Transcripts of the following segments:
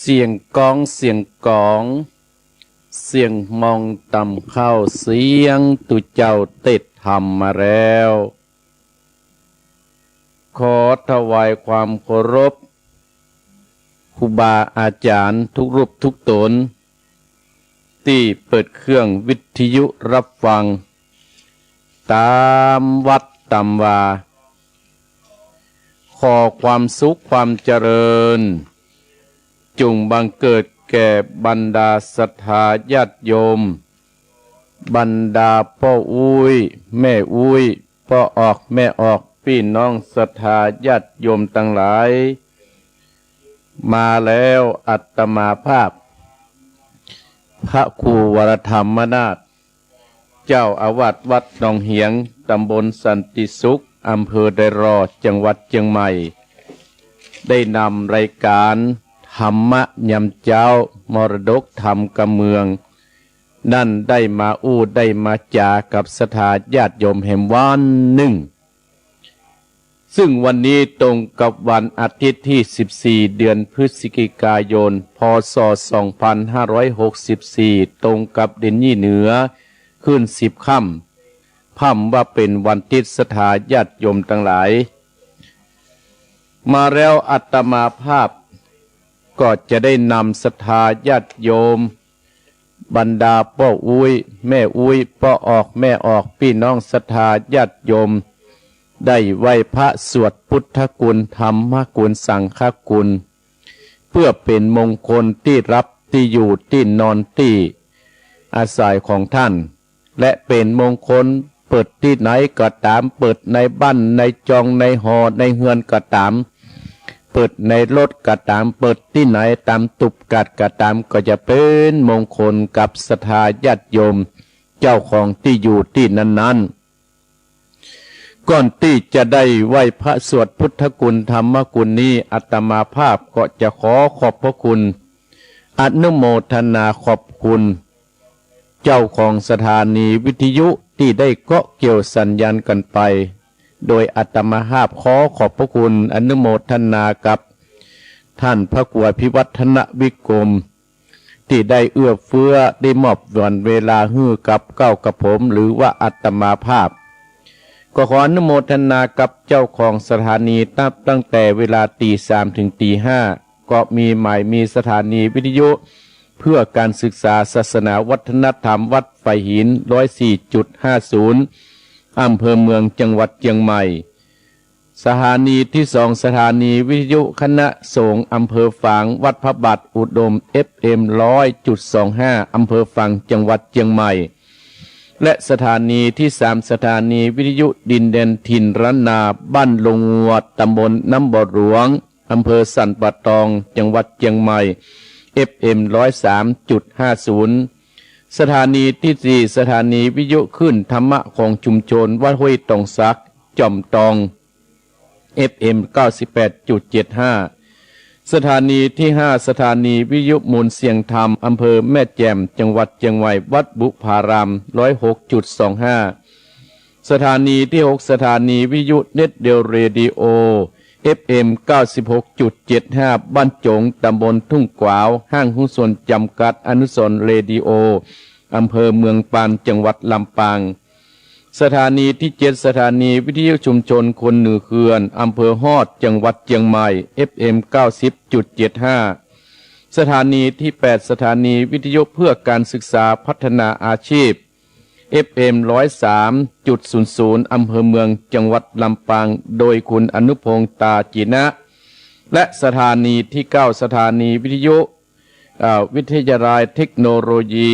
เสียงกองเสียงกองเสียงมองต่ำเข้าเสียงตุเจ้าเต็ดทำมาแล้วขอถวายความเคารพครูบาอาจารย์ทุกรูปทุกตนที่เปิดเครื่องวิทยุรับฟังตามวัดตามวาขอความสุขความเจริญจงบังเกิดแก่บรรดาศรัทธาญาติโยมบรรดาพ่ออุ้ยแม่อุ้ยพ่อออกแม่ออกพี่น้องศรัทธาญาติโยมทั้งหลายมาแล้วอัตมาภาพพระครูวรธรรมนาถเจ้าอาวาสวัดหนองเหียงตำบลสันติสุขอำเภอไดรอจังหวัดเชียงใหม่ได้นำรายการธรรมะยำเจ้ามรดกธรรมกำเมืองนั่นได้มาอู้ได้มาจากับศรัทธาญาติโยมแห่งวันหนึ่งซึ่งวันนี้ตรงกับวันอาทิตย์ที่14เดือนพฤศจิกายนพศ2564ตรงกับเดือนยี่เหนือขึ้น10ค่ำพ่ำว่าเป็นวันติดศรัทธาญาติโยมทั้งหลายมาแล้วอาตมาภาพก็จะได้นำศรัทธาญาติโยมบรรดาพ่ออุ้ยแม่อุ้ยพ่อออกแม่ออกพี่น้องศรัทธาญาติโยมได้ไหว้พระสวดพุทธกุลธรรมกุลสังฆกุลเพื่อเป็นมงคลที่รับที่อยู่ที่นอนที่อาศัยของท่านและเป็นมงคลเปิดที่ไหนก็ตามเปิดในบ้านในจองในหอในเฮือนก็ตามเปิดในรถก็ตามเปิดที่ไหนตามตุบกัดก็ตามก็จะเป็นมงคลกับศรัทธาญาติโยมเจ้าของที่อยู่ที่นั้นๆก่อนที่จะได้ไหว้พระสวดพุทธกุลธรรมกุลนี้อาตมาภาพก็จะขอขอบพระคุณอนุโมทนาขอบคุณเจ้าของสถานีวิทยุที่ได้เกาะเกี่ยวสัญญาณกันไป โดยอัตมาภาพขอขอบพระคุณอนุโมทนากับท่านพระครูพิวัฒนวิกรมที่ได้เอื้อเฟื้อได้มอบวันเวลาฮื้อกับเก้ากับผมหรือว่าอัตมาภาพก็ขออนุโมทนากับเจ้าของสถานีนับตั้งแต่เวลาตี 3 ถึงตี 5ก็มีหมายมีสถานีวิทยุเพื่อการศึกษาศาสนาวัฒนธรรมวัดไฟหิน 104.50 อำเภอเมืองจังหวัดเชียงใหม่สถานีที่ 2สถานีวิทยุคณะสงฆ์อำเภอฝางวัดพระบาทอุดม FM 100.25 อำเภอฝางจังหวัดเชียงใหม่และสถานีที่ 3สถานีวิทยุดินแดนถิ่นระนาบ้านลงงัวตำบลน้ำบ่อหลวงอำเภอสันป่าตองจังหวัดเชียงใหม่ FM 103.50 สถานีที่ 4สถานีวิทยุขึ้นธรรมะของชุมชนวัดห้วยตองซักจอมตอง FM 98.75 สถานีที่ 5สถานีวิทยุมูลเสียงธรรมอำเภอแม่แจ่มจังหวัดเชียงใหม่วัดบุพาราม 106.25 สถานีที่ 6สถานีวิทยุเน็ตเดลเรดิโอ FM 96.75 บ้านจงตำบลทุ่งกวาวห้างหุ้นส่วนจำกัดอนุสรณ์เรดิโออำเภอเมืองปานจังหวัดลำปางสถานีที่ 7สถานีวิทยุชุมชนคนเหนือเขื่อนอำเภอฮอดจังหวัดเชียงใหม่ FM 90.75 สถานีที่ 8สถานีวิทยุเพื่อการศึกษาพัฒนาอาชีพ FM 103.00 อำเภอเมืองจังหวัดลำปางโดยคุณอนุพงษ์ตาจีนะและสถานีที่ 9สถานีวิทยุวิทยาลัยเทคโนโลยี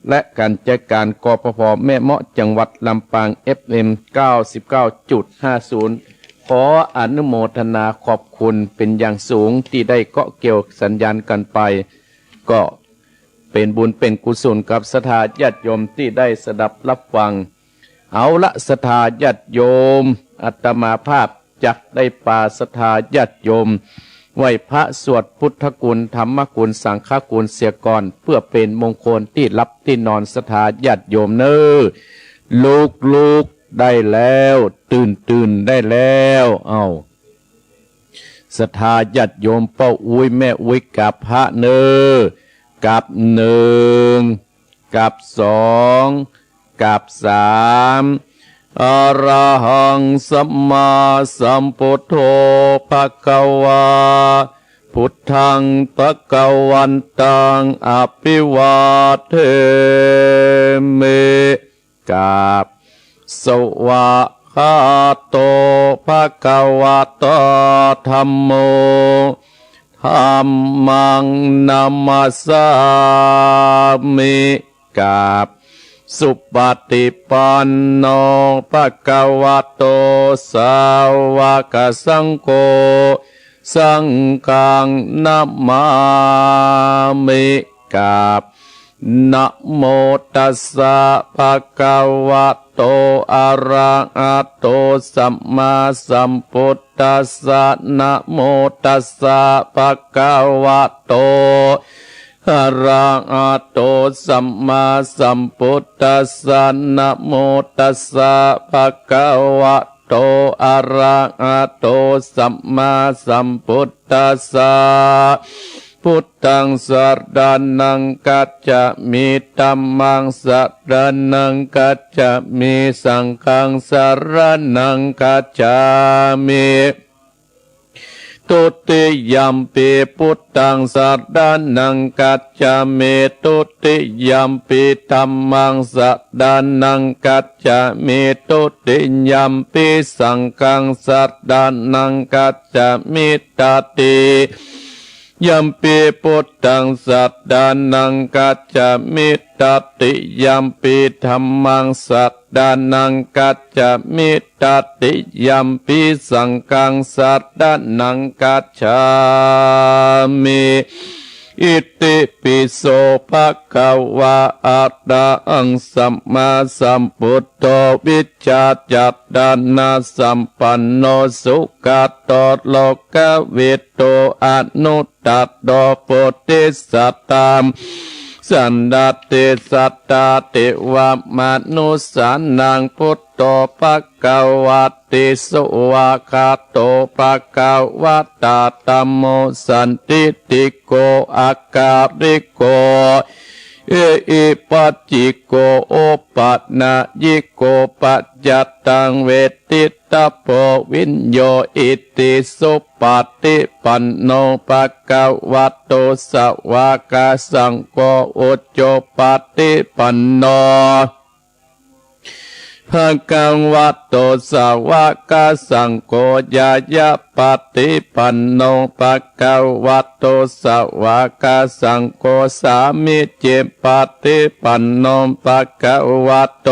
และการจัดการกปภแม่เมาะจังหวัดลำปาง FM 99.50 ขออนุโมทนาขอบคุณเป็นอย่างสูงที่ได้เกาะเกี่ยวสัญญาณกันไปก็เป็นบุญเป็นกุศลกับศรัทธาญาติโยมที่ได้สดับรับฟังเอาละศรัทธาญาติโยมอาตมาภาพจักได้ปาศรัทธาญาติโยมไหวพระสวดพุทธกุลธรรมกุลสังฆกุลเสียก่อนเพื่อเป็นมงคลที่รับที่นอนศรัทธาญาติโยมเนอลูกได้แล้วตื่นได้แล้วเอาศรัทธาญาติโยมเป้าอุ้ยแม่อุ้ยกับพระเนอกับ1กับ2กับ3อรหังสัมมาสัมพุทโธภควาพุทธังภควันตังอภิวาเทมิกับสวะคาโตภควโตธัมโมธัมมังนัมมัสสามิกับสุปฏิปันโนภควโตสาวกสังโฆสังฆังนัมมามิกับนะโมตัสสะภะคะวะโตอะระหะโตสัมมาสัมพุทธัสสะนะโมตัสสะภะคะวะโตอะระหะโตสัมมาสัมพุทธัสสะนะโมตัสสะภะคะวะโตอะระหะโตสัมมาสัมพุทธัสสะพุทธังสรณังกัจจามิธัมมังสรณังกัจจามิสังฆังสรณังกัจจามิตุติยัมปิพุทธังสรณังกัจจามิตุติยัมปิธัมมังสรณังกัจจามิตุติยัมปิสังฆังสรณังกัจจามิตติยัมปิพุทธังสัตดานังกัจจามิตติยัมปิธัมมังสัตดานังกัจจามิตติยัมปิสังฆังสัตดานังกัจฉามิอิติปิโสภะคะวะอะระหังสัมมาสัมพุทโธวิชชาจัตตานาสัมปันโนสุขโตโลกวิโตอนุตตโตโพธิสัตตาม สันดาเตสัตตาเตวามนุสานังพุทโตภควาติสุวาคาโตภควตาธัมโมสันติติโกอาการิโกเออิปัจจิโกโอปัฏนายิโกปัจจัตตังเวทิตาโพวิญโยอิติสุปฏิปันโนภควโตสวากาสังโฆอุจโจปฏิปันโนภควโตสวากาสังโฆญาญาปฏิปันโนภควโตสวากาสังโฆสามิจิปฏิปันโนภควโต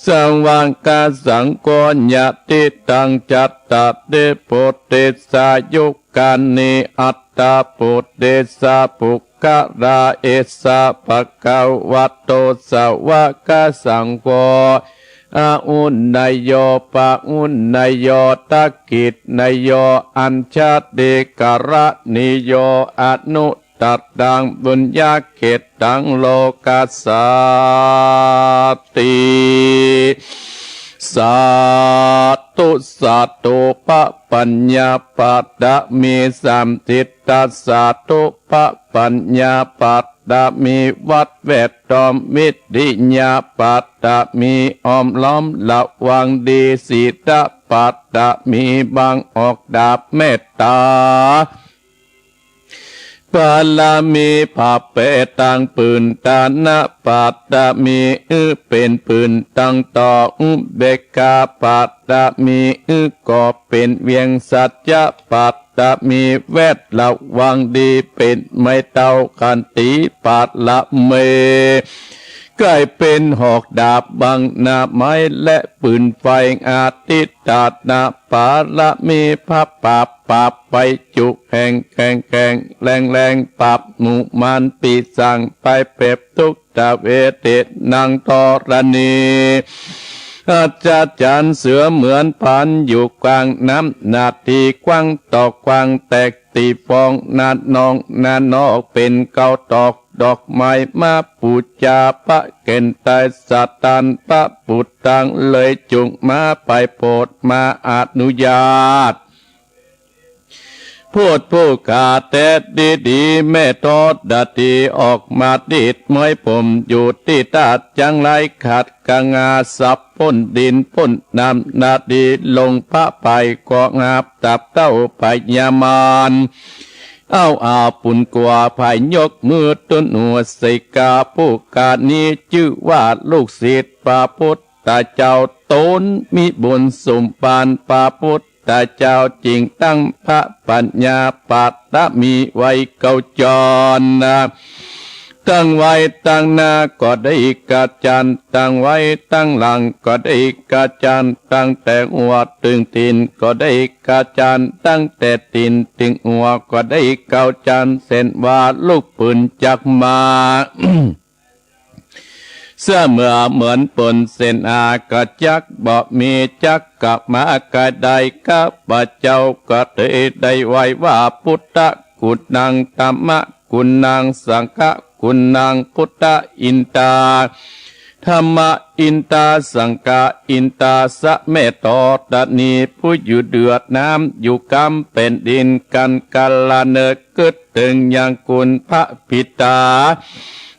สังวางกาสังโฆญาติตังจัตตะเดปุตติสายุกานิอัตตาปุตติสาปุกะราเอสาภควโตสวากาสังโฆอาอุนนายโยปะอุนนายโยตักกิจนายโยอัญชาเดกระนิโยอนุตัดดังบุญญาเขตตังโลกัสสติสาธุสาธุปะปัญญาปัตตะมีสัมทิตตสสาธุปะปัญญาปัตตะมีวัดแวดล้อมมิตริญาปัตตะมีอ้อมล้อมระวังดีศีลปัตตะมีบังออกดาบเมตตาปาลามีภาเปตังปืนตานะปัตตะมีเป็นปืนตังต่อเบกาปัตตะมีก็เป็นเวียงสัจจะปัตตะมีแวดระวังดีเป็นไม่เต้ากันตีปัตละเมกลายเป็นหอกดาบบังหน้าไม้และปืนไฟอาทิตตานาปาละมีพับปับไปจุแห่งแข่งแรงปับหนุมันปีสั่งไปเปบทุกตะเวเตนางตรณีอาจารย์เสือเหมือนพันอยู่กลางน้ำนาทีกว้างตอกกว้างแตกตีฟองนาดนองนานอกเป็นเกาตอกดอกไม้มาปูจาพระเกณฑ์ตายสัตตันพระปุตตังเลยจุงมาไปโปรดมาอนุญาตพูดผู้กาแต่ดีแม่ทอดดาตีออกมาดิดมวยผมอยู่ที่ตาจังไรขัดกงาสับพ้นดินพ้นน้ำนาดีลงพระไปก็งับตับเต้าไปยามานเอาปุ่นกว่าภายยกมือต้นหัวใส่กาผู้กานี้ชื่อว่าลูกศิษย์พระพุทธเจ้าตนมีบุญสมปานพระพุทธเจ้าจริงตั้งพระปัญญาปัตตมีไว้เก่าจรนะตั้งไว้ตั้งหน้าก็ได้กาจันตั้งไว้ตั้งหลังก็ได้กาจันตั้งแต่หัวถึงตีนก็ได้กาจันตั้งแต่ตีนถึงหัวก็ได้เก่าจันเส้นว่าลูกปืนจักมา เสื้อเมื่อเหมือนปนเส้นอากาจักบ่มีจักกับมากาใดกับพระเจ้าก็ได้ไว้ว่าพุทธกุณังธรรมกุณังสังฆกุณังพุทธอินตาธรรมอินตาสังฆอินตาสะเมตตตนีผู้อยู่เดือดน้ำอยู่กำเป็นดินกันกาลเนกึดถึงอย่างคุณพระปิตา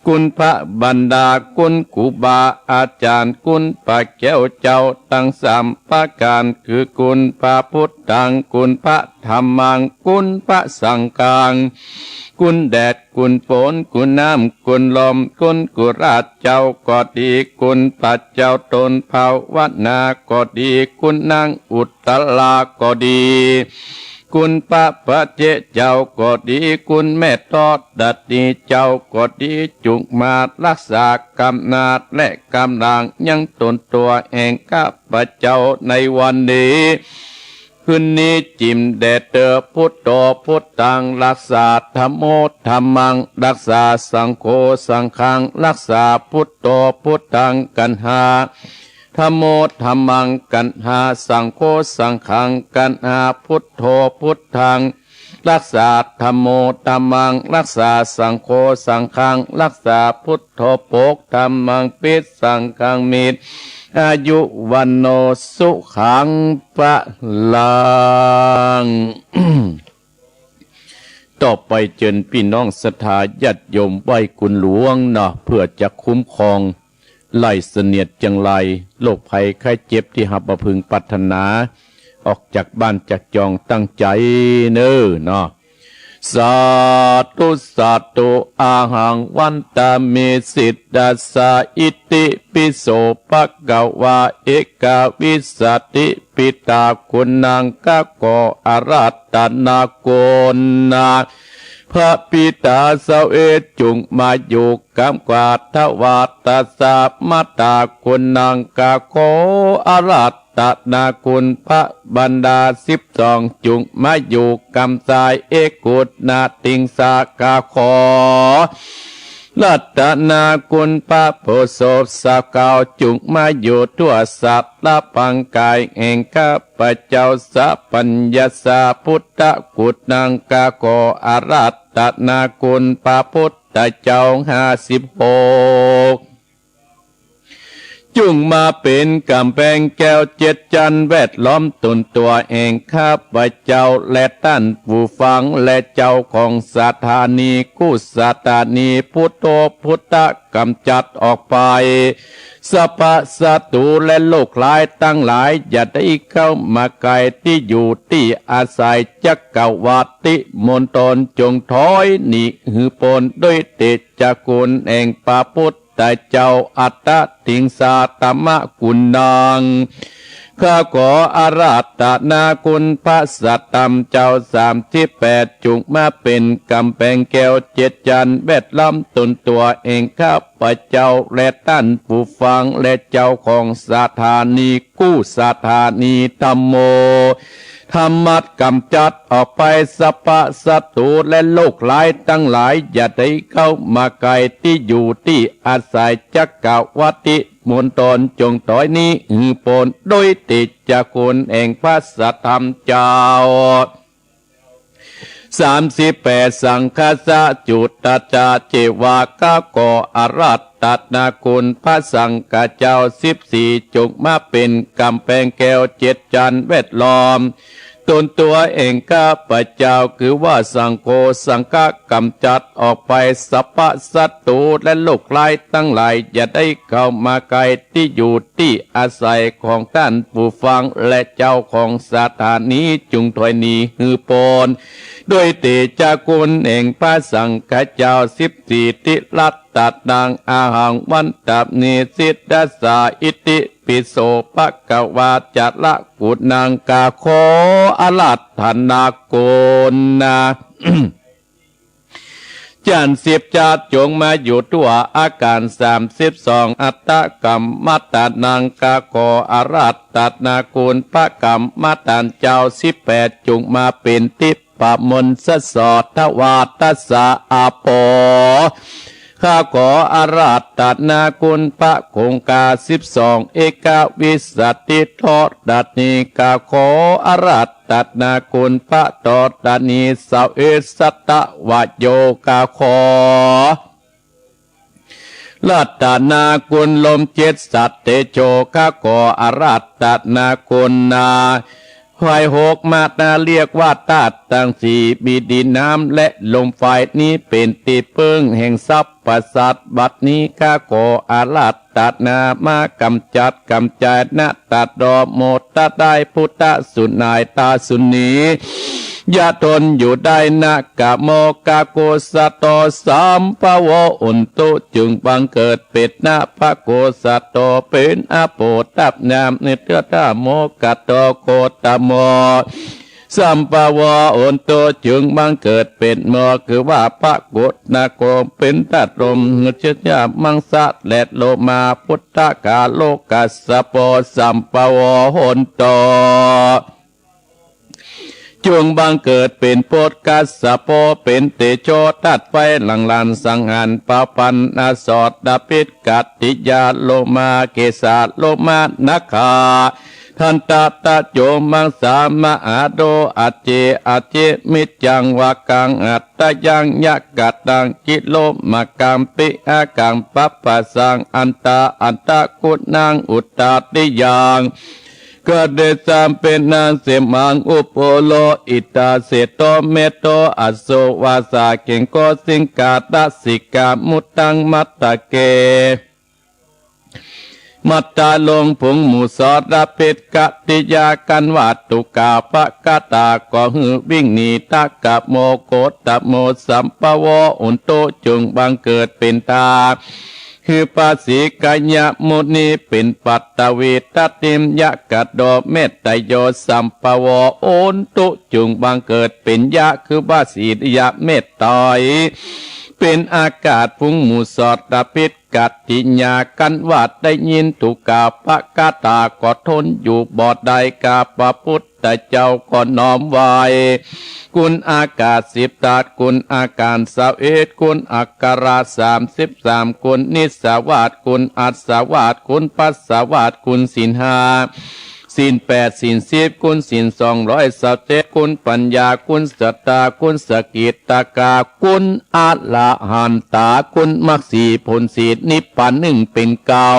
คุณพระบรรดาคุณครูบาอาจารย์คุณพระแก้วเจ้าตั้งสามประการคือคุณพระพุทธังคุณพระธรรมังคุณพระสังฆังคุณแดดคุณฝนคุณน้ำคุณลมคุณกุราชเจ้าก็ดีคุณพระเจ้าตนภาวนาก็ดีคุณนางอุตตลาก็ดีคุณพระเจ้าก็ดีคุณแม่ทอดดัดดีเจ้าก็ดีจุกมารักษากำนาดและกำลังยังตนตัวแห่งข้าพเจ้าในวันนี้คืนนี้จิมแดดเตอพุทโธพุทธังรักษาธัมโมธัมมังรักษาสังโฆสังฆังรักษาพุทโธพุทธังกันหาธัมโมธัมมังกันหาสังโฆสังฆังกันหาพุทโธพุทธัง รักษาธัมโมธัมมังรักษาสังโฆสังฆังรักษาพุทโธโภคธัมมังปิสังฆังมิตรอายุวันโนสุขังปะลัง ต่อไปเชิญพี่น้องศรัทธาญาติโยมไหว้กุลหลวงเนาะเพื่อจะคุ้มครองไล่เสนียดจังไรโรคภัยไข้เจ็บที่หับประพึงปรารถนาออกจากบ้านจากจองตั้งใจเน้อเนาะสาธุสาธุอาหังวันตามิสิทธัสสะอิติปิโสภะคะวะเอกวิสัตติปิตาคุณังกะโกอารัตตนาโกนาพระปิตาเสาเอจุงมาอยู่กำกวาทวาตาสามาตาคุณังกะโกอารัตตนาคุณพระบรรดา12จุงมาอยู่กำสายเอกุตนาติงสากาขอรัตนาคุณพระโพโสสาเกาจุงมาอยู่ทั่วสัตว์ละปังกายแห่งข้าพเจ้าสัพพัญญาสาพุทธกุฏนังกาโกอารัตนาคุณพระพุทธเจ้า56จุงมาเป็นกำแพงแก้ว7จันแวดล้อมตนตัวเองข้าพเจ้าและท่านผู้ฟังและเจ้าของสถานีกุสถานีพุทโธพุทธกำจัดออกไปสัพพะศัตรูและโลกหลายตั้งหลายอย่าได้เข้ามาไกลที่อยู่ที่อาศัยจักรวรรดิมณฑลจงถอยหนีหือปนด้วยเตจกุลแห่งพระพุทธเจ้าอัตตติงสาตมะกุณังข้าขออาราธนาคุณพระสัตตมเจ้า38จุงมาเป็นกำแพงแก้ว7จันแวดล้อมตนตัวเองข้าพเจ้าและท่านผู้ฟังและเจ้าของสถานีกู้สถานีธัมโมธรรมัดกำจัดออกไปสัพพะศัตรูและโลกหลายตั้งหลายอย่าได้เข้ามาไกลที่อยู่ที่อาศัยจักรวรรดิมณฑลจงต่อยนี้หือปนโดยติดจากคนแห่งพระสัทธรรมเจ้า38สังฆสะจุตตจาเจวากะโกอารัตตนาคุณพระสังฆเจ้า14จงมาเป็นกำแพงแก้ว7จันแวดล้อมตนตัวเองข้าพเจ้าคือว่าสังโฆสังฆกำจัดออกไปสัพพะศัตรูและโลกหลายตั้งหลายอย่าได้เข้ามาไกลที่อยู่ที่อาศัยของท่านผู้ฟังและเจ้าของสถานีจุงถอยหนีหือปนด้วยเตจากุลแห่งพระสังฆเจ้า14ทิรัตตัดดังอาหังวันตับนิสิทธัสสะอิติปิโสภะคะวาจัตละกุณังกาโคอารัตนาโกนา จัน10จัดจงมาอยู่ตัวอาการ32อัตตกรรมมัตตานังกาโกอารัตตนากุลพระกรรมมัตตันเจ้า18จงมาเป็นทิพปมนสสอทวาตัสสะอาโปข้าขออาราธนาคุณพระคงคา12เอกวิสัตติโทดัตนิกาขออาราธนาคุณพระโทดัตนิสาวเอสัตตวโยกาขอรัตนาคุณลม7สัตเตโชข้าขออาราธนาคุณนาไฟ6มาตาเรียกว่าธาตุทั้ง4มีดินน้ำและลมไฟนี้เป็นที่พึ่งแห่งทรัพย์ประสาทบัดนี้ข้าขออาราธนามากำจัดนะตัดดอโมตได้พุทธสุนายตาสุนียาทนอยู่ได้นะกะโมกะโกสะโตสัมภวะอุนตุจึงบังเกิดเป็ดนะพระโกสะโตเป็นอโปตับนามนิเตตะโมกะโตโกตะโมสัมภวะอุนตุจึงบังเกิดเป็นโมคือว่าพระโกนะโกเป็นตัดลมเชื้อมังสะและโลมาพุทธกาโลกัสสะโปสัมภวะอุนตุจงบังเกิดเป็นโพธกัสสะโปเป็นเตโชตัดไฟหลังลานสังหารปาปันนาสอดดาปิดกัตติยาโลมาเกสาโลมานาคา ทันตะตะโยมังสามะอาโดอาเจอาเจมิจังวากังอัตตยังยะกัดดังกิโลมะกัมปิอากังปัปปะสังอันตาอันตะกุณังอุตตาติยังก็เดสามเป็นนางเสมังอุปโอโลอิตาเสโตเมโตอโสวาสาเก่งโกสิงกาตสิกามุตตังมัตตะเกมัตตาลงผงหมูสอดเป็ดกติยากันวัตตุกาปะกะตาก็หือวิ่งหนีตะกะโมโกตะโมสัมปวะอุนโตจงบังเกิดเป็นตาคือภาษีกัญญมุนีเป็นปัตตเวตติมยะกัดดอเมตตโยสัมปวะโอนตุจงบังเกิดเป็นยะคือภาษียะเมตตอยเป็นอากาศพุ่งหมู่สอดตะพิษกัตติญากันวาดได้ยินตุกาปะกาตาก็ทนอยู่บอดใดกาปะพุทธเจ้าก็น้อมไว้คุณอากาศ10 ตาคุณอาการ21คุณอักขระ33คุณนิสวาสคุณอัสสวาสคุณปัสสวาสคุณศีล5ศีล8ศีล10คุณศีล227คุณปัญญาคุณสัตตาคุณสกิตาคาคุณอรหันตาคุณมรรคสีผลสีนิพพานหนึ่งเป็นเก่า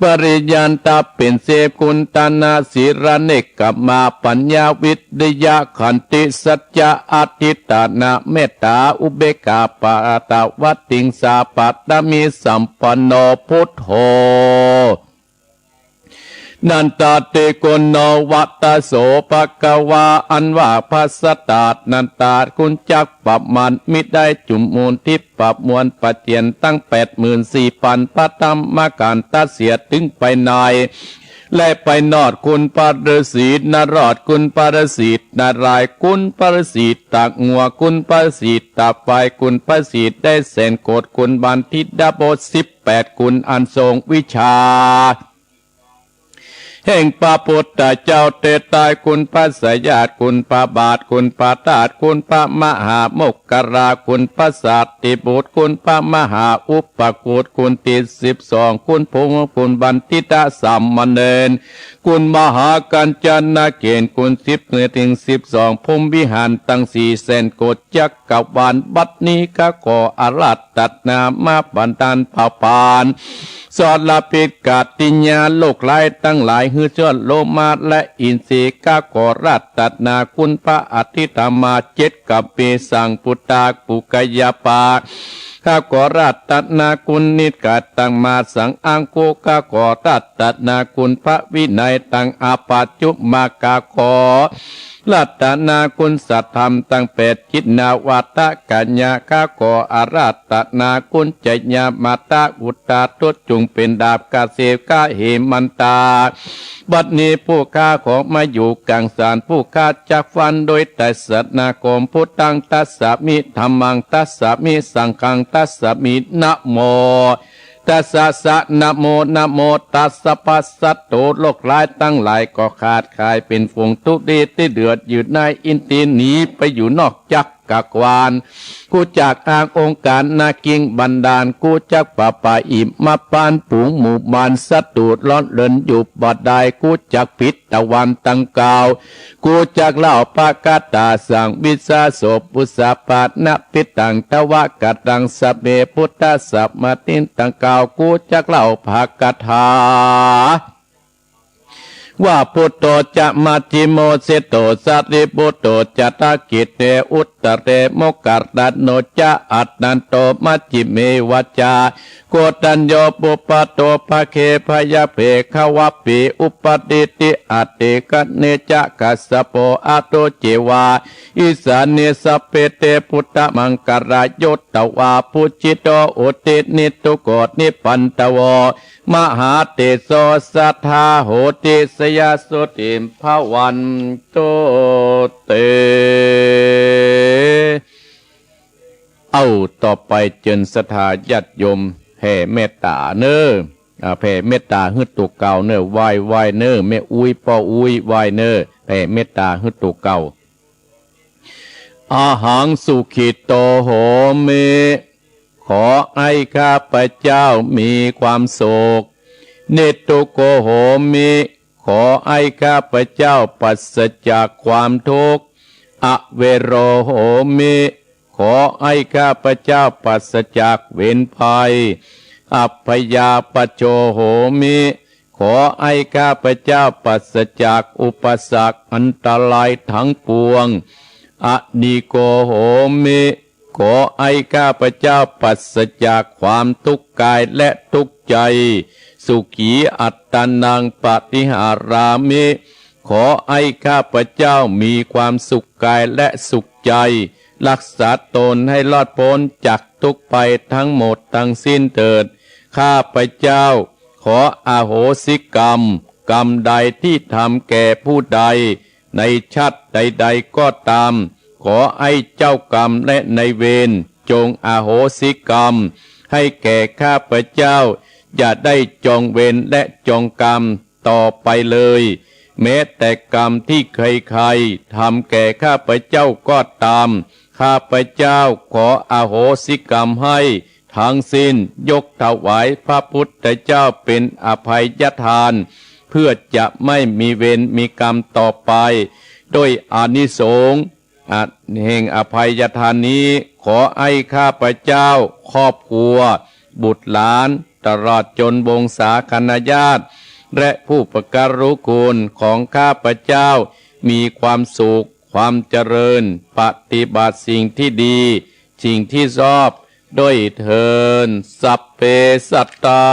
ปริยันตาเป็นเสพคุณตานาศิรเนกกมาปัญญาวิทยาขันติสัจจะอธิตานาเมตตาอุเบกขาปะตาวัตติงสาปัตตมิสัมปันโนพุทโธนันตาเตโกโนวัตโสภะคะวาอันว่าภัสสตานันตาคุณจักปรับมันมิได้จุมมูลทิพปรับมวลปัจเจียนตั้ง84,000พระธรรมการตัดเสียถึงไปในและไปนอดคุณปารสีนรอดคุณปารสีนารายคุณปารสีตักงัวคุณปารสีตับไฟคุณปารสีได้แสนโกดคุณบันทิดาบท18คุณอันทรงวิชาแห่งพระพุทธเจ้าเตตายคุณพระสยาตคุณพระบาทคุณพระตาดคุณพระมหาโมกขราคุณพระสัตติบุตรคุณพระมหาอุปกุฎคุณติ12คุณพงคุณบันทิตาสัมมเนนคุณมหากัญจนาเกณฑ์คุณ10เหนือถึง12พรหมวิหารตั้ง400,000 โกฏจักกรวาลบัดนี้ก็ขออาราธนามาบันดาลเผ่าพานสอดละปิดกาติญาโลกหลายตั้งหลายฮือจอดโลมาและอินทรีย์ก็ขอราธนาคุณพระอธิธรรมา7กับเปสังพุทธาปุกยาปาข้าขอราธนาคุณนิกาตังมาสังอังโกข้าขอราธนาคุณพระวินัยตังอาปัจจุมากาขอรัตนาคุณสัทธรรมตั้ง8จิตนาวัตกัญญาข้าขออาราธนาคุณจญามาตาอุตตาตุจุงเป็นดาบกาเสกาเหมันตาบัดนี้ผู้ข้าของมาอยู่กลางสารผู้ข้าจักฟันโดยแต่สัตนาคมพุทธังตัสสะมิธัมมังตัสสะมิสังฆังตัสสะมินะโมตัสสะสะนะโมนะโมตัสสะปัสสะโตโลกหลายตั้งหลายก็ขาดคายเป็นฝูงทุกข์ดีที่เดือดอยู่ในอินทรีย์หนีไปอยู่นอกจักรวาลกูจากทางองค์การนากิงบันดาลกูจักป่าป่าอิมมาปานฝูงหมู่มานสัตตูดร้อนเลินอยู่บ่ดายกูจักพิษตะวันตั้งกาวกูจักเล่าปากาตาสังวิสาโสปุสาปาณพิตังตวะกัดดังสเมพุทธสัพมาตินตั้งกาวกูจักเล่าภากถาว่าพุทโธจะมัจจิโมเสโตสัตริพุทโธจะตากิเตอุตตะเรโมกัรดันโนจะอัตนันโตมัจจิเมวัจจาโกตัญโยปุปโตภะเคพยเพขวะปิอุปติติอัตติกเนจะกัสสโปอะโตเจวาอิสานิสเปเตพุทธมังกรายตวาปุจิโตอุตินิตุโกฏนิปันตวมหาเตโสสัทธาโหติสยาสุติมภวันโตเตเอาต่อไปเจนสถาญาติโยมแผ่เมตตาเนอแผ่เมตตาฮึตุเก่าเนอไหว้เนอแม่อุ้ยพ่ออุ้ยไหว้เนอแผ่เมตตาฮึตุเก่าอาหังสุขิโตโหเมขอให้ข้าพเจ้ามีความโศกเนตุโกโหมิข ขอให้ข้าพเจ้าปราศจากความทุกข์อเวโรโหมิขอให้ข้าพเจ้าปราศจากเวรภัยอัพพยาปโชโหมิขอให้ข้าพเจ้าปราศจากอุปสรรคอันตรายทั้งปวงอนิโกโหมิขอให้ข้าพเจ้าปราศจากความทุกข์กายและทุกข์ใจสุขีอัตตานังปฏิหารามิขอให้ข้าพเจ้ามีความสุขกายและสุขใจรักษาตนให้รอดพ้นจากทุกภัยทั้งหมดทั้งสิ้นเถิดข้าพเจ้าขออโหสิกรรมกรรมใดที่ทำแก่ผู้ใดในชาติใดๆก็ตามขอให้เจ้ากรรมและนายเวรจงอโหสิกรรมให้แก่ข้าพเจ้าอย่าได้จองเวรและจองกรรมต่อไปเลยแม้แต่กรรมที่ใครๆทำแก่ข้าพเจ้าก็ตามข้าพเจ้าขออโหสิกรรมให้ทั้งสิ้นยกถวายพระพุทธเจ้าเป็นอภัยทานเพื่อจะไม่มีเวรมีกรรมต่อไปโดยอานิสงส์แห่งอภัยทานนี้ขอให้ข้าพเจ้าครอบครัวบุตรหลานตลอดจนวงศาคณาญาติและผู้ประการุคุณของข้าพเจ้ามีความสุขความเจริญปฏิบัติสิ่งที่ดีสิ่งที่ชอบด้วยเถิดสัพเพสัตตา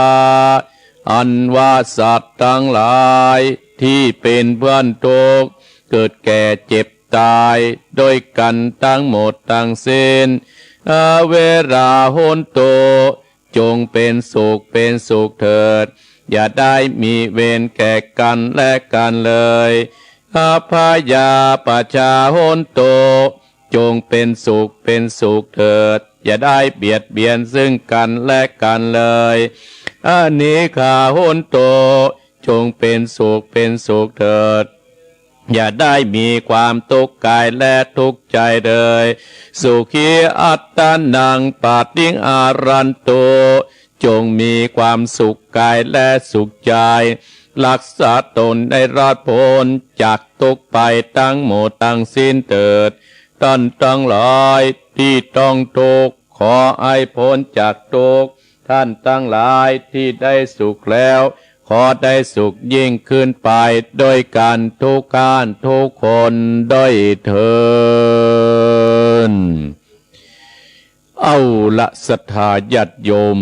อันว่าสัตว์ทั้งหลายที่เป็นเพื่อนทุกข์เกิดแก่เจ็บตายด้วยกันทั้งหมดทั้งสิ้นเวราโหนโตจงเป็นสุขเถิดอย่าได้มีเวรแก่กันและกันเลยอภยาปชาโหนโตจงเป็นสุขเถิดอย่าได้เบียดเบียนซึ่งกันและกันเลยอนิฆาโหนโตจงเป็นสุขเถิดอย่าได้มีความทุกข์กายและทุกข์ใจเลยสุขีอัตตานังปาติอารันโตจงมีความสุขกายและสุขใจรักษาตนได้รอดพ้นจากทุกข์ไปทั้งหมดทั้งสิ้นเถิดท่านทั้งหลายที่ต้องทุกข์ขอให้พ้นจากทุกข์ท่านทั้งหลายที่ได้สุขแล้วขอได้สุขยิ่งขึ้นไปโดยการทุกการทุกคนด้วยเถิดเอาละศรัทธาญาติโยม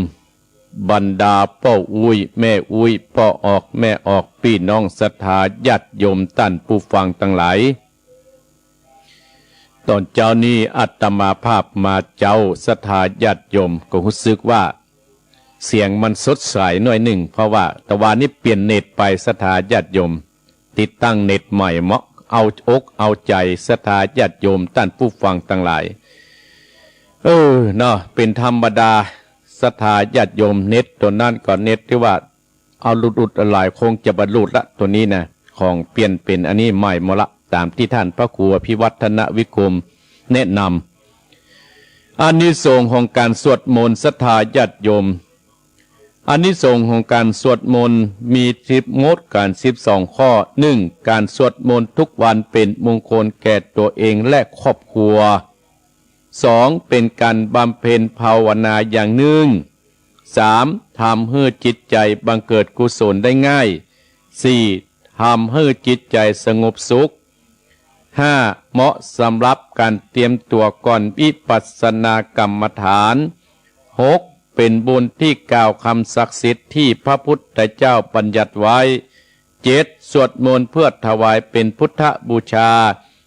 บรรดาพ่ออุ้ยแม่อุ้ยพ่อออกแม่ออกพี่น้องศรัทธาญาติโยมท่านผู้ฟังทั้งหลายตอนเจ้านี้อาตมาภาพมาเจ้าศรัทธาญาติโยมก็รู้สึกว่าเสียงมันสดใสหน่อยหนึ่งเพราะว่าตะวันนี้เปลี่ยนเน็ตไปศรัทธาญาติโยมติดตั้งเน็ตใหม่เหมาะเอาอกเอาใจศรัทธาญาติโยมท่านผู้ฟังทั้งหลายเนาะเป็นธรรมดาศรัทธาญาติโยมเน็ตตัวนั้นก่อนเน็ตที่ว่าเอาหลุดหลายคงจะบรรลุละตัวนี้นะของเปลี่ยนเป็นอันนี้ใหม่หมดละตามที่ท่านพระครูพิวัฒนวิกรมแนะนำอานิสงส์ของการสวดมนต์ศรัทธาญาติโยมอานิสงส์ของการสวดมนต์มี10 งดการ12 ข้อ 1. การสวดมนต์ทุกวันเป็นมงคลแก่ตัวเองและครอบครัว 2. เป็นการบำเพ็ญภาวนาอย่างหนึ่ง 3. ทำให้จิตใจบังเกิดกุศลได้ง่าย 4. ทำให้จิตใจสงบสุข 5. เหมาะสำหรับการเตรียมตัวก่อนวิปัสสนากรรมฐาน 6. เป็นบุญที่กล่าวคำศักดิ์สิทธิ์ที่พระพุทธเจ้าบัญญัติไว้ 7. สวดมนต์เพื่อถวายเป็นพุทธบูชา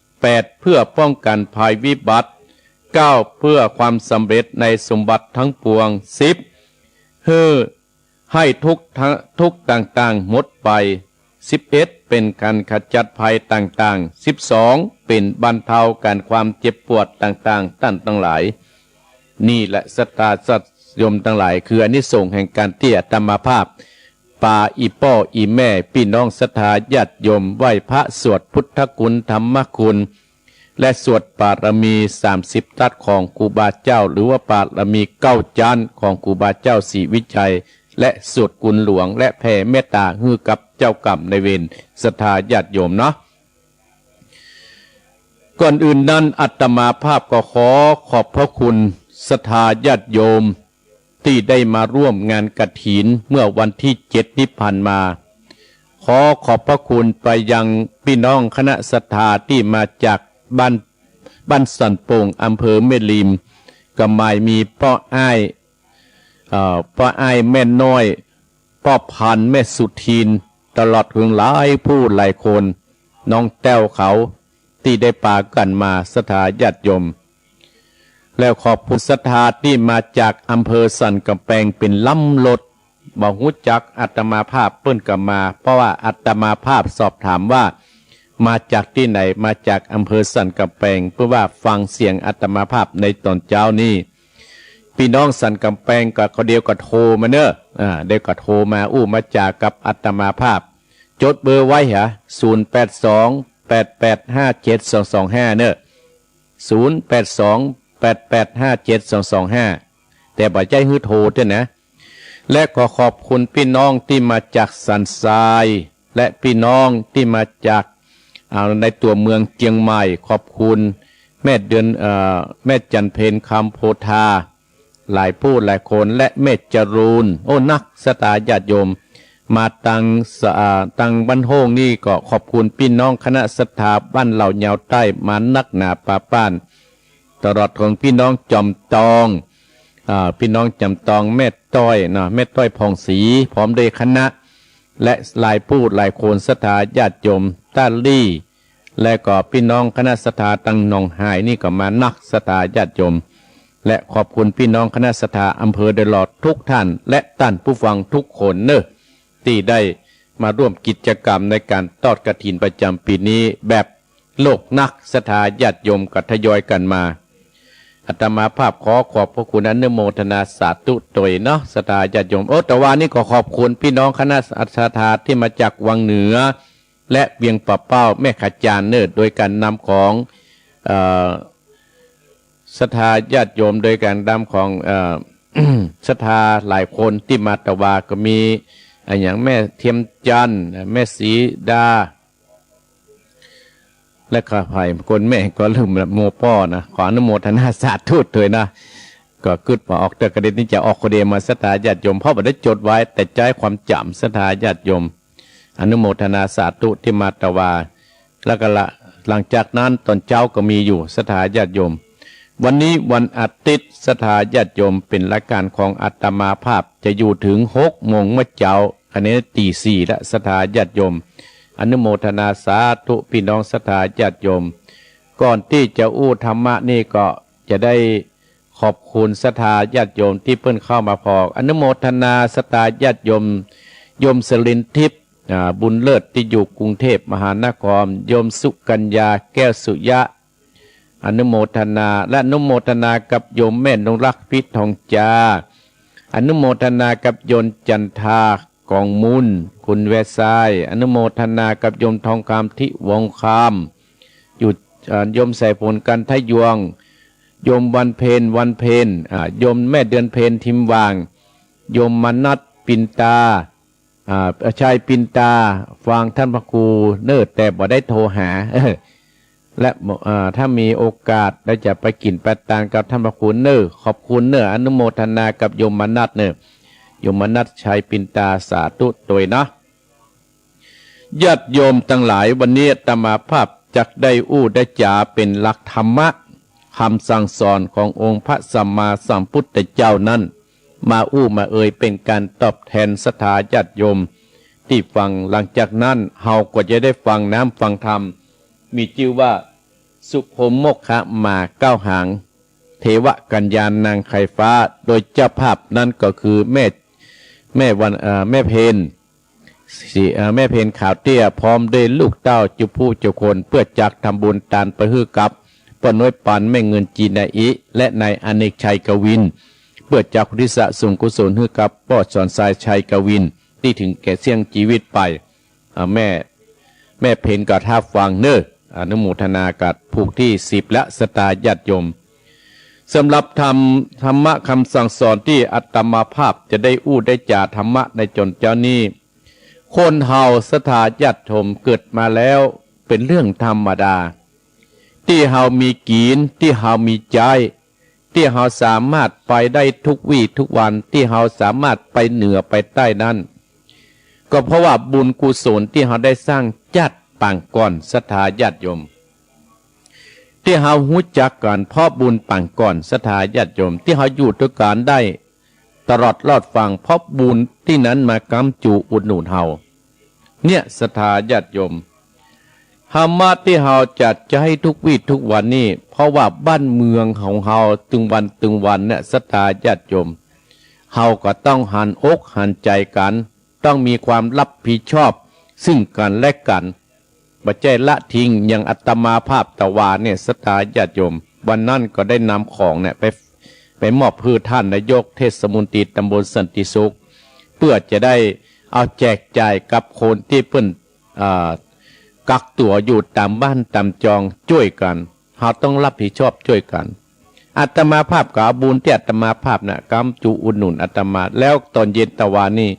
8. เพื่อป้องกันภัยวิบัติ 9. เพื่อความสำเร็จในสมบัติทั้งปวง 10. ให้ทุกข์ต่างๆหมดไป 11. เป็นการขจัดภัยต่างๆ 12. เป็นบรรเทาการความเจ็บปวดต่างๆท่านทั้งหลายนี่แหละศรัทธาสัตยมทั้งหลายคืออานิสงส์แห่งการที่อาตมาภาพป่าอีป้ออีแม่พี่น้องศรัทธาญาติโยมไหว้พระสวดพุทธคุณธรรมคุณและสวดปารมี30 ทัศของครูบาเจ้าหรือว่าปารมี9 จานของครูบาเจ้าศรีวิชัย และสวดกุลหลวงและแผ่เมตตาให้กับเจ้ากรรมในายเวรศรัทธาญาติโยมเนาะก่อนอื่นนั้นอาตมาภาพก็ขอบพระคุณศรัทธาญาติโยมที่ได้มาร่วมงานกฐินเมื่อวันที่7ที่ผ่านมาขอบพระคุณไปยังพี่น้องคณะศรัทธาที่มาจากบ้านสันโป่งอำเภอแม่ริมก็หมายมีป้ออ้ายแม่น้อยป้อพันแม่สุทินตลอดถึงหลายผู้หลายคนน้องแต้วเขาที่ได้ปากันมาศรัทธาญาติโยมแล้วขอบคุณศรัทธาที่มาจากอำเภอสันกำแพงเป็นล้ำรถบอกหูจักอาตมาภาพเปิ้นกับมาเพราะว่าอาตมาภาพสอบถามว่ามาจากที่ไหนมาจากอำเภอสันกำแพงเพื่อว่าฟังเสียงอาตมาภาพในตอนเช้านี้พี่น้องสันกำแพงก็เขาเดียวก็โทรมาเนอะเดี๋ยวก็โทรมามาจากกับอาตมาภาพจดเบอร์ไว้เหรอ0828857225เนอะ0828857225แต่บ่ใจฮื้อโทรเด้อนะและขอขอบคุณพี่น้องที่มาจากสันทรายและพี่น้องที่มาจากในตัวเมืองเชียงใหม่ขอบคุณแม่แม่จันเพนคำโพธาหลายผู้หลายคนและแม่จรูนนักศรัทธาญาติโยมมาตังบ้านโฮงนี่ก็ขอบคุณพี่น้องคณะศรัทธาบ้านเหล่าเหยาวใต้มานักหนาป่าป้านตลอดของพี่น้องจอมตองพี่น้องจำตองแม่ต้อยแม่ต้อยพองศรีพร้อมด้วยคณะและหลายผู้หลายคนศรัทธาญาติโยมต้าลี่และก็พี่น้องคณะศรัทธาตังหนองหายนี่ก็มานักศรัทธาญาติโยมและขอบคุณพี่น้องคณะศรัทธาอำเภอเดลอดทุกท่านและท่านผู้ฟังทุกคนเนอะที่ได้มาร่วมกิจกรรมในการทอดกฐินประจำปีนี้แบบโลกนักศรัทธาญาติโยมก็ทยอยกันมาอาตมาภาพขอบพระคุณอนุโมทนาสาธุโดยเนาะศรัทธาญาติโยมแต่ว่านี่ก็ขอบคุณพี่น้องคณะศรัทธาที่มาจากวังเหนือและเวียงป่าเป้าแม่ขจานเนอโดยการนำของศรัทธาญาติโยมโดยการนำของศรัทธาหลายคนที่มาตะวาก็มีอย่างแม่เทียมจันทร์แม่ศรีดาและข้าพายคนแม่ก็ลืมโมป้อนะขออนุโมทนาสาธุด้วยนะก็กึดมาออกแต่กระเด็นนี้จะออกกระเด็นมาศรัทธาญาติโยมเพราะไม่ได้จดไว้แต่ใจความจำศรัทธาญาติโยมอนุโมทนาสาธุที่มาตะวาแล้วก็หลังจากนั้นตอนเช้าก็มีอยู่ศรัทธาญาติโยมวันนี้วันอาทิตย์ศรัทธาญาติโยมเป็นรายการของอาตมาภาพจะอยู่ถึง6 โมงเมื่อเช้าอันนี้ตี 4และศรัทธาญาติโยมอนุโมทนาสาธุพี่น้องศรัทธาญาติโยมก่อนที่จะธรรมะนี่ก็จะได้ขอบคุณศรัทธาญาติโยมที่เพิ่นเข้ามาพออนุโมทนาศรัทธาญาติโยมสลินทิพย์บุญเลิศที่อยู่กรุงเทพมหานครโยมสุกัญญาแก้วสุยะอนุโมทนาและอนุโมทนากับโยมแม่นงรักพิษทองจาอนุโมทนากับโยมจันทากองมุนคุณแวซายอนุโมทนากับโยมทองคำทิวงคามอยู่โยมใส่ผลกันทะยวงโยมวันเพนโยมแม่เดือนเพนทิมวางโยมมนัดปินตาชายปินตาฟังท่านพระครูเนิ่แต่บ่ได้โทรหาและถ้ามีโอกาสได้จะไปกินไปตานกับท่านพระครูเนิ่ขอบคุณเนิ่อนุโมทนากับโยมมนัดเนิ่โยมมนัสชัยปินตาสาธุโดยนะญาติโยมทั้งหลายวันนี้อาตมาภาพจักได้ได้จาเป็นหลักธรรมะคำสั่งสอนขององค์พระสัมมาสัมพุทธเจ้านั้นมามาเป็นการตอบแทนศรัทธาญาติโยมที่ฟังหลังจากนั้นเฮาก็จะได้ฟังน้ำฟังธรรมมีชื่อว่าสุภมโมกขมา9 หางเทวกัญญานางไข่ฟ้าโดยเจ้าภาพนั้นก็คือแม่เพนแม่เพนข่าวเตี้ยพร้อมด้วยลูกเต้าจุผู้เจ้าคนเพื่อจักทำบุญตานไปฮื้อกับป้าน้อยปันแม่เงินจีนายอิและนายอเนกชัยกวินเพื่อจักริษะส่งกุศลฮื้อกับป้อสอนสายชัยกวินที่ถึงแก่เสี่ยงชีวิตไปแม่เพนกับท่าฟังเนออนุโมทนากับผูกที่10และสตาญาติโยม สำหรับธรรมะคำสั่งสอนที่อาตมาภาพจะได้อู้ได้จ่าธรรมะในจนเจ้านี้คนเฮาศรัทธาญาติโยมเกิดมาแล้วเป็นเรื่องธรรมดาที่เฮามีกีนที่เฮามีใจที่เฮาสามารถไปได้ทุกวี่ทุกวันที่เฮาสามารถไปเหนือไปใต้นั้นก็เพราะว่าบุญกุศลที่เฮาได้สร้างจัดปางก่อนศรัทธาญาติโยมที่เฮาหู้จักกันเพราะบุญปางก่อนศรัทธาญาติโยมที่เฮาอยู่ด้วยกันได้ตลอดรอดฟังเพราะบุญที่นั้นมากำจูอุดหนุนเฮาเนี่ยศรัทธาญาติโยมธรรมะที่เฮาจัดจะให้ทุกวี่ทุกวันนี้เพราะว่าบ้านเมืองของเฮาตึงวันเนี่ยศรัทธาญาติโยมเฮาก็ต้องหันอกหันใจกันต้องมีความรับผิดชอบซึ่งกันและกันบ่ใจละทิ้งอย่างอาตมาภาพตะวาเนี่ยศรัทธาญาติโยมวันนั้นก็ได้นำของเนี่ยไปมอบเพื่อท่านนายกเทศมนตรีตำบลสันติสุขเพื่อจะได้เอาแจกจ่ายกับคนที่เพิ่นกักตัวอยู่ตามบ้านตามจองช่วยกันเราต้องรับผิดชอบช่วยกันอาตมาภาพกับบุญที่อาตมาภาพนะกำจูอุดหนุนอาตมาแล้วตอนเย็นตะวันนี่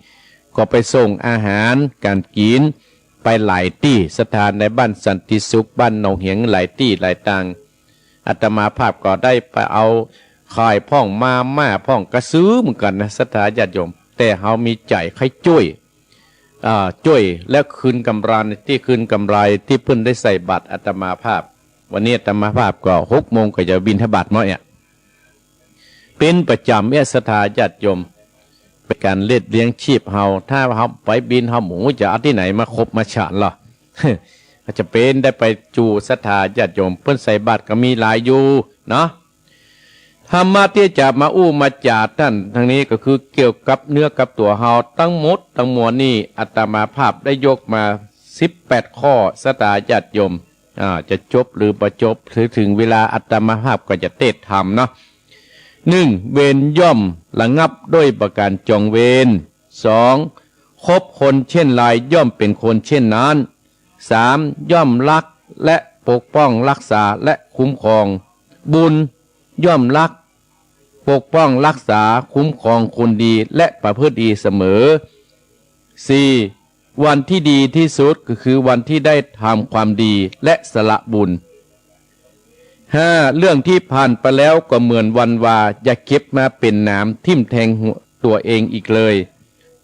ก็ไปส่งอาหารการกินไปหลายที่สถานในบ้านสันติสุขบ้านหนองเหียงหลายที่หลายต่างอาตมาภาพก็ได้ไปเอาขายพ่องม่าพ่องกระซื้อเหมือนกันนะศรัทธาญาติโยมแต่เฮามีใจให้ช่วยและคืนกำไรที่คืนกำไรที่เพิ่นได้ใส่บัตรอาตมาภาพวันนี้อาตมาภาพก็6 โมงก็จะบิณฑบาตเนาะเนี่ยเป็นประจำศรัทธาญาติโยมเป็นการเลี้ยงชีพเฮาถ้าเฮาไปบินเฮาหมูจะเอาที่ไหนมาคบมาฉานล่ะ ก็จะเป็นได้ไปจูศรัทธาญาติโยมเพิ่นใส่บาตรก็มีหลายอยู่เนาะธรรมะที่จะมาอู้มาจาท่านทางนี้ก็คือเกี่ยวกับเนื้อกับตัวเฮาทั้งหมดทั้งมวลนี่อาตมาภาพได้ยกมา18 ข้อศรัทธาญาติโยมจะจบหรือประจบหรือถึงเวลาอาตมาภาพก็จะเทศธรรมเนาะ1เวรย่อมระงับด้วยประการจองเวร2คบคนเช่นไรย่อมเป็นคนเช่นนั้น3ย่อมรักและปกป้องรักษาและคุ้มครองบุญย่อมรักปกป้องรักษาคุ้มครองคนดีและประพฤติดีเสมอ 4. วันที่ดีที่สุดก็คือวันที่ได้ทำความดีและสละบุญ 5. เรื่องที่ผ่านไปแล้วก็เหมือนวันวาอย่าเก็บมาเป็นหนามทิ่มแทงตัวเองอีกเลย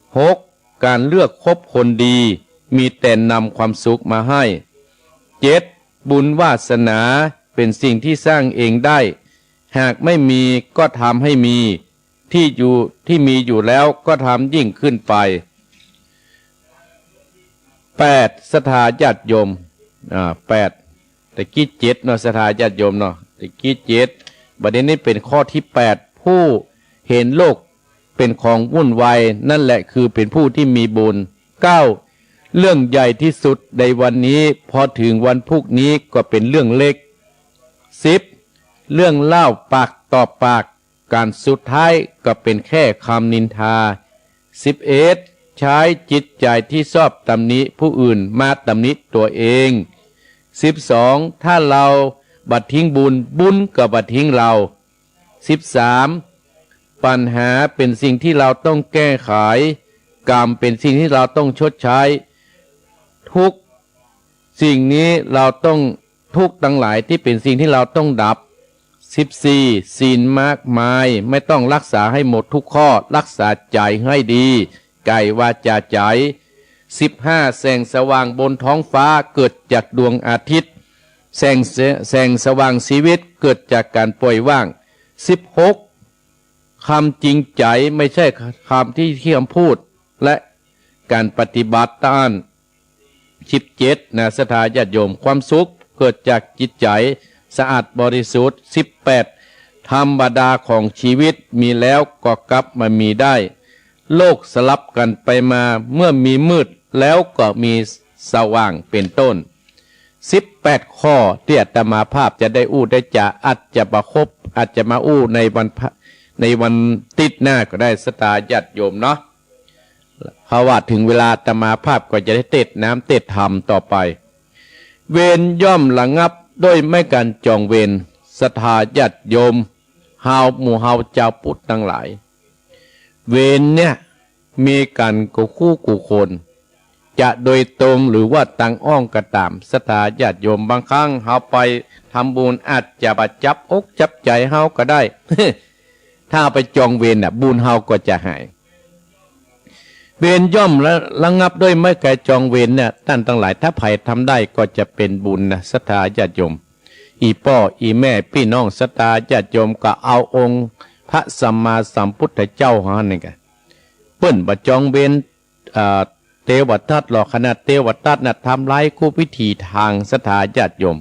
6. การเลือกคบคนดีมีแต่นำความสุขมาให้ 7. บุญวาสนาเป็นสิ่งที่สร้างเองได้หากไม่มีก็ทำให้มีที่มีอยู่แล้วก็ทำยิ่งขึ้นไป 8. ศรัทธาญาติโยม8แต่กี้7เนาะศรัทธาญาติโยมเนาะแต่กี้7บัดนี้เป็นข้อที่8ผู้เห็นโลกเป็นของวุ่นวายนั่นแหละคือเป็นผู้ที่มีบุญ 9. เรื่องใหญ่ที่สุดในวันนี้พอถึงวันพรุ่งนี้ก็เป็นเรื่องเล็ก 10เรื่องเล่าปากต่อปากการสุดท้ายก็เป็นแค่คำนินทา 11ใช้จิตใจที่ชอบตำหนิผู้อื่นมาตำหนิตัวเอง 12ถ้าเราบัดทิ้งบุญก็บัดทิ้งเรา 13ปัญหาเป็นสิ่งที่เราต้องแก้ไขกรรมเป็นสิ่งที่เราต้องชดใช้ทุกสิ่งนี้เราต้องทุกทั้งหลายที่เป็นสิ่งที่เราต้องดับ14ศีลมากมายไม่ต้องรักษาให้หมดทุกข้อรักษาใจให้ดีกายวาจาใจ15แสงสว่างบนท้องฟ้าเกิดจากดวงอาทิตย์แสงสว่างชีวิตเกิดจากการปล่อยว่าง16คำจริงใจไม่ใช่คำที่คำพูดและการปฏิบัติต้าน17นะศรัทธาญาติโยมความสุขเกิดจากจิตใจสะอาดบริสุทธิ์18ธรรมดาของชีวิตมีแล้วก็กลับมามีได้โลกสลับกันไปมาเมื่อมีมืดแล้วก็มีสว่างเป็นต้น18ข้อที่อาตมาภาพจะได้อู้ได้จะอาจจะประคบอาจจะมาอู้ในวันติดหน้าก็ได้ศรัทธาญาติโยมเนาะเพราะว่าถึงเวลาอาตมาภาพก็จะได้เทศน้ำเทศธรรมต่อไปเวรย่อมระงับด้วยไม่การจองเวรศรัทธาญาติโยม เฮาหมู่เฮาเจ้าพุทธทั้งหลายเวรเนี่ยมีกันกูคู่กูคนจะโดยตรงหรือว่าตังอ้องก็ตามศรัทธาญาติโยมบางครั้งเฮาไปทำบุญอาจจะประจับอกจับใจเฮาก็ได้ ถ้าไปจองเวรน่ะบุญเฮาก็จะหายเวรย่อมระงับด้วยไม่ไกลจองเวรเนี่ยท่านทั้งหลายถ้าไผ่ทำได้ก็จะเป็นบุญนะศรัทธาญาติโยมอีพ่ออีแม่พี่น้องศรัทธาญาติโยมก็เอาองค์พระสัมมาสัมพุทธเจ้าหานี่กันเปิ้นบ่จองเวรเทวทัตหรอกขณะเทวทัตน่ะทำลายคู่พิธีทางศรัทธาญาติโยม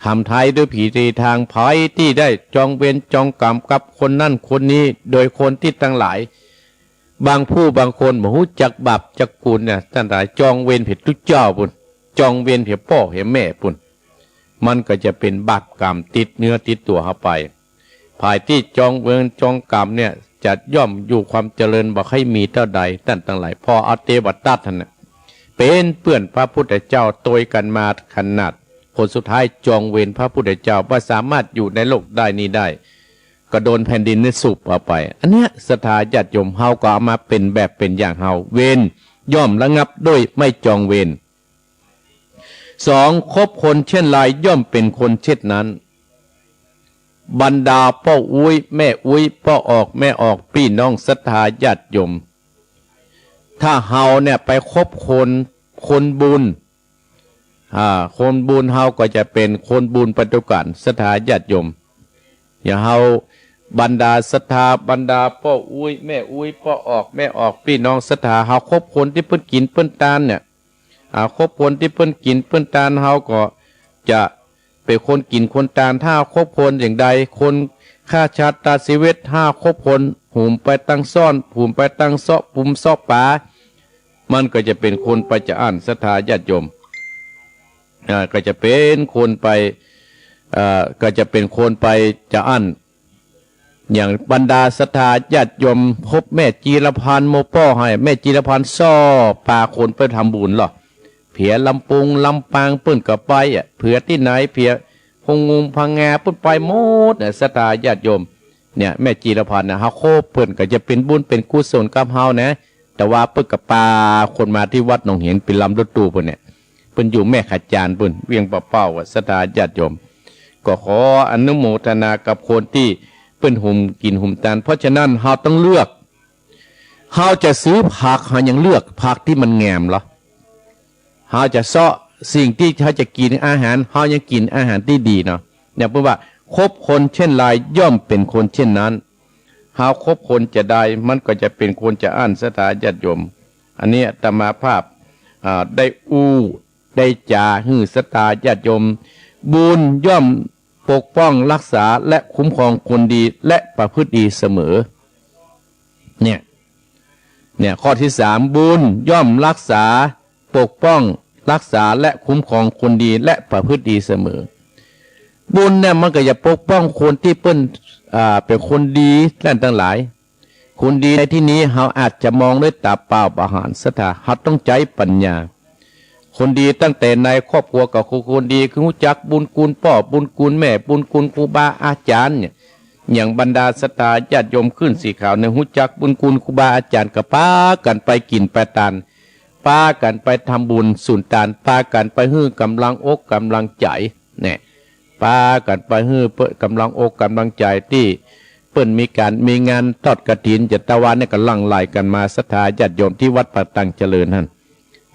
ทำไทยด้วยผีตีทางไผ่ที่ได้จองเวรจองกรรมกับคนนั่นคนนี้โดยคนที่ทั้งหลายบางผู้บางคนบ่ฮู้จักบาปจักกุญเนี่ยท่านหลายจองเวรผิดทุกเจ้าปุ่นจองเวรผิดพ่อผิดแม่ปุ่นมันก็จะเป็นบาปกรรมติดเนื้อติดตัวเข้าไปภายที่จองเวรจองกรรมเนี่ยจะย่อมอยู่ความเจริญบ่ให้มีเท่าใดท่านทั้งหลายพอเอาเทวทัตท่านน่ะเป็นเพื่อนพระพุทธเจ้าโตยกันมาขนาดผลสุดท้ายจองเวรพระพุทธเจ้าว่าสามารถอยู่ในโลกได้นี้ได้ก็โดนแผ่นดินนี่สูบเอาไปอันเนี้ยศรัทธาญาติโยมเฮาก็เอามาเป็นแบบเป็นอย่างเฮาเวรย่อมระงับด้วยไม่จองเวรสองคบคนเช่นไรย่อมเป็นคนเช่นนั้นบรรดาพ่ออุ้ยแม่อุ้ยพ่อออกแม่ออกพี่น้องศรัทธาญาติโยมถ้าเฮาเนี่ยไปคบคนบุญคนบุญเฮาก็จะเป็นคนบุญปัจจุบันศรัทธาญาติโยมอย่าเฮาบรรดาศรัทธาบรรดาพ่ออุ้ยแม่อุ้ยพ่อออกแม่ออกพี่น้องศรัทธาเฮาคบคนที่เพิ่นกินเพิ่นทานเนี่ยคบคนที่เพิ่นกินเพิ่นทานเฮาก็จะเป็นคนกินคนทานถ้าคบคนอย่างใดคนฆ่าชาติตาชีวิตถ้าคบคนหุ่มไปตั้งซ่อนหุ่มไปตั้งเซาะปุ่มซอกป่ามันก็จะเป็นคนไปจะอ่านศรัทธาญาติโยมก็จะเป็นคนไปก็จะเป็นคนไปจะอั้นอย่างบรรดาศรัทธาญาติโยมพบแม่จีรพันธ์โมป้อให้แม่จีรพันธ์ซ่อปาคนไปทำบุญหรอเผียลำปุงลำปางเปิ้นกับไปเผื่อที่ไหนเผียพงงูพังงาเปิ้นไปหมดศรัทธาญาติโยมเนี่ยแม่จีรพันธ์นะเฮาโคเปิ้นก็จะเป็นบุญเป็นกุศลกับเฮานะแต่ว่าเปิ้นกับปาคนมาที่วัดหนองเห็นเป็นลำรถตู้เปิ้นเนี่ยเปิ้นอยู่แม่ขจารเปิ้นเวียงเป้าศรัทธาญาติโยมก็ขออนุโมทนากับคนที่เปิ้นหุ่มกินหุ่มทานเพราะฉะนั้นเฮาต้องเลือกเฮาจะซื้อผักเฮายังเลือกผักที่มันแงมเหรอเฮาจะเซาะสิ่งที่เฮาจะกินอาหารเฮายังกินอาหารที่ดีเนาะเนี่ยเพราะว่าคบคนเช่นไรย่อมเป็นคนเช่นนั้นเฮาคบคนจะได้มันก็จะเป็นคนจะอ่านศรัทธาญาติโยมอันนี้อาตมาภาพได้ได้จาฮือศรัทธาญาติโยมบุญย่อมปกป้องรักษาและคุ้มครองคนดีและประพฤติดีเสมอเนี่ยข้อที่สามบุญย่อมรักษาปกป้องรักษาและคุ้มครองคนดีและประพฤติดีเสมอบุญเนี่ยมันก็จะปกป้องคนที่เปิ้นเป็นคนดีนั่นทั้งหลายคนดีในที่นี้เราอาจจะมองด้วยตาเปล่าประหารศรัทธาเราต้องใจปัญญาคนดีตั้งแต่ในครอบครัวกับคนดีคือรู้จักบุญคุณพ่อบุญคุณแม่บุญคุณครูบาอาจารย์เนี่ยอย่างบรรดาศรัทธาญาติโยมขึ้นสีขาวในรู้จักบุญคุณครูบาอาจารย์กับป้ากันไปกินไปทานป้ากันไปทำบุญสุนทานป้ากันไปฮื้อกำลังอกกำลังใจเนี่ยป้ากันไปฮื้อเพื่อกำลังอกกำลังใจที่เปิ้นมีงานทอดกฐินจัตวาเนี่ยก็ลังไหลกันมาศรัทธาญาติโยมที่วัดป่าตังเจริญนั่น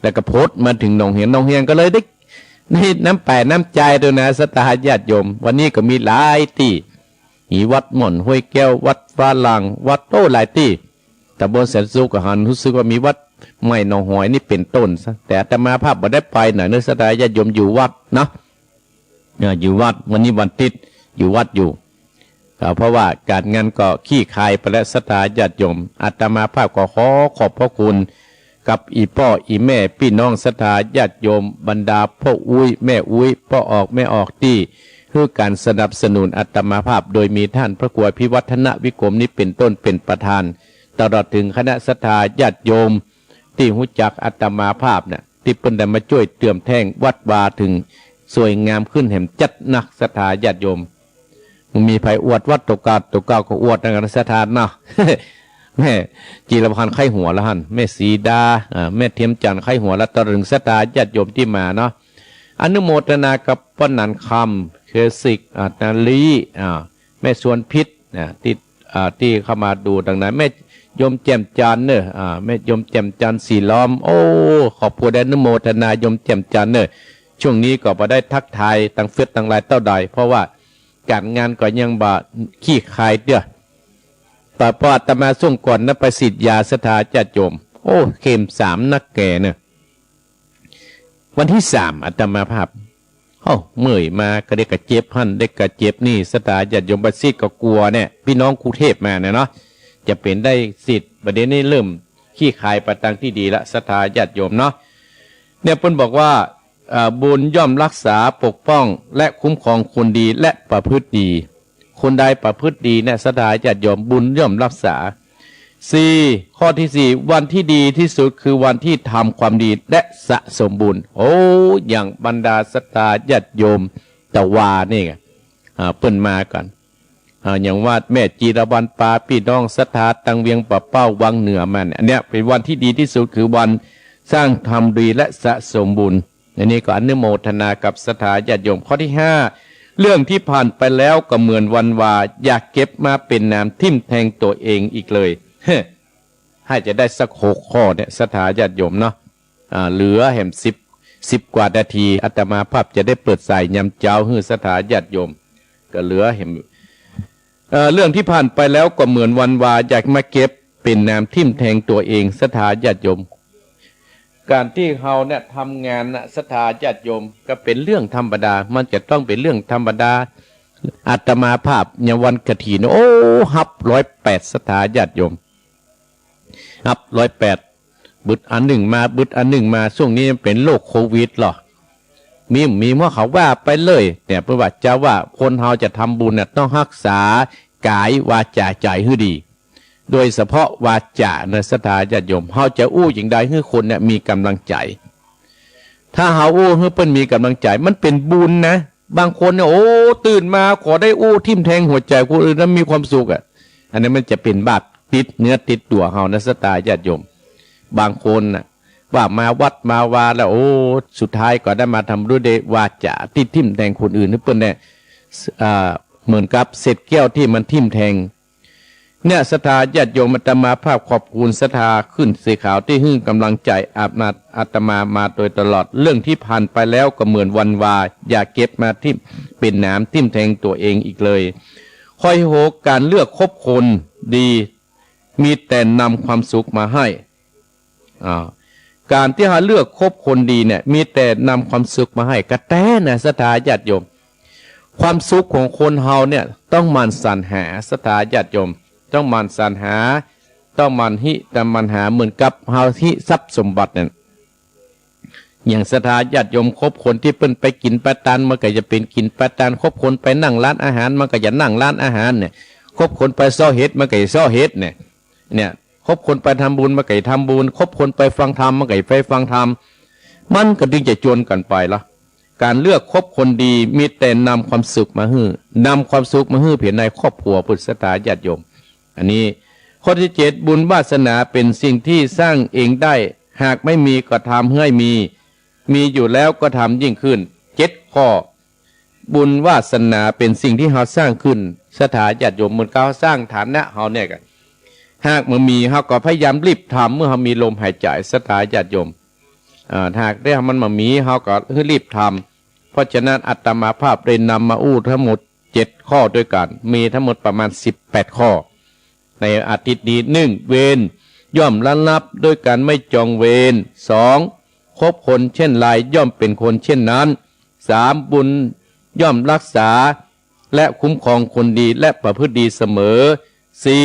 แล้วก็โพสต์มาถึงหนองเฮียนก็เลยได้น้ำแปะน้ำใจด้วยนะศรัทธาญาติโยมวันนี้ก็มีหลายที่หีวัดหม่อนห้วยแก้ววัดฟ้าลางวัดโต้หลายที่แต่บนแสนสุขก็หันรู้สึกว่ามีวัดไม่หนองหอยนี่เป็นต้นซะแต่อาตมาภาพบ่ได้ไปหน่อยเนื้อศรัทธาญาติโยมอยู่วัดนะอยู่วัดวันนี้วันติดอยู่วัดอยู่เพราะว่าการงานก็ขี้คายไปแล้วศรัทธาญาติโยมอาตมาภาพก็ขอบพระคุณกับอีพ่ออีแม่พี่น้องศรัทธาญาติโยมบรรดาพ่ออุ้ยแม่อุ้ยพ่อออกแม่ออกที่คือการสนับสนุนอาตมาภาพโดยมีท่านพระครูพิวัฒนวิกรมนี้เป็นต้นเป็นประธานตลอดถึงคณะศรัทธาญาติโยมที่รู้จักอาตมาภาพเนี่ยที่เป็นได้มาช่วยเติมแท่งวัดวาถึงสวยงามขึ้นแห่งจัดนักศรัทธาญาติโยม มีไผอวดวัดตกเก่าก็อวดในการสถานเนาะ แม่จีรพันธ์ไข้หัวละหันแม่สีดาแม่เทียมจันทร์ไข้หัวละตรึงสตาญาติโยมที่มาเนาะอนุโมทนากับป้านันคำเคสิกนาลีแม่สวนพิษที่เข้ามาดูดังนั้นแม่ยมแจ่มจันทร์เนอะแม่ยมแจ่มจันทร์สีล้อมโอ้ขอบคุณอนุโมทนายมแจ่มจันทร์เนอะช่วงนี้ก็พอได้ทักทายตั้งเฟซตั้งไลน์เต้าใดเพราะว่าการงานก็ยังบ่ขี้คายเด้อแต่พออาตมาส่งก่อนนะไปฉีดยาสถาญาติโยมโอ้เข็ม3นักแก่เนี่ยวันที่3อาตมาภาพเมื่อยมาก็ได้กระเจ็บหั่นได้กระเจ็บนี่สถาญาติโยมบัดซีดก็กลัวเนี่ยพี่น้องกรุงเทพมาเนี่ยเนาะจะเป็นได้สิทธิ์ประเด็นนี้เริ่มขี้คายประตังที่ดีละสถาญาติโยมเนาะเนี่ยเพิ่นบอกว่าบุญย่อมรักษาปกป้องและคุ้มครองคนดีและประพฤติดีคนใดประพฤติดีเนี่ยสถาญาติโยมบุญย่อมรักษา4ข้อที่4วันที่ดีที่สุดคือวันที่ทำความดีและสะสมบุญโอ้อย่างบรรดาสถาญาติโยมตะวานี่ไงเปิ้นมากันอย่างว่าแม่จีรบันปาพี่น้องสถาตังเวียงปะเป้าวังเหนือมันอันเนี้ยเป็นวันที่ดีที่สุดคือวันสร้างทำดีและสะสมบุญอันนี้ก็อนุโมทนากับสถาญาติโยมข้อที่5เรื่องที่ผ่านไปแล้วก็เหมือนวันวาอยากเก็บมาเป็นน้ำทิ่มแทงตัวเองอีกเลยให้จะได้สัก6ข้อเนี่ยสถาญาติโยมเนาะเหลือแหม10กว่านาทีอาตมาภาพจะได้เปิดใส่ยำเจ้าให้สถาญาติโยมก็เหลือแหมเรื่องที่ผ่านไปแล้วก็เหมือนวันวาอยากมาเก็บเป็นน้ำทิ่มแทงตัวเองสถาญาติโยมการที่เขาเนี่ยทำงานนะสถาญาติโยมก็เป็นเรื่องธรรมดามันจะต้องเป็นเรื่องธรรมดาอาตมาภาพในวันกฐินโอ้ฮับ108สถาญาติโยมฮับ108บึดอันหนึ่งมาบึดอันหนึ่งมาช่วงนี้เป็นโรคโควิดหรอมีเมื่อเขาว่าไปเลยแต่ประวัติจะว่าคนเราจะทำบุญเนี่ยต้องรักษากายวาจาใจให้ดีโดยเฉพาะวาจาในสถาญาติโยมเขาจะอู้อย่างใดให้คนเนี่ยมีกำลังใจถ้าเขาอู้ให้เปิ้นมีกำลังใจมันเป็นบุญนะบางคนเนี่ยโอ้ตื่นมาขอได้อู้ทิ่มแทงหัวใจคนอื่นแล้วมีความสุขอ่ะอันนี้มันจะเป็นบาปติดเนื้อติดตัวเขาในสถาญาติโยมบางคนน่ะว่ามาวัดมาวาแล้วโอ้สุดท้ายก็ได้มาทำด้วยเดวาจาที่ทิ่มแทงคนอื่นนี่เปิ้นเนี่ยเหมือนกับเศษแก้วที่มันทิ่มแทงเนี่ยสถาญาติโยมอาตมาภาพขอบคุณสถาขึ้นสีขาวที่หึ่งกำลังใจอาตมาโดยตลอดเรื่องที่ผ่านไปแล้วก็เหมือนวันวาอย่าเก็บมาทิ่มเป็นน้ำทิ่มแทงตัวเองอีกเลยคอยโหการเลือกคบคนดีมีแต่นำความสุขมาให้การที่เราเลือกคบคนดีเนี่ยมีแต่นำความสุขมาให้กระแตนะสถาญาติโยมความสุขของคนเฮาเนี่ยต้องมันสรรหาสถาญาติโยมต้องมันสรรหาต้องมันแต่มันหาเหมือนกับเฮาที่ทรัพย์สมบัติเนี่ยอย่างสถาญาติโยมคบคนที่เปิ้นไปกินปะตันมันก็จะเป็นกินปะตันคบคนไปนั่งร้านอาหารมันก็จะนั่งร้านอาหารเนี่ยคบคนไปซ้อเฮ็ดมันก็จะซ้อเฮ็ดเนี่ยคบคนไปทำบุญมันก็จะทำบุญคบคนไปฟังธรรมมันก็จะไปฟังธรรมมันก็ดึงจะจวนกันไปละการเลือกคบคนดีมีแต่นำความสุขมาให้นำความสุขมาให้เพียงในครอบครัวพุทธศาสนาญาติโยมอันนี้ข้อที่7บุญวาสนาเป็นสิ่งที่สร้างเองได้หากไม่มีก็ทำให้มีอยู่แล้วก็ทำยิ่งขึ้น7ข้อบุญวาสนาเป็นสิ่งที่เราสร้างขึ้นสถาญาติโยมเหมือนเขาสร้างฐานะเขาเนี่ยกันหากมันมีเขาก็พยายามรีบทำเมื่อเขามีลมหายใจสถาญาติโยมหากได้มันมามีเขาก็รีบทำเพราะฉะนั้นอาตมาภาพได้นำมาอู้ทั้งหมด7ข้อด้วยกันมีทั้งหมดประมาณ18ข้อในอาทิตย์นี้1เวรย่อมระงับด้วยการไม่จองเวร2คบคนเช่นไรย่อมเป็นคนเช่นนั้น3บุญย่อมรักษาและคุ้มครองคนดีและประพฤติดีเสมอ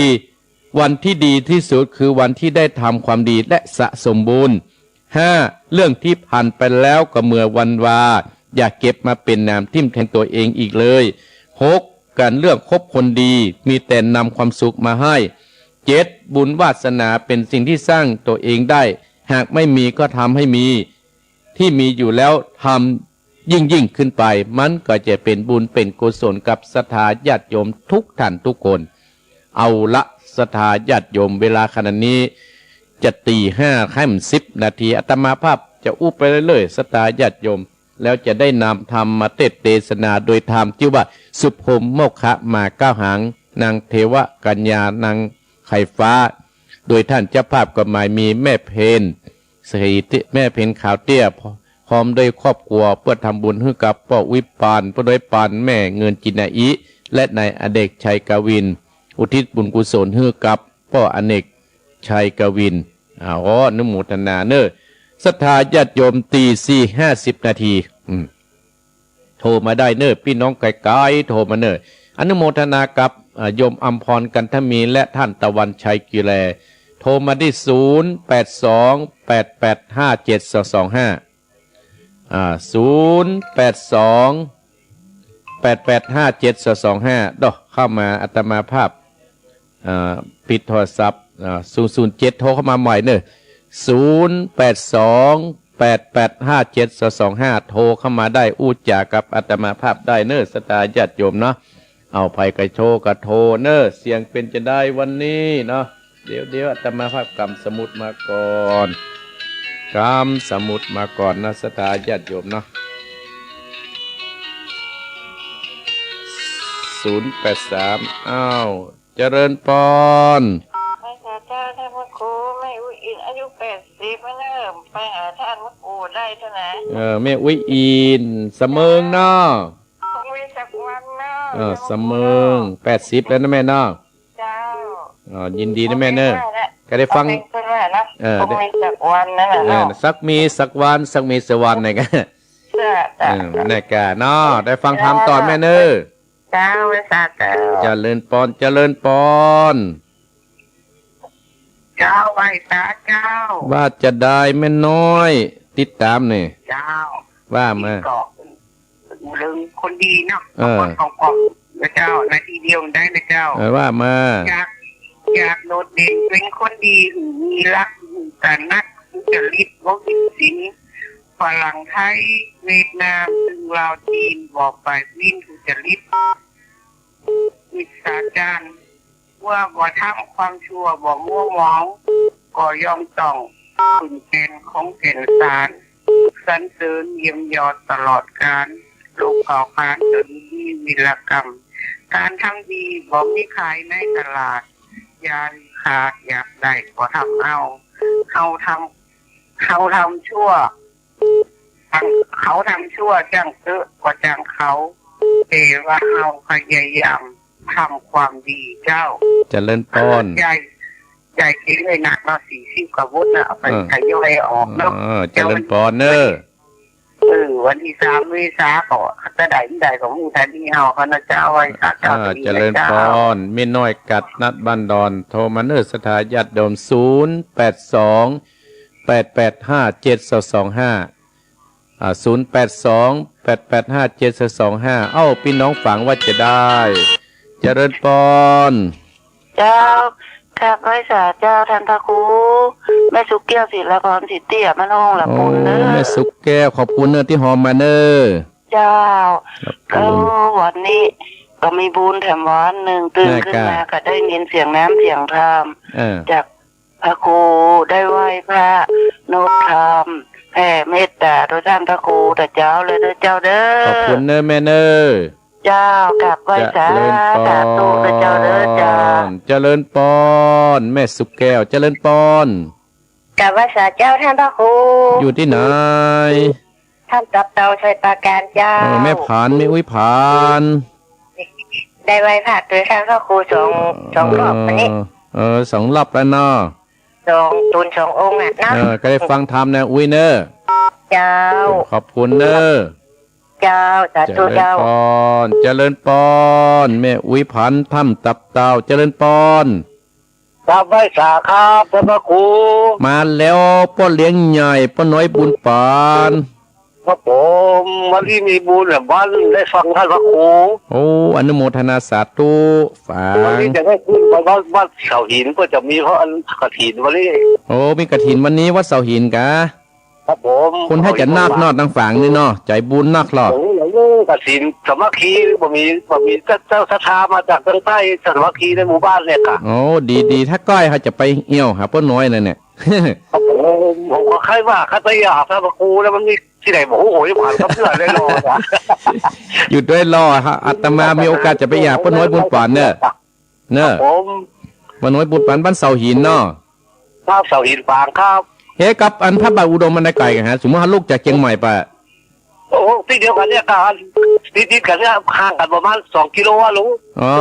4วันที่ดีที่สุดคือวันที่ได้ทำความดีและสะสมบุญ5เรื่องที่ผ่านไปแล้วก็เมื่อวันวาอย่าเก็บมาเป็นน้ำทิ่มแทงตัวเองอีกเลย6การเลือกคบคนดีมีแต่นำความสุขมาให้7บุญวาสนาเป็นสิ่งที่สร้างตัวเองได้หากไม่มีก็ทำให้มีที่มีอยู่แล้วทำ ยิ่งขึ้นไปมันก็จะเป็นบุญเป็นกุศลกับศรัทธาญาติโยมทุกท่านทุกคนเอาละศรัทธาญาติโยมเวลาขณะนี้จะตี 5 ค่ำ 10 นาทีอาตมาภาพจะอู้ไปเรื่อยๆศรัทธาญาติโยมแล้วจะได้นำธรรมมาเทศนาโดยธรรมชื่อว่าสุภมโมฆะมาเก้าหางนางเทวกัญญานางไข่ฟ้าโดยท่านเจ้าภาพก็หมายมีแม่เพนสถิติแม่เพนขาวเตี้ยพร้อมด้วยครอบครัวเพื่อทำบุญให้กับพ่อวิปานพ่อด้วยปานแม่เงินจินาอิและนายอเนกชัยกวินอุทิศบุญกุศลให้กับพ่ออเนกชัยกวินอ๋อนุโมทนาเนอศรัทธาญาติโยมตี 4:50 นาทีโทรมาได้เนอพี่น้องไกลๆโทรมาเนออนุโมทนากับโยมอัมพรกันทมีและท่านตะวันชัยกิแลโทรมาที่0828857225 0828857225ดอกเข้ามาอาตมาภาพปิดโทรศัพท์007โทรเข้ามาใหม่เนอะ0828857225โทรเข้ามาได้อู้จากับอาตมาภาพได้เนอะสตาญาติโยมเนาะเอาภัยกระโชกระโทเนอะเสียงเป็นจะได้วันนี้เนาะเดี๋ยวอาตมาภาพกำสมุดมาก่อนกำสมุดมาก่อนนะสตาญาติโยมเนาะ083อ้าวเจริญปอนไม่ค่ะเจ้าท่านพระครูไม่อุ้ยอินอายุ80มาเริ่มไปหาท่านพระครูได้เท่าไหร่แม่อุ้ยอินเสมิงเนาะคงมีสักวันเนาะเสมิง80แล้วนะแม่เนาะเจ้ายินดีนะแม่เนอะก็ได้ฟังคงมีสักวันนั่นแหละสักมีสักวันสักมีสักวันไหนกันนี่กะเนาะได้ฟังธรรมตอนแม่เนอะเจ้าเวสาเจ้าเจริญปอนเจริญปอนเจ้าไวสาเจ้าว่าจะได้แม่น้อยติดตามเนี่ยเจ้าว่ามาเรื่องคนดีเนาะคนของนะเจ้านาทีเดียวได้นะเจ้าว่ามาอยากโดดเด่นเป็นคนดีมีรักแต่นักจริตวกิศิลป์ฝรั่งไทยเวียดนามถึงลาวจีนบอกไปวิ่งทุจริตมิจฉาจารว่าบ่ทำความชั่วบ่มั่วหมองก็ย่อมต้องขุนเป็นของเก่นสารสรรเสริญเยี่ยมยอดตลอดการโลกข่าวคานจนมีวิรกรรมการทำดีบอกมีขายในตลาดยาขาดอยากได้ก็ทำเอาเขาทำชั่วเขาทำชั่วจ้างเตอะก็จ้างเขาแต่ว่าเขาพยายามทำความดีเจ้าจะเล่นป้อนใหญ่คิดเลยหนักมา40 กว่าวุฒินะเอาไปขย่อยออกแล้วจะเล่นป้อนเนอวันที่3 เมษายนก็จะได้ของมูทันที่เอาคณะเจ้าไว้เจ้าจะเล่นป้อนไม่น้อยกัดนัดบันดอนโทรมาเนอสถาญาติโดม0828857225 0828857225เอ้าพี่น้องฝังว่าจะได้เจริญปอนเจ้าข้าพเจ้าเจ้าท่านพระครูแม่สุกแก้วศิลปรสิทธิ์เตี้ยมะน้องละปุ่นเนอแม่สุกแก้วขอบคุณเนอที่หอมมาเนอเจ้าก็วันนี้ก็มีบุญแถมวันหนึ่งตื่นขึ้นมาก็ได้ยินเสียงน้ำเสียงธรรมจากพระครูได้ไหว้พระโนดธรรมแผ่เมตตาโดยท่านพระครูแต่เจ้าเลยเด้อเจ้าเด้อขอบคุณเนอแม่เนอเจ้ากลับไหว้สาธุเด้อเจ้าเด้อเจ้าเจริญปอนแม่สุกแก้วเจริญปอนกลับไหว้สาเจ้าท่านพระครูอยู่ที่ไหนท่านตับเตาชัยปราการเจ้าแม่ผ่านไม่อุ้ยผ่านได้ไหว้พระโดยท่านพระครูสองรอบวันนี้2 รอบแล้วเนาะตูน2 องค์อ่ะนะก็ได้ฟังธรรมนะอุ้ยเนอเจ้าขอบคุณเนอเจ้าสาธุเจ้าเจริญปอนแม่อุ้ยผันถ้ำตับเต่าเจริญปอนกลับไหว้สาครับพระครูมาแล้วป้อเลี้ยงใหญ่ป้อน้อยบุญปานครับผมวันที่มีบุญแบบวันได้ฟังท่านพระครูโอ้อนุโมทนาสาธุฟังวันนี้จะได้ขึ้นไปวัดเสาหินก็จะมีเพราะอันกฐินวันนี้โอ้มีกฐินวันนี้วัดเสาหินกะ ครับผม คนให้จะนักนอดทางฝั่งนี่เนาะใจบุญนักหรอก กสินสมัคคีบ่มีเจ้าศรัทธามาจากทางใต้สมัคคีในหมู่บ้านเนี่ยค่ะ โอ้ดีถ้าก้อยเขาจะไปเอี่ยวหาป้าน้อยเลยเนี่ย ครับผมก็ใครว่าข้าจะอยากถ้ามาครูแล้วมันมีที่ไหนบอกโอ้โหผ่านกับเพื่อนเลยรอนะ หยุดด้วยรอฮะอาตมามีโอกาสจะไปหาป้าน้อยบุญปานเนอะผม ป้าน้อยบุญปานบ้านเสาหินเนาะ ภาพเสาหินฟางครับ เฮ้กับอันพระบาทอุดมมันได้ไกลกันฮะสมมติว่าลูกจากเชียงใหม่ไป โอ้ที่เดียวกันเนี่ยการติดกันเนี่ยห่างกันประมาณ2 กิโลว่าลุง อ๋อ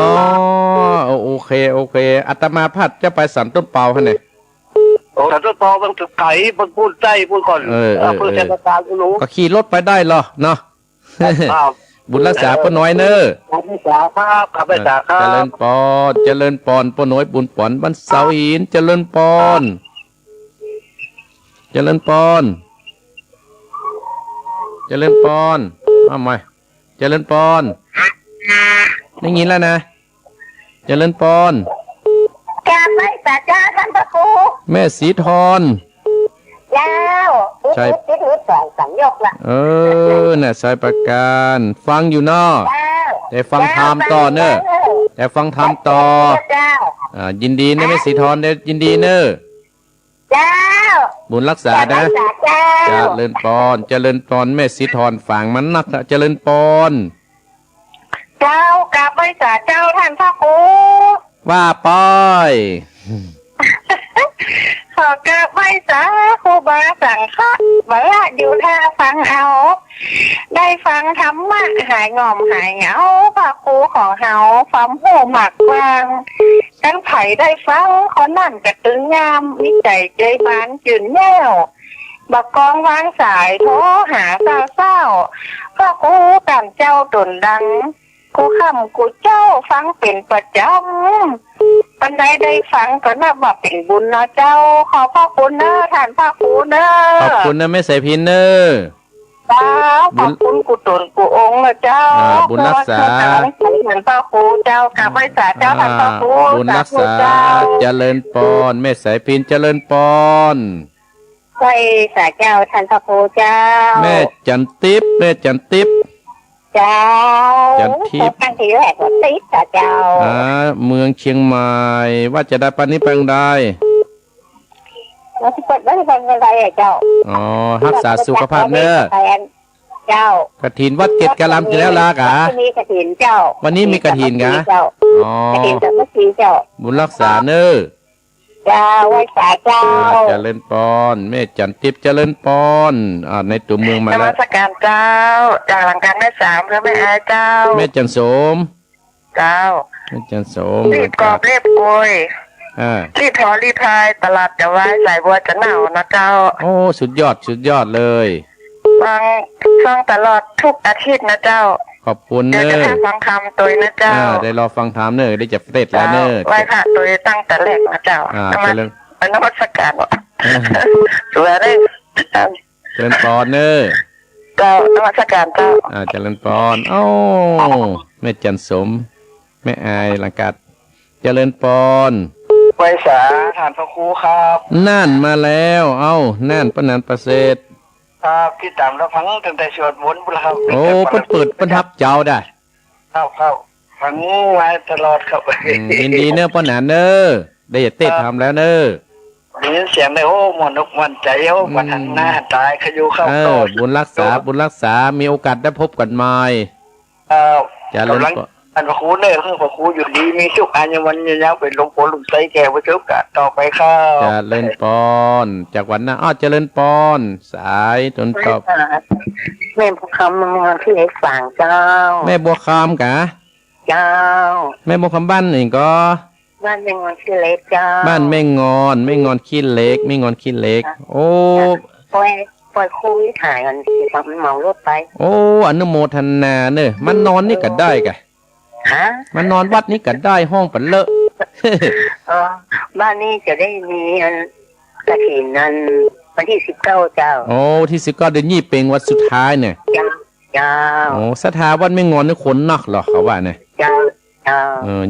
โอเคอาตมาพัดจะไปสันต้นเปาฮะเนี่ย โอ้แต่ต้นตอมันถึงไก่มันพูดใจพูดก่อนเพื่อจะประการรู้ ก็ขี่รถไปได้เหรอเนาะ ครับ บุญรักษาป้าน้อยเนอะ ขับไปสาครับขับไปสาครั เจริ บ ญปอนป้าน้อยบุญปอนบ้านเสาหินเจริญปอนเอาใหม่เจริญปอนได้ยินแล้วนะเจริญปอน กราบไหว้ศาลเจ้าท่านพระครู แม่สีทอน แล้วติดสองสังยกละ น่ะสายประการฟังอยู่เนาะ เจ้า แต่ฟังธรรมต่อเนอะแต่ฟังธรรมต่อ เจ้า ยินดีนะแม่สีทอนเด้อยินดีเนอะ เจ้า บุญรักษานะ เจ้า เจริญปอนแม่สีทอนฝังมันนักนะเจริญปอน เจ้ากราบไหว้ศาลเจ้าท่านพระครู ว่าป้อย ขอกราบไหว้ศาลครูบาสังฆะบาละอยู่ท่าฟังเอาได้ฟังธรรมะหายงอมหายเหงาพระครูของเฮาความหูหมักกว้างตั้งไผ่ได้ฟังคนนั่นกระตึงงามวิจัยใจบานจืนแย้วบักกองวางสายโทรหาเศร้าพระครูกันเจ้าตนดังกูคำกูเจ้าฟังเป็นประจำปันใดได้ฟังก็นับว่าเป็นบุญนะเจ้าขอพระคุณเนอะท่านพระครูเนอะ ขอบคุณนะแม่สายพินเนอร์ เจ้าขอบคุณกุตนกุองค์นะเจ้า บุญรักษา ท่านพระครูเจ้ากราบไหว้ศาลเจ้าท่านพระครู บุญรักษา เจ้า เจริญปอนแม่สายพินเจริญปอน ไหว้ศาลเจ้าท่านพระครูเจ้า แม่จันทิพย์เจ้า จันทิพย์ ตั้งทีแรกว่าติดศาลเจ้า เมืองเชียงใหม่ว่าจะได้ปานนี้ปังได้ แล้วที่เปิดว่าจะเป็นอะไรอ่ะเจ้า รักษาสุขภาพเนอะ เจ้าก ฐินวัดเกตกะลำจะแล้วลากะ มีกฐินเจ้า วันนี้มีกฐินกะ อ๋อก ฐินสามัคคีเจ้า บุญรักษาเนอะ เจ้าไหว้ศาลเจ้า เจริญปอนแม่จันทิพย์เจริญปอนในตัวเมืองมาน แล้ มั ว สการเจ้าจากหลังการแม่สามพระแม่อายเจ้า แม่จันโสม เจ้า แม่จันโสม รีบกอบรีบโกย รีบถอรีบพายตลาดจะไว้สายบัวจะหนาวนะเจ้า โอ้สุดยอดเลย ฟังตลอดทุกอาทิตย์นะเจ้า ขอบคุณ เดี๋ยว เน จะ อะ พาฟังคำตัวนะเจ้า ได้รอฟังถามเนอะได้จะเฟรดแล้วเนอะ ไหว้พระตัวตั้งแต่แรกนะเจ้า เจริญ นมัสการสวยเลย เจริญปอนเนอะ เจ้านมัสการเจ้า เจริญปอนโอ้แม่จันสมแม่อายหลังกัดเจริญปอน ไว้สาท่านพระครูครับ น่านมาแล้วน่านปนันประเสริฐ ครับที่ตามรับฟังตั้งแต่สวดมนต์บุญครับ โอ้เปิดประทับเจ้าได้ ครับฟังไว้ตลอดครับ ยินดีเนอะป้าหนานเนอะได้อย่าเต้ทำแล้วเนอะ ได้ยินเสียงได้โอ้มนกมันใจโอ้มันหันหน้าตายขยุเข้าโต บุญรักษามีโอกาสได้พบกันใหม่จะ กำลังอันพระครูเนี่ยคือพระครูอยู่ดีมีสุขอัญวันยาวเป็นหลวงปู่หลวงไส้แก่ไว้เจ้ากันต่อไปครับ จะเล่นปอนจากวันหน้าเจริญปอนสายจนตอบ แม่พคำมันที่ไหนฝั่งเจ้า แม่บัวคำกะ เจ้า แม่บัวคำบ้านนี่ก็ บ้านเป็นงอนที่เล็กเจ้า บ้านแม่งอนขี้เล็กโอ้ ปล่อยคู่ที่ถ่ายกันตอนมันเมารถไป โอ้อนุโมทนาเนอะมันนอนนี่ก็ได้กะ ฮะ มันนอนวัดนี่ก็ได้ห้องปันเลอะ บ้านนี้จะได้มีกระถิ่นนั้นวันที่19เจ้า โอ้ที่19 เดือนยี่เป็งวันสุดท้ายเนี่ย เจ้า โอ้สถาวัดไม่งอนนี่ขนนักหรอเขาว่าเนี่ย เจ้า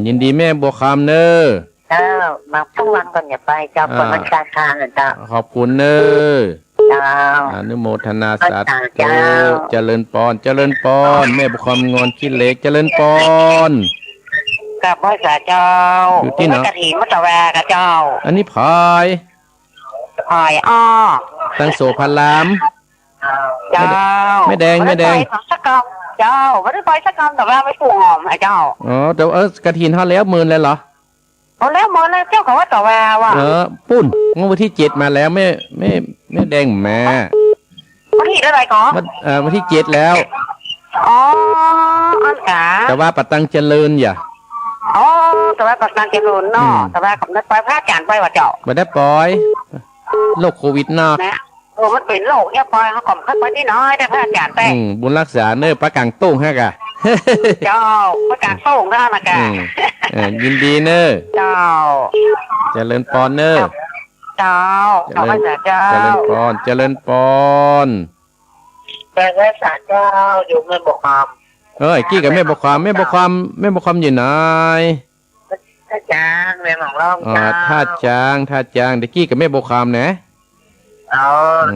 ยินดีแม่บัวคำเนอะ เจ้ามาทั้งวันก่อนอย่าไปเจ้าก่อนมันชาเจ้า ขอบคุณเนอะ เจ้าอนุโมทนาสาธุ เจ้า เจริญพรเจริญพรแม่บุคคลงอนขี้เหล็กเจริญพร กับพ่อสาเจ้า อยู่ที่ไหน กระถิ่นมัตตะแวกับเจ้า อันนี้พาย หอยอ้อ ตั้งโสพลาม เจ้า ไม่แดง ไม่ได้ปสักกรรมเจ้าไม่ได้ไปสักกรรมแต่ว่าไม่ปลูกหอมไอ้เจ้า อ๋อแต่กระถินเขาแล้วหมื่นเลยเหรอ เอาแล้วหมดเลยเจ้าของว่าตะแวว่ะ ปุ้นงวดวันที่7มาแล้วไม่แดงแม่ วันที่อะไรก่อน วันที่7แล้ว อ๋ออันกา แต่ว่าปัตตังเจริญอย่า อ๋อแต่ว่าปัจจุบันเจริญเนาะแต่ว่ากับนักไปพระอาจารย์ไปว่าเจ้า ไม่ได้ปล่อยโรคโควิดนอก นะมันเป็นโรคเนี่ยปล่อยเขากล่อมขึ้นไปที่น้อยได้พระอาจารย์ไป บุญรักษาเนื้อประกังตุ้งฮะกะ เจ้าพระอาจารย์ส่งได้นะแก ยินดีเนื้อ เจ้า เจริญปอนเนื้อ เจ้าขอบพระเจ้า เจริญปอนเจริญปอน แต่พระอาจารย์เจ้าอยู่เงินบอกความ กี้กับแม่บอกความอยู่ไหน พระอาจารย์เรียนของเรา ท่าจางเด็กกี้กับแม่บอกความนะ เอา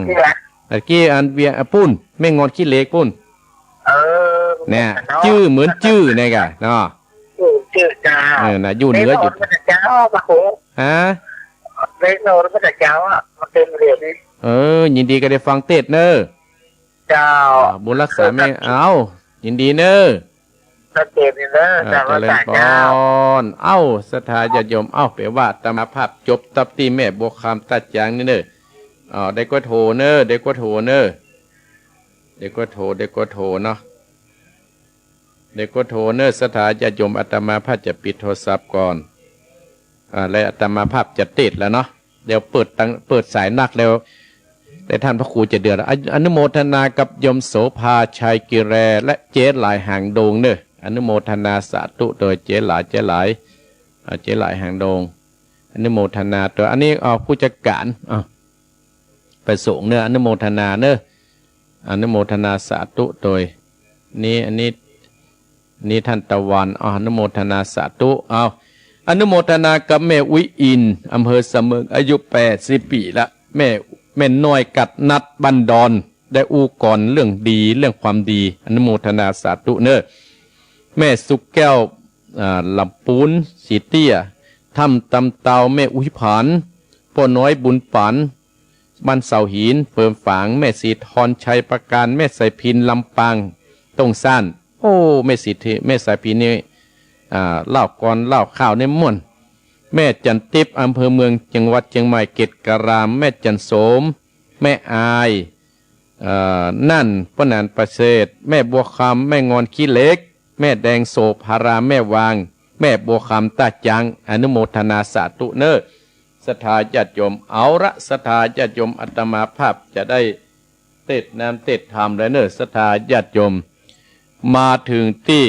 ที่รัก แต่กี้อันเบียปุ้นแม่งอนขี้เล็กปุ้น เนี่ยจื้อเหมือนจื้อเนี่ยกะเนาะ ชื่อเจ้า น่ะอยู่เหนืออยู่ พระเจ้ามาโห ฮะ เรโนพระเจ้าอ่ะมาเป็นเรียบนี้ ยินดีก็ได้ฟังเทศเนอะ เจ้า บุญรักษาแม่ยินดีเนอะ พระเจ้านี่นะแต่ เจ ว่า ริญพ เจ้าร ศรัทธาญาติโยมแปลว่าตามภาพจบตับตีแม่บวกคำตัดจางนี่เนอะได้ก็โทเนอะเด็กก็โทเนอะเด็กก็โทเนาะเด็กก็โทเนอะศรัทธาญาติโยมอาตมาภาพจะปิดโทรศัพท์ก่อนและอาตมาภาพจะติดแล้วเนาะเดี๋ยวเปิดสายนักแล้วแต่ท่านพระครูจะเดือดอนุโมทนากับโยมโสภาชัยกิแรและเจ๊หลายหางโดงเนอะอนุโมทนาสาธุโดยเจ๊หลายหางโดงอนุโมทนาตัวอันนี้ผู้จัดการไปส่งเนอะอนุโมทนาเนอะอนุโมทนาสาธุโดยอันนี้ท่านตะวันอนุโมทนาสาธุอนุโมทนากับแม่วิอินอำเภอเสมิงอายุ80 ปีละแม่น้อยกัดนัดบันดอนได้อู้ก่อนเรื่องดีเรื่องความดีอนุโมทนาสาธุเนอะแม่สุกแก้วลำปูนสีเตี้ยทำตำเตาแม่อุยผานพ่อน้อยบุญปันบ้านเสาหินเฟิ่มฝางแม่สีทรชัยประการแม่ใส่พินลำปางต้องซ่านแม่สายพินนี่เล่าก่อนเล่าข้าวในม่วนแม่จันทิพย์อำเภอเมืองจังหวัดเชียงใหม่เกตกรามแม่จันโสมแม่อายนั่นปนานประเสริฐแม่บัวคำแม่งอนขี้เล็กแม่แดงโสภาราแม่วางแม่บัวคำตาจังอนุโมทนาสาธุเนอศรัทธาญาติโยมเอาละศรัทธาญาติโยมอาตมาภาพจะได้เทศน้ำเทศธรรมแล้วเนอศรัทธาญาติโยมมาถึงที่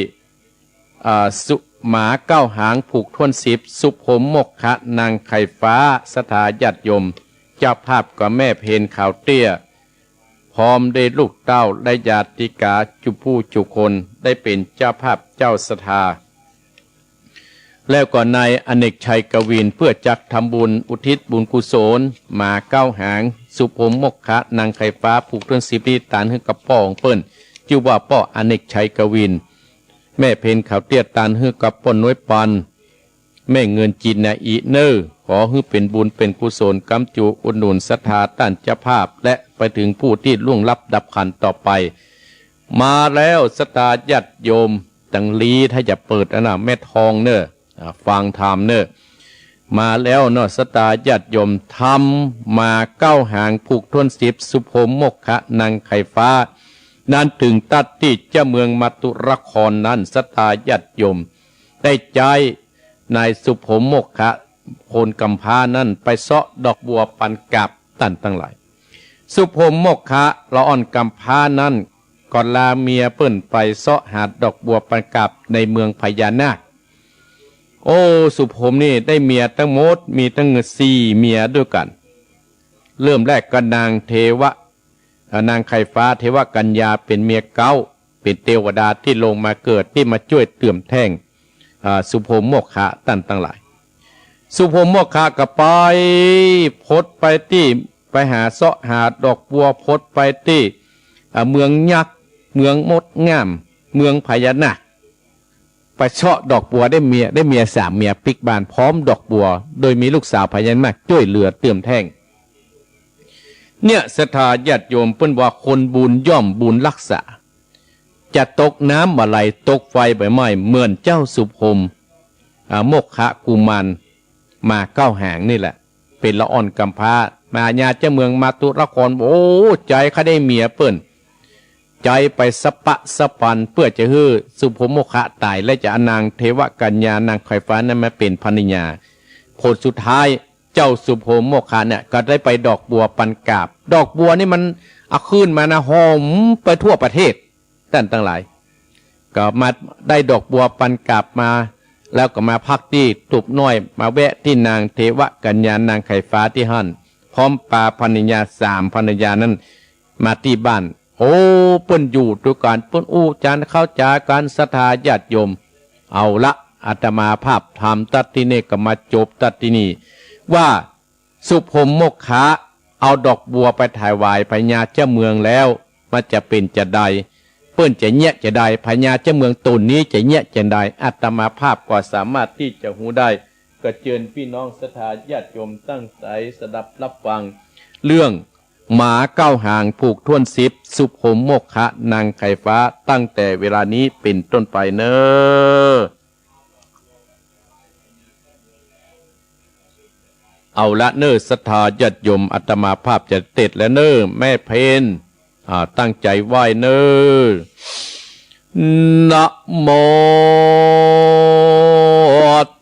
สุหมาเก้าหางผูกทวน10สุภมมกขะนางไข่ฟ้าศรัทธาญาติโยมเจ้าภาพกับแม่เพนขาวเตี้ยพร้อมได้ลูกเต้าได้ญาติกาจุผู้จุคนได้เป็นเจ้าภาพเจ้าศรัทธาแล้วก็นายอเนกชัยกวินเพื่อจักทำบุญอุทิศบุญกุศลหมาเก้าหางสุภมมกขะนางไข่ฟ้าผูกทวน10นี้ตานให้กับป้อของเปิ้นชื่อว่าป้ออเนกชัยกวินแม่เพนขาวเตี้ยตานให้กับป้นน้อยปันแม่เงินจีนนาอีเนอร์ขอให้เป็นบุญเป็นกุศลกำจุอุดหนุนศรัทธาต้านเจ้าภาพและไปถึงผู้ที่ล่วงลับดับขันต่อไปมาแล้วศรัทธาญาติโยมตังลีถ้าจะเปิดแม่ทองเนอฟังธรรมเนอมาแล้วเนาะศรัทธาญาติโยมทำมาเก้าหางผูกทวน10สุภมมกขะนางไข่ฟ้านั้นถึงตัดที่เจ้าเมืองมัตุรครนั้นศรัทธาญาติโยมได้ใจนายสุภมมกขะโคนกำพร้านั้นไปเสาะดอกบัวปันกับตันทั้งหลายสุภมมกขะละอ่อนกำพร้านั้นก่อนลาเมียเปิ้นไปเสาะหาดอกบัวปันกับในเมืองพญานาคสุภมนี่ได้เมียตั้งหมดมีตั้ง4 เมียด้วยกันเริ่มแรกก็นางเทวะนางไข่ฟ้าเทวกัญญาเป็นเมียเก้าเป็นเทวดาที่ลงมาเกิดที่มาช่วยเตื่อมแท่งสุภมโมกขะตั้งหลายสุภมโมกขะก็ไปพดไปที่ไป ไปหาเสาะหาดอกบัวพดไปที่เมืองยักษ์เมืองมดงามเมืองพญานาคไปเชาะดอกบัวได้เมียสามเมียปิกบานพร้อมดอกบัวโดยมีลูกสาวพญานาคช่วยเหลือเติมแท่งเนี่ยศรัทธาญาติโยมเปิ้นว่าคนบุญย่อมบุญรักษาจะตกน้ำอะไรตกไฟใบไม้เหมือนเจ้าสุพรมโมกขะกุมารมาเก้าหางนี่แหละเป็นละอ่อนกำพร้ามาญาเจ้าเมืองมาตุรครโอ้ใจเขาได้เมียเปิ้นใจไปสปะสปันเพื่อจะฮื้อสุพรมโมขะตายและจะอนางเทวกัญญานางไขฟ้านั้นมาเป็นภรรยาผลสุดท้ายเจ้าสุพรมโมขะเนี่ยก็ได้ไปดอกบัวปันกาบดอกบัวนี่มันเอาขึ้นมานะหอมไปทั่วประเทศท่านทั้งหลายก็มาได้ดอกบัวปันกาบมาแล้วก็มาพักที่ตุบน้อยมาแวะที่นางเทวกัญญานางไขฟ้าที่หั่นพร้อมปาภรรยา3ภรรยานั้นมาที่บ้านโอ้เปิ้นอยู่ด้วยกันเปิ้นอู้จานเข้าใจการศรัทธาญาติโยมเอาละอาตมาภาพธรรมตัดที่นี่ก็มาจบตัดที่นี่ว่าสุพรมโมกขะเอาดอกบัวไปถวายพญาเจ้าเมืองแล้วมันจะเป็นจะใดเปิ้นจะเงี่ยจะได้พญาเจ้าเมืองตนนี้จะเงี่ยจะได้อาตมาภาพก็สามารถที่จะหูได้ก็เชิญพี่น้องศรัทธาญาติโยมตั้งใจสดับรับฟังเรื่องหมาเก้าหางผูกท่วนสิบสุพรมโมกขะนางไข่ฟ้าตั้งแต่เวลานี้เป็นต้นไปเนอเอาละเนอศรัทธาญาติโยมอาตมาภาพจะเต็ดแล้วเนอแม่เพนตั้งใจไหว้เนอนะโม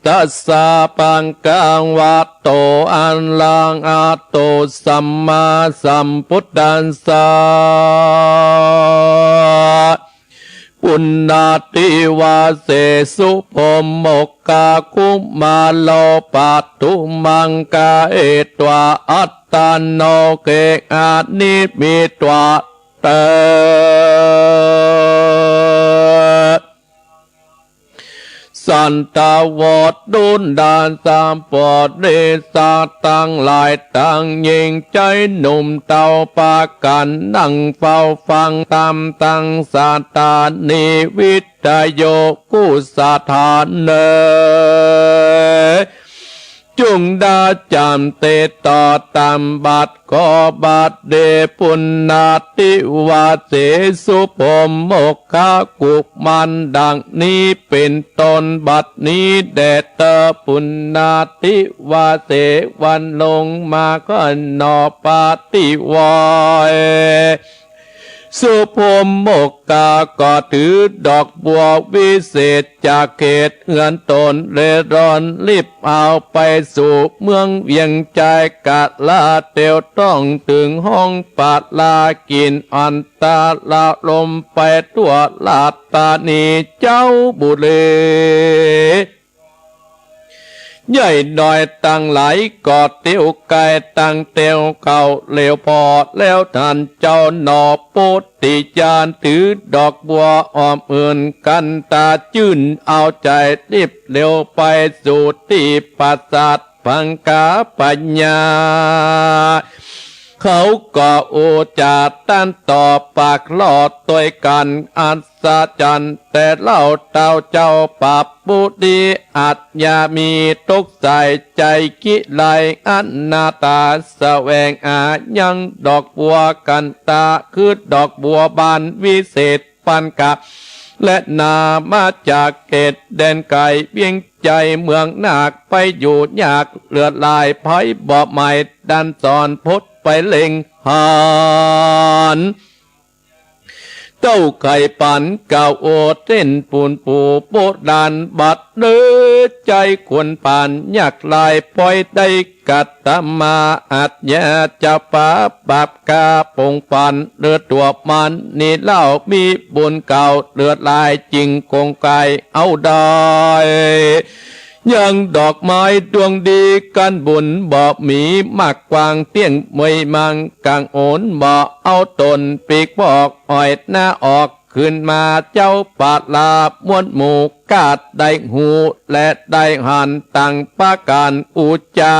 ตัสสะปังกังวะโตอันลังอะโตสัมมาสัมพุทธัสสะปุณณาติวาเสสุพรมโมกขะคุมาโลปัตตุมังกะเอตวะอัตตาโนเกอานิมิตวะเตสันตาวดดุนดานสามปอดเดสาตั้งหลายตั้งยิงใจหนุ่มเต่าปากันนั่งเฝ้าฟังตามตั้งสาตานิวิทโยกุสถานเนจุงดาจำเตต่อตามบัดก็บัดเดปุณนาติวาเสสุพรมโมกขะกุกมันดังนี้เป็นต้นบัดนี้แดเตปุณนาติวาเสวันลงมาก็นอปาติวายสุพรมโมกขะก็ถือดอกบัววิเศษจากเขตเฮือนตนเร่ร่อนรีบเอาไปสู่เมืองเวียงใจกะลาเตียวต้องถึงห้องปาลากินอันตาลาลมไปตัวลาตานีเจ้าบุเรใหญ่ดอยตั้งหลายกอดเตียวไก่ตั้งเตียวเก่าเหลวพอแล้วท่านเจ้าหนอปุติจานถือดอกบัวอ้อมเอื่นกันตาจื่นเอาใจรีบเร็วไปสู่ที่ปราสาทพังกาปัญญาเขาก็โอจาต้านต่อปากลอดตัวยกันอัศจรรย์แต่เล่าเต้าเจ้าปับปุดีอัจยามีตกใส่ใจกิไลอันนาตาแสวงยังดอกบัวกันตาคือดอกบัวบานวิเศษปันกับและนามาจากเกตแดนไก่เวียงใจเมืองนาคไปอยู่ยากเลือดลายไผ่บ่ใหม่ดันสอนพดไปเล็งหานเต้าไข่ปันเก่าโอเต้นปูนปูโปดานบัดเดือใจควรปานอยากลายปล่อยได้กัตตมาอัจยาจะปาบาปกาปงปันเลือดตัวมันนี่เล่ามีบุญเก่าเลือดลายจริงคงไกเอาได้ยังดอกไม้ดวงดีกันบุญบ่มีมากกวางเตี้ยงมวยมังกางโอนบ่เอาตนปีกบอกอ่อยหน้าออกขึ้นมาเจ้าปาลามวนหมู่กาดได้หูและได้หันตั้งปาการอุจจา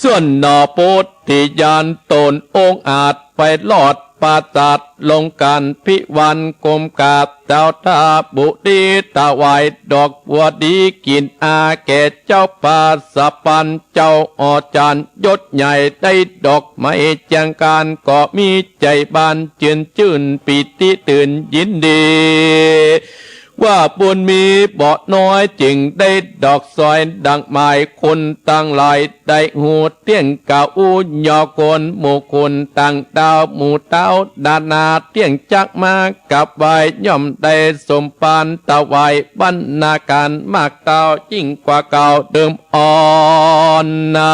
ส่วนนอปุตติยานตนองค์อาจไปลอดปาจัดลงกันพิวันกรมกาบเจ้าตาบุดีตะไวดอกบัวดีกินอาแก่เจ้าป่าสะปันเจ้าอจันยศใหญ่ได้ดอกไม้แจงการก็มีใจบานเจือนจื่นปิติตื่นยินดีว่าบุญมีเบาะน้อยจึงได้ดอกซอยดังหมายคนตั้งหลายได้หูเตี้ยงเก่าอูยอคนหมู่คนตั้งดาวหมู่เต้าดานาเตี้ยงจักมากับไว้ย่อมได้สมปานตะไว้บรรณาการมากเก่ายิ่งกว่าเก่าเดิมอ่อนนา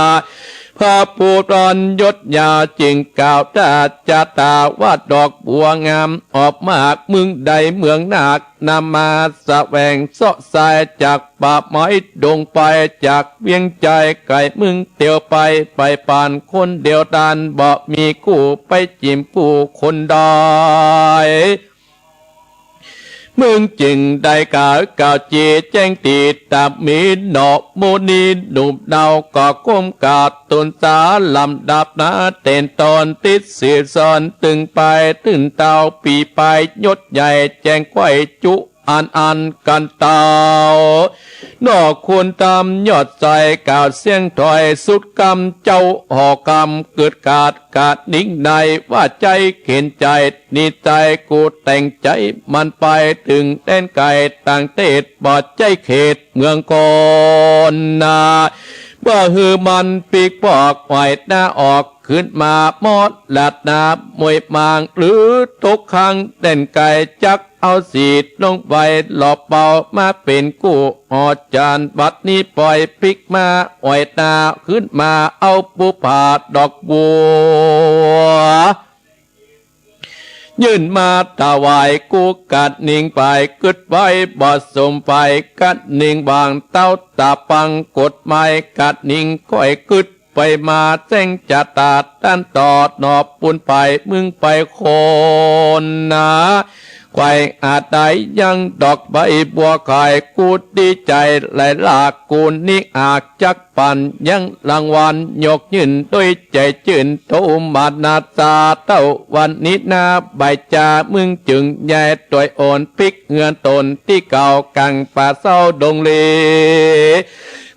พระผู้ตรอนยศยาจึงกล่าวจาตาว่าดอกบัวงามออกมากมึงใดเมืองนาคนำมาสะแวงเสาะสายจากป่าไม้ดงไปจากเวียงใจไก่มึงเตียวไปปานคนเดียวดานบ่มีคู่ไปจิ้มผู้คนใดมึงจึงได้กล่าวจีแจ้งตีตามมีดอกโมนีหนุ่มดาวก็ก้มกาดตุนสาลำดับนาเต้นตอนติดเสียซอนตึงไปตึงเตาปีไปยศใหญ่แจ้งไว้จุอันกันเตานอกควรตามยอดใจกาดเสียงถอยสุดกำเจ้าหอกำเกิดกาดนิ่งในว่าใจเข็นใจนี่ใจกูแต่งใจมันไปถึงแดนไก่ต่างเตศบอดใจเขตเมืองกอนนาว่าฮือมันปีกปอกไหวหน้าออกขึ้นมามอดหลัดนามวยมางหรือตกขังเด่นไก่จักเอาสีดลงไปหลอบเบามาเป็นกู้ออจานบัดนี้ปล่อยพลิกมาอ่อยหน้าขึ้นมาเอาปูผาดอกบัวยื่นมาถวายกูกัดนิ่งไปกึดไว้บ่สมไปกัดนิ่งบางเต้าตาปังกดไม้กัดนิ่งก้อยกึดไปมาแจ้งจัดตาด้านตอดหนอบปุ่นไปมึงไปโคนนะไข่อาจได้ยังดอกใบบัวไข่กูดีใจไหลลากกูนิอาจจักปันยังรางวัลยกยืนด้วยใจจื่นโทมานาซาเต้าวันนี้นาใบจามึงจึงใหญ่ตัวอ่อนปิกเงือนตนที่เก่ากังป่าเศร้าดงเล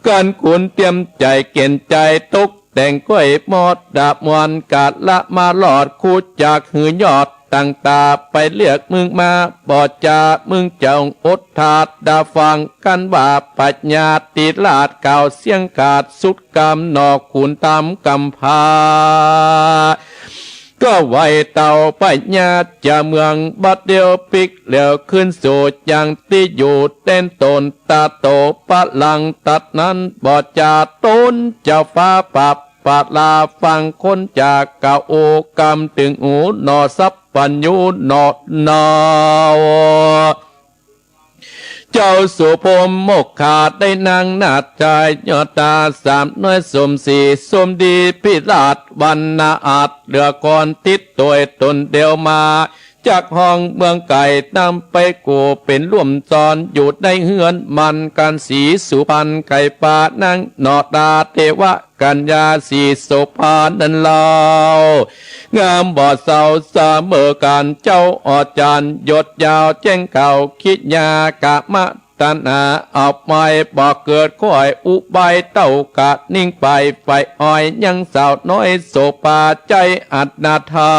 กันขุนเตรียมใจเก่นใจตุกแต่งก้อยมอดดาบมวนกาดละมาหลอดคูจากหือยอดตั้งตาไปเรียกมึงมาบอดจามึงเจ้าอดทาดดาฟังกันว่าปัญญาติลาดเก่าเสียงกาดสุดกำนอกขุนตามกำพาก็ไวเต่าปัญญาจะเมืองบัดเดียวปิกเหลียวขึ้นสู่อย่างที่อยู่เต้นตนตาโตปะลังตัดนั้นบอดจาต้นจะฟ้าปับปาลาฟังคนจากเก่าโอกำถึงหูนอสับปัญญูนอนา เจ้าสุพมมกขาดได้นางนาดใจยอดตาสามน้อยสมสีสมดีพิลาดวันนาอาจเดือก่อนติดตัวตนเดียวมาจากห้องเมืองไก่นำไปกูเป็นร่วมจรอยู่ในเฮือนมันกันสีสุพรรณไก่ป่านางนอดาเทวะกัญญาสีโสภานันลาวงามบ่อเศร้าเสมอกันเจ้าออจานยดยาวแจ้งเก่าคิดยากะมะตันหาออกไม้บอกเกิดค่อยอุบายเต้ากะนิ่งไปไฟอ้อยยังสาวน้อยโสภาใจอัตนาธา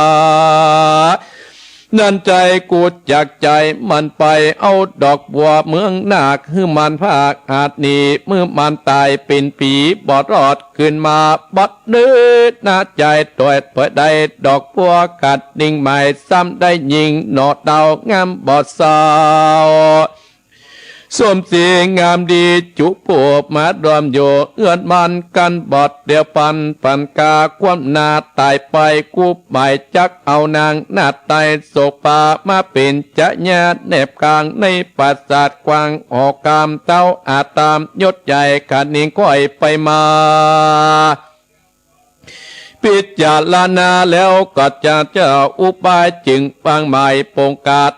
นั่นใจกูจากใจมันไปเอาดอกบัวเมืองนาคคือมันภาคอาจหนีเมื่อมันตายเป็นผีบอดรอดขึ้นมาบัดเนื้อหน้าใจตัวเปิดได้ดอกบัวกัดนิ่งใหม่ซ้ำได้ยิงหนอดดาวงามบอดสาวสมสีงามดีจุปวบมาดอมโยเอื้อนมันกันบอดเดียวปันกาความนาตายไปกูหมายจักเอานางนาตายโศกปามาเป็นจะญาแนบกลางในปราสาทกวางออกกามเต้าอาตามยศใหญ่ขันนิ่งค่อยไปมา พิจารณาแล้วก็จะอุบายจึงฟังหมายปงกาด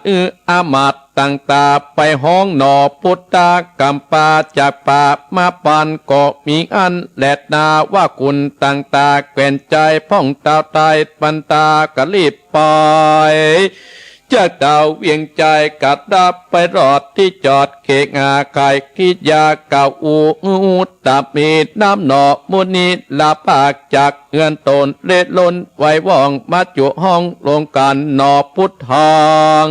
อามาตตั้งตาไปห้องหนอพุทธกัมปาจากป่ามาปานก็มีอันแลดนาว่าคุณตั้งตาแก่นใจพ่องตาตายปันตากะรีบไปจากดาวเวียงใจกัดดับไปรอดที่จอดเขกอาไข่กิยาเก่าอูตับมีน้ำหนอมุนีลาปากจากเงินตนเล็ดล้นไว้ว่องมาจุห้องลงกันหนอพุทธทอง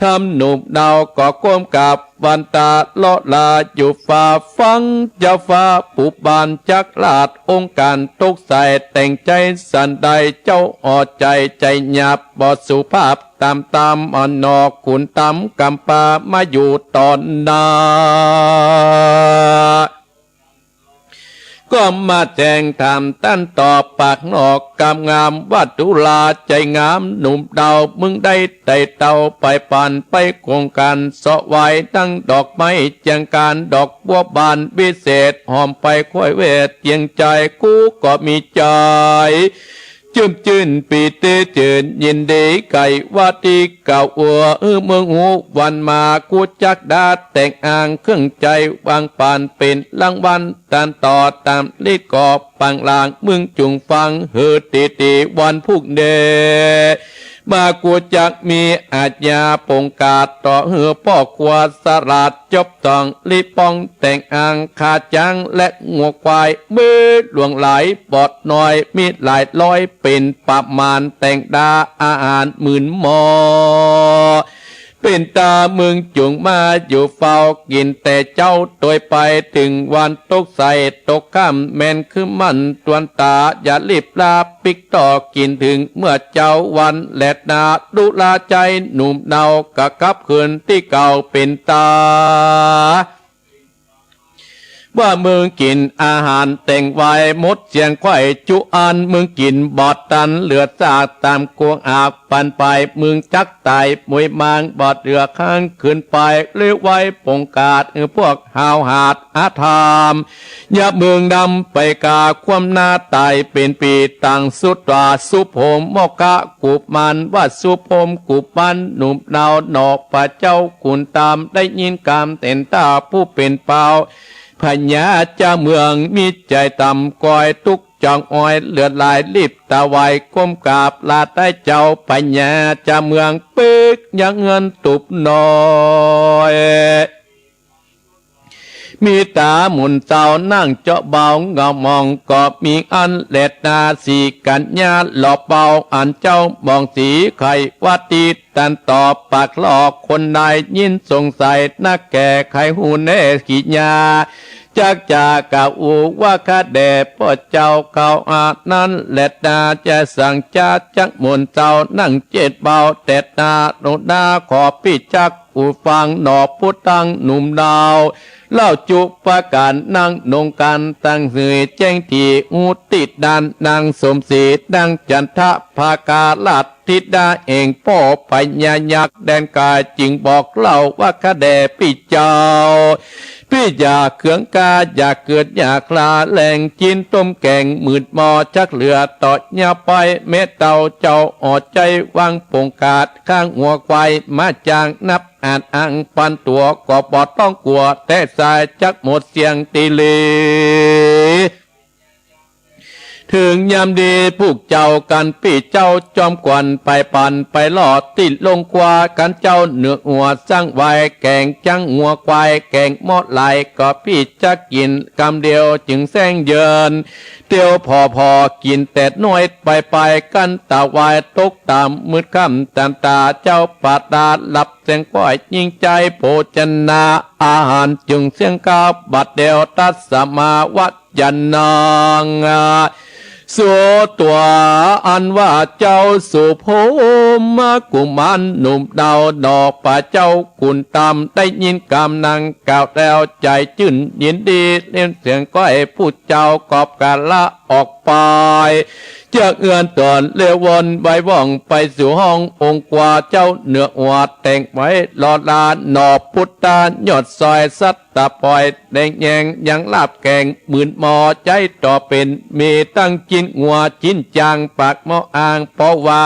ทำหนุ่มดาวก็ก้มกับวันตาเลาะลาอยู่ฝ่าฟังเจ้าฟ้าปุบานจักลาดองค์การตกใส่แต่งใจสันใดเจ้าอ่อใจใจหยาบบอดสุภาพตามอ่อนนอกขุนตำกำปามาอยู่ตอนนาก็มาแจงทำตั้นตอบปากนอกกำงามวัดตุลาใจงามหนุ่มดาวมึงได้ไต่เต่าไปปั่นไปโครงการเสาะไว้ตั้งดอกไม้เจียงการดอกบัวบานวิเศษหอมไปค่อยเวทเจียงใจกูก็มีใจจืนปีเตจืนยินดีไก่ว่าตีเก่าอัวเมืองหูวันมากูจักดาแต่งอ่างเครื่องใจวางปานเป็นรางวัลตามต่อตามลิดกอบปังลางมึงจุงฟังเฮือตีวันพุกเดมากูจักมีอาญญาปงกาดต่อเหือพ่อขวาสลัดจบต้องลิปองแต่งอ่างขาจังและงัวควายมือหลวงไหลปอดน้อยมีหลายร้อยเป็นประมาณแต่งดาอาหารหมื่นหมอเป็นตามึงจุงมาอยู่เฝ้ากินแต่เจ้าโดยไปถึงวันตกใส่ตกค่ำแม่นคือมันตวนตาอย่ารีบลาปิกต่อกินถึงเมื่อเจ้าวันแลดนาดุลาใจหนุ่มเนากะกับคืนที่เก่าเป็นตาว่ามึงกินอาหารแต่งไว้มดเสียงไข่จุอันมึงกินบอดตันเหลือซากตามกวงอาบปันไปมึงจักตายมวยมางบอดเรือข้างขึ้นไปเลี้ยวไว้ปงกาดพวกหาวหาดอาธามอย่ามึงดำไปกาความหน้าตายเป็นปีต่างสุดว่าสุภมมกะกุบมันว่าสุภมกุบมันหนุ่มดาวหนอกพระเจ้ากุนตามได้ยินกามเต็นตาผู้เป็นเปล่าพญาเจ้าเมืองมีใจต่ำก้อยทุกจองอ้อยเลือดลายรีบตะไวก้มกราบลาได้เจ้าพญาเจ้าเมืองปึ๊กยังเงินตุบน้อยมีตาหมุนเจ้านั่งเจาะเบาเงามองก็มีอันเล็ดนาสีกันญาหลอบเบาอันเจ้ามองสีไขวัดตีตันตอบปากหลอกคนใดยินสงสัยนักแก่ไขหูเนกิญาจากจากะอูว่าคาแด่พ่อเจ้าเขาอานั้นแลดนาจะสั่งจาจักหมุนเจ้านั่งเจ็ดเบาแต่นาโนดาขอพี่จักอูฟังหนอพุทธังหนุ่มดาวเล่าจุประการนั่งนงกันตั้งเสยแจ้งที่อูติดดันนางสมศรีดังจันทะภากาลัดทิดาเองพ่อพญายักษ์แดนกายจึงบอกเล่าว่าคาแด่พี่เจ้าพี่อยากเขืองกาอยากเกิดอยากลาแหล่งกินต้มแกงมืดมอจักเหลือต่อยาไปเม็ดเต่าเจ้าอดใจวางปงกาดข้างหัวควายมาจางนับอ่านอังปันตัวก็ปอดต้องกลัวแต่สายจักหมดเสียงตีลีถึงยามดีพวกเจ้ากันพี่เจ้าจอมกวนไปปั่นไปหลอดติดลงควากันเจ้าเนื้อหัวสร้างไว้แกงจังหัวควายแกงหมดไหลก็พี่จะกินกำเดียวจึงแซงเยินเตียวพอกินแต่น้อยไปกันตาไว้ตกตามมืดค่ำตามตาเจ้าปาดาหลับเสียงก้อยยิ่งใจโภชนาอาหารจึงเสียงกาบัดเดียวตัดสมาวัจยันนางสัวตัวอันว่าเจ้าสุโภมากุมันหนุ่มดาวดอกป่าเจ้ากุนตามได้ยินกำนางกล่าวแล้วใจจื่นยินดีเล่นเสียงก็ให้พูดเจ้ากอบกาละ ออกไปจากเอื้อนตอนเลี้ยววนใบว่องไปสู่ห้ององค์กว่าเจ้าเนื้อหัวแต่งไว้หลอดลานหนอพุทธานยอดซอยสัตตะปล่อยแดงแยงยังลาบแกงหมื่นหมอใจต่อเป็นมีตั้งจินหัวจินจางปากหมออ่างเพราะว่า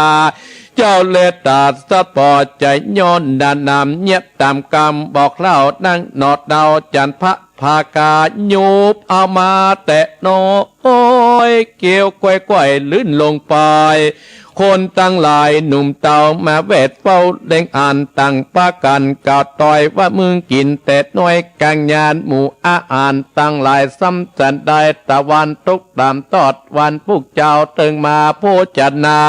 เจ้าเลตาสะปอใจย้อนดานนำเงียบตามกรรมบอกเล่านั่งนอดดาวจันทร์พระภากาโยบเอามาแตะโนโอ้ยเกี่ยวก้อยก้อยลื่นลงไปคนตั้งหลายหนุ่มเต่ามาเวทเฝ้าเด้งอ่านตั้งปากันกล่าวต่อยว่ามึงกินแต่น้อยกางยานหมู่อาอ่านตั้งหลายซ้ำจันได้ตะวันตกตามตอดวันพวกเจ้าตึงมาโพจนา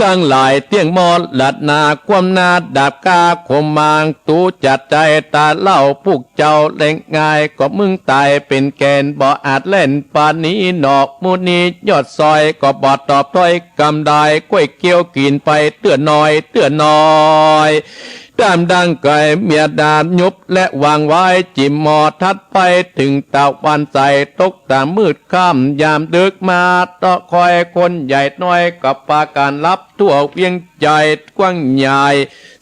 ตั้งหลายเตียงมอหลัดนาความนาดาบกาขมมางตูจัดใจตาเล่าพวกเจ้าเล่งง่ายก็มึงตายเป็นแกนบ่อาจเล่นปานนี้นอกมูนียอดซอยก็บอดตอบถ้อยกำได้ก้วยเกี้ยวกินไปเตือนน้อยเตือนน้อยตามดังไก่เมียดามยุบและวางไว้จิมหมอทัดไปถึงตะวันใสตกตามมืดค่ำยามดึกมาต่อคอยคนใหญ่น้อยกับปาการรับทั่วเวียงใจกว้างใหญ่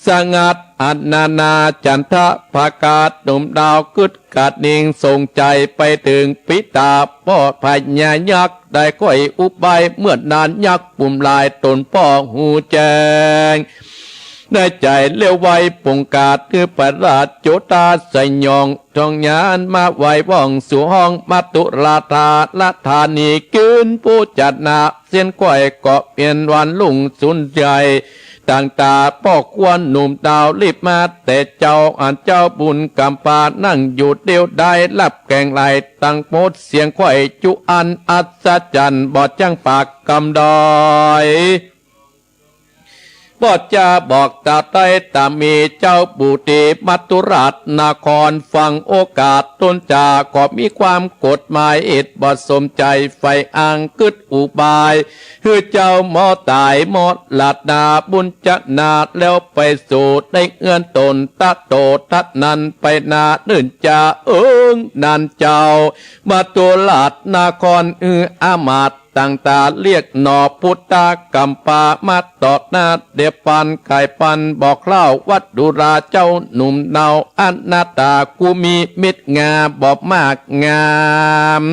สงัดอันนาจันทะภากาศหนุ่มดาวกึดกาดนิ่งส่งใจไปถึงปิตาพ่อพญายักษ์ได้ก้อยอุบายเมื่อนานยักษ์ปุ่มลายตนพ่อหูแจงได้ใจเลี้ยวไว้ปงกาดคือประราชโจตาใส่ยองจองยานมาไหวว่องสู่ห้องมัตุราธาละธานีกืนผู้จัดนาเส้นก้อยเกาะเปลี่ยนวันลุ่งสุนใจต่างตาพ่อควรหนุ่มดาวรีบมาแต่เจ้าอ่านเจ้าบุญกำปานั่งอยู่เดียวได้รับแกงไหลตั้งโพดเสียงก้อยจุอันอัศจรรย์บอดจังปากกำดอยบอดจะบอกตาใต้ตามีเจ้าบุตรีมัตุราชนครฟังโอกาสต้นจาก็มีความกฎหมายเอ็ดบอดสมใจไฟอ่างกึดอุบายคือเจ้าหมอตายหมอหลาดนาบุญจะนาแล้วไปสู่ได้เอื้อนตนตะโตทัดนันไปนาเนื่นจะนันเจ้ามาตัวหลาดนครอามาตต่างตาเรียกหนอพุทธกัมปามาตอดหน้าเดียปันไข่ปันบอกเล่าวัดดุราเจ้าหนุ่มเนาอันนาตากูมีมิตรงาบอบมากงาม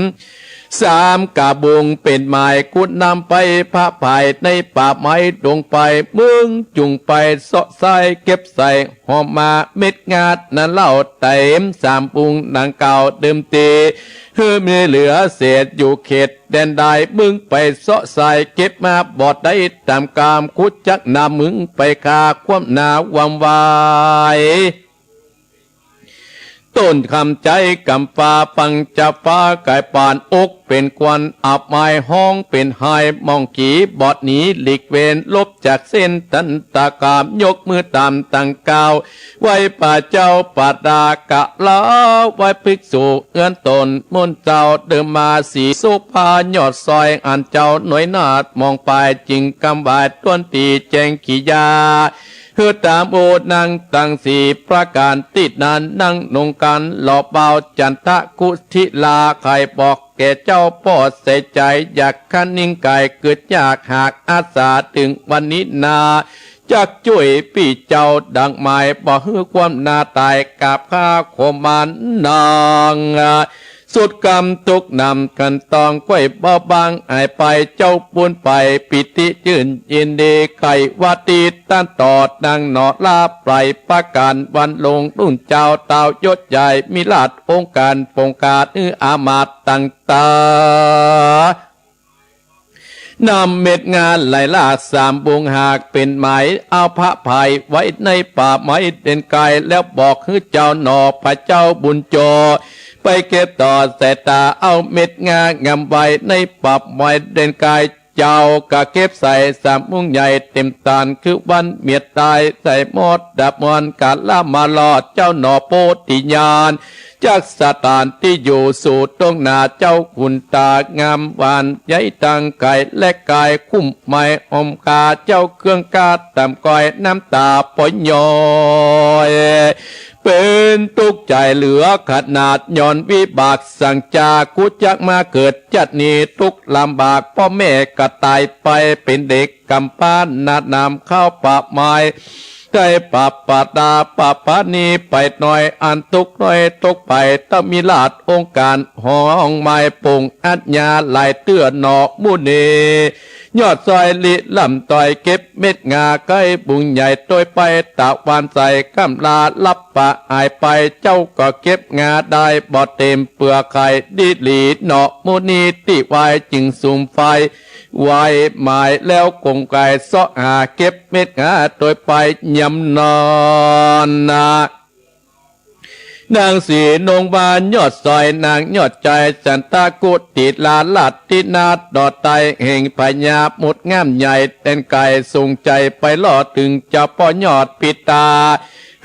สามกาบุงเป็นหมายกุดนำไปพระภายในป่าไม้ดงไปมึงจุงไปเสาะใส่เก็บใส่หอมมาเม็ดงาดนั้นเล่าเต็มสามปุงนางเก่าเดิมตีคือมีเหลือเศษอยู่เขตแดนใดมึงไปเสาะใส่เก็บมาบอดได้ตามกามคุดจักนามึงไปคาความนาวามวายต้นคำใจกำฟ้าฟังจะฟ้าไก่ปานอกเป็นควันอับไม้ห้องเป็นหายมองขีบอดหนีหลีกเวนลบจากเส้นตันตากามยกมือตามตั้งกาวไว้ป่าเจ้าป่าดากะลาไว้ภิกษุเอื้อนตนมนเจ้าเดิมมาสีสุภายอดซอยอันเจ้าหน่วยนาดมองไปจริงกำบายต้นตีแจงขียาเพื่อตามโอนังตั้งสี่ประการติดนั้นนั่งนงกันหล่อเบาจันทกุธิลาใครบอกแก่เจ้าพ่อเสียใจอยากคันนิ่งไก่เกิดยากหากอาสาถึงวันนี้นาจักช่วยพี่เจ้าดังหมายบอกให้ความนาตายกับข้าขมันนางสุดกรรมทุกนำกันตองก้อยเบาบางหายไปเจ้าปุนไปปิติจื่นยินดีไก่วัตีต้านตอดนางหนอลาปลายประการวันลงรุ่นเจ้าเต่ายศใหญ่มิลาดองค์การปงกาดอามาตต่างตานำเม็ดงานไหลลาสามบุงหากเป็นหมายเอาพระภัยไว้ในป่าไม้เด่นไกลแล้วบอกให้เจ้าหนอพระเจ้าบุญโจไปเก็บต่อสายตาเอาเม็ดงางามไว้ในป่าไม้เด่นไกลเจ้ากะเก็บใส่สามมุงใหญ่เต็มตานคือวันเมียดตายใส่หมดดับมอนกาลามาลอดเจ้าหนอโพธิญาณจากสถานที่อยู่สู่ตรงหน้าเจ้าขุนตางามหวานใหญ่ตังไก่และกายคุ้มไม้อมกาเจ้าเครื่องกาตามก้อยน้ำตาปอยย้อย เป็นทุกข์ใจเหลือขนาดย้อนวิบากสั่งจากกุจักมาเกิดจัดนี้ทุกข์ลำบากพ่อแม่ก็ตายไปเป็นเด็กกำพร้านาดนำเข้าป่าไม้ได้ปับปะดาปะปานีไปหน่อยอันตุกหน่อยตกไปต้องมีลาดองค์การห้องไม้ปงอัญญาไหลเตื้อหนอกมุเนยอดซอยลิลำต่อยเก็บเม็ดงาใกล้บุงใหญ่โดยไปตะวันใส่กำลาลับปะอายไปเจ้าก็เก็บงาได้บ่เต็มเปลือกไข่ดีหลีหนอกมุนีติไว้จึงสุมไฟไว้หมายแล้วกงไก่เสาะหาเก็บเม็ดงาโดยไปยำนอนนางสีนงบานยอดซอยนางยอดใจจันตากุติลาลัดทินาดดอดไตแห่งพญาหมดงามใหญ่เต้นไก่ส่งใจไปล่อถึงเจ้าพ่อยอดปิตา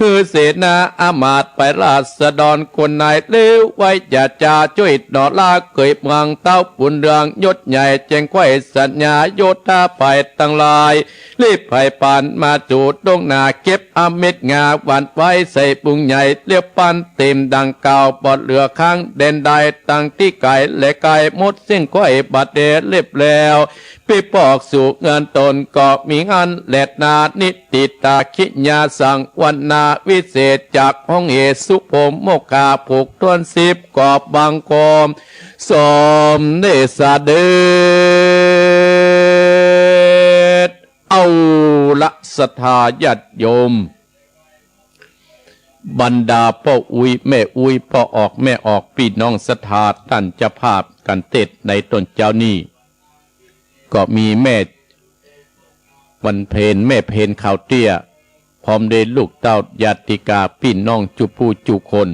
ฮือเสนาอามาตย์ไปราษฎรคนนายเลี้ยวไว้อย่าจ่าช่วยดอลาเกยเมืองเต้าปุ่นเรืองยศใหญ่แจ้งไว้สัญญาโยธาไปตั้งลายรีบไผ่ปานมาจูดดงนาเก็บอเม็ดงาหวานไว้ใส่ปุงใหญ่เลี้ยวปันเต็มดังเก่าปอดเหลือข้างเด่นใดตั้งที่ไก่และไก่มดเส้นก้อยบาดเดเล็บแล้วปีปอกสู่เงินตนก็มีอันแหลดนานิติตาคิญาสังวันนาวิเศษจากห้องเอสุภมโมกาผูกต้นสิบกอบบางกอมสมเนสเดชเอาละศรัทธาญาติโยมบรรดาพ่ออุ้ยแม่อุ้ยพ่อออกแม่ออกพี่น้องศรัทธาท่านเจ้าภาพกันเทศในต้นเจ้านี้ก็มีแม่วันเพนแม่เพนข่าวเตี้ยพร้อมด้วยลูกเต้าญาติกาพี่น้องจุผู้จุคน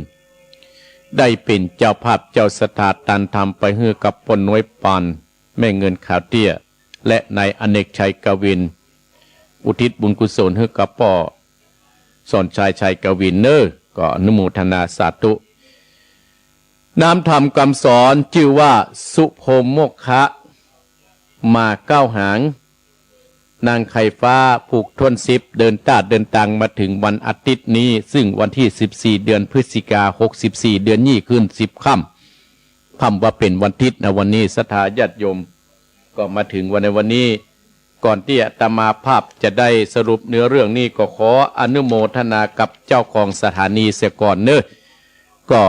ได้เป็นเจ้าภาพเจ้าสถาตันทำไปเฮือกับปนน้อยปานแม่เงินข่าวเตี้ยและนายอเนกชัยกวินอุทิศบุญกุศลเฮือกับป่อสอนชายชัยกวินเนอร์ก็อนุโมทนาสาธุน้ำธรรมคำสอนชื่อว่าสุโภมโมกขะมาเก้าหางนางไข่ฟ้าผูกท่วนซิบเดินตาดเดินตังมาถึงวันอาทิตย์นี้ซึ่งวันที่14เดือนพฤศจิกา64เดือนนี้ขึ้น10ค่ำว่าเป็นวันอาทิตย์นะวันนี้ศรัทธาญาติโยมก็มาถึงวันในวันนี้ก่อนที่อาตมาภาพจะได้สรุปเนื้อเรื่องนี้ก็ขออนุโมทนากับเจ้าของสถานีเสียก่อนเนอะก็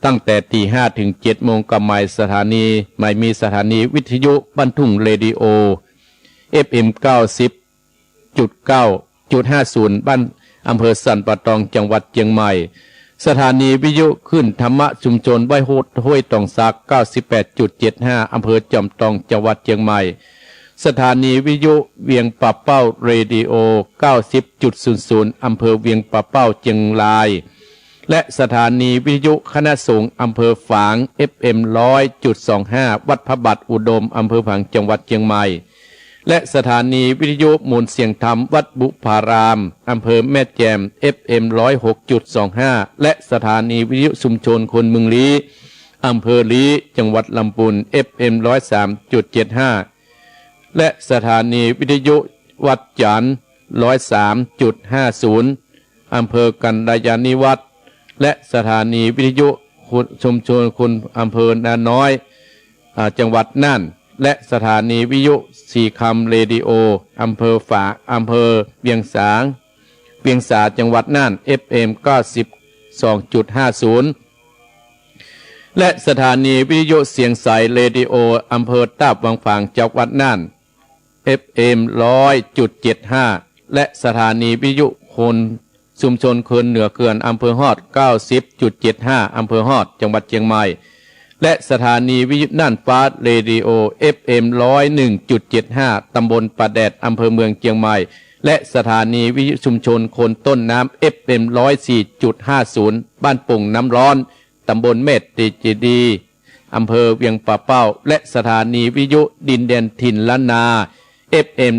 ตั้งแต่ตี 5 ถึง 7 โมงก็ไม่สถานีไม่มีสถานีวิทยุบรรทุงเรดิโอ FM 90.9.50 บ้านอำเภอสันปะตองจังหวัดเชียงใหม่สถานีวิทยุขึ้นธรรมะชุมชนไว้ห้วยตองซัก 98.75 อำเภอจอมตองจังหวัดเชียงใหม่สถานีวิทยุเวียงป่าเป้าเรดิโอ 90.00 อำเภอเวียงป่าเป้าเชียงรายและสถานีวิทยุคณะสงฆ์อำเภอฝาง FM 100.25 วัดพระบาทอุดมอำเภอฝางจังหวัดเชียงใหม่และสถานีวิทยุมูลเสียงธรรมวัดบุพารามอำเภอแม่แจ่ม FM 106.25 และสถานีวิทยุชุมชนคนเมืองลี้อำเภอลี้จังหวัดลำพูน FM 103.75 และสถานีวิทยุวัดจันทร์ 103.50 อำเภอกันดายานิวัฒน์และสถานีวิทยุชุมชนคนอำเภอนาน้อยจังหวัดน่านและสถานีวิทยุสีคำเรดิโออำเภอฝางอำเภอเวียงสาจังหวัดน่าน FM 92.50 และสถานีวิทยุเสียงใสเรดิโออำเภอตาบวังฝางจังหวัดน่าน FM 100.75 และสถานีวิทยุคนชุมชนคนเหนือเขื่อนอำเภอฮอด 90.75 อำเภอฮอดจังหวัดเชียงใหม่และสถานีวิทยุน่านฟ้าเรดิโอ FM 101.75 ตำบลป่าแดดอำเภอเมืองเชียงใหม่และสถานีวิทยุชุมชนคนต้นน้ำ FM 104.50 บ้านปุ่งน้ำร้อนตำบลเมตติจีดีอำเภอเวียงป่าเป้าและสถานีวิทยุดินแดนถิ่นล้านนา FM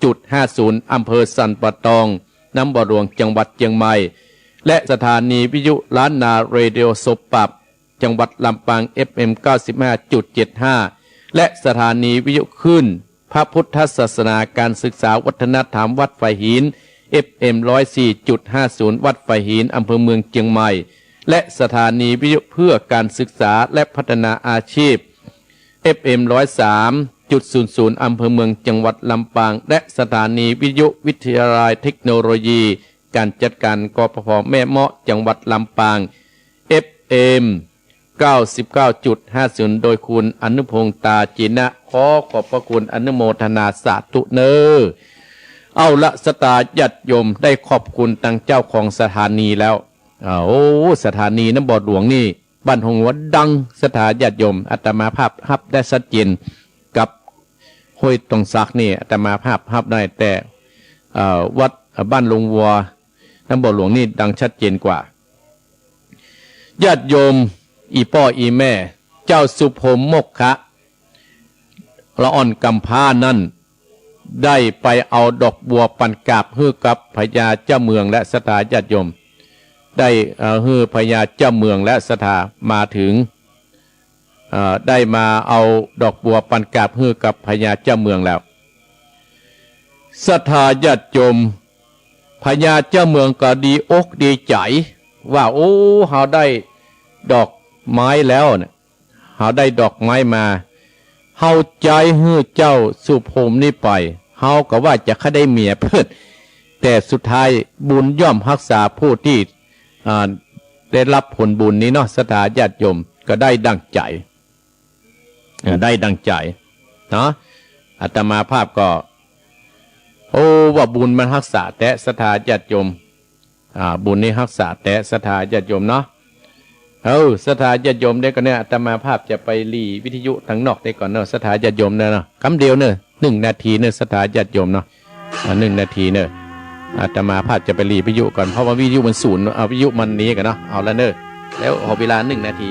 103.50 อำเภอสันปะตองน้ำบ่อหลวงจังหวัดเชียงใหม่และสถานีวิทยุล้านนาเรดิโอศพปับจังหวัดลำปาง FM 95.75 และสถานีวิทยุขึ้นพระพุทธศาสนาการศึกษาวัฒนธรรมวัดไฟหิน FM 104.50 วัดไฟหินอำเภอเมืองเชียงใหม่และสถานีวิทยุเพื่อการศึกษาและพัฒนาอาชีพ FM 103.00 อำเภอเมืองจังหวัดลำปางและสถานีวิทยุวิทยาลัยเทคโนโลยีการจัดการกปภแม่เมาะจังหวัดลำปาง FM 99.50 โดยคุณอนุพงษ์ตาจีนะขอบพระคุณอนุโมทนาสาธุเนอเอาละสตาญาติโยมได้ขอบคุณตังเจ้าของสถานีแล้วโอ้สถานีน้ำบ่อหลวงนี่บ้านหงวัดดังสถาญาติโยมอาตมาภาพฮับได้ชัดเจนกับห้วยตรงซักนี่อาตมาภาพฮับได้แต่วัดบ้านลงวัวน้ำบ่อหลวงนี่ดังชัดเจนกว่าญาติโยมอีพ่ออีแม่เจ้าสุพรมมกขะละอ่อนกำพร้านั่นได้ไปเอาดอกบัวปันกาบฮื้อกับพญาเจ้าเมืองและสถาญาติโยมได้ฮื้อพญาเจ้าเมืองและสถามาถึงได้มาเอาดอกบัวปันกาบฮื้อกับพญาเจ้าเมืองแล้วสถาญาติโยมพญาเจ้าเมืองก็ดีอกดีใจว่าโอ้เฮาได้ดอกไม้แล้วเนี่ยเฮาได้ดอกไม้มาเฮาใจฮื้อเจ้าสุพรมนี่ไปเฮาก็ว่าจะได้เมียเพิ่นแต่สุดท้ายบุญย่อมรักษาผู้ที่ได้รับผลบุญนี้เนาะสถาญาติโยมก็ได้ดังใจได้ดังใจเนาะอาตมาภาพก็โอ้ว่าบุญมันรักษาแต่สถาญาติโยมบุญนี้รักษาแต่สถาญาติโยมเนาะสถาญาติโยมได้ก็เนี่ยอาตมาภาพจะไปรีวิทยุทางนอกได้ก่อนเนาะสถาญาติโยมเนาะคำเดียวเนาะ1 นาทีเนาะสถาญาติโยมเนาะ1 นาทีเนาะอาตมาภาพจะไปรีวิทยุก่อนเพราะว่าวิทยุมันศูนย์เอาวิทยุมันนี้กันเนาะเอาละเนาะแล้วขอเวลา1 นาที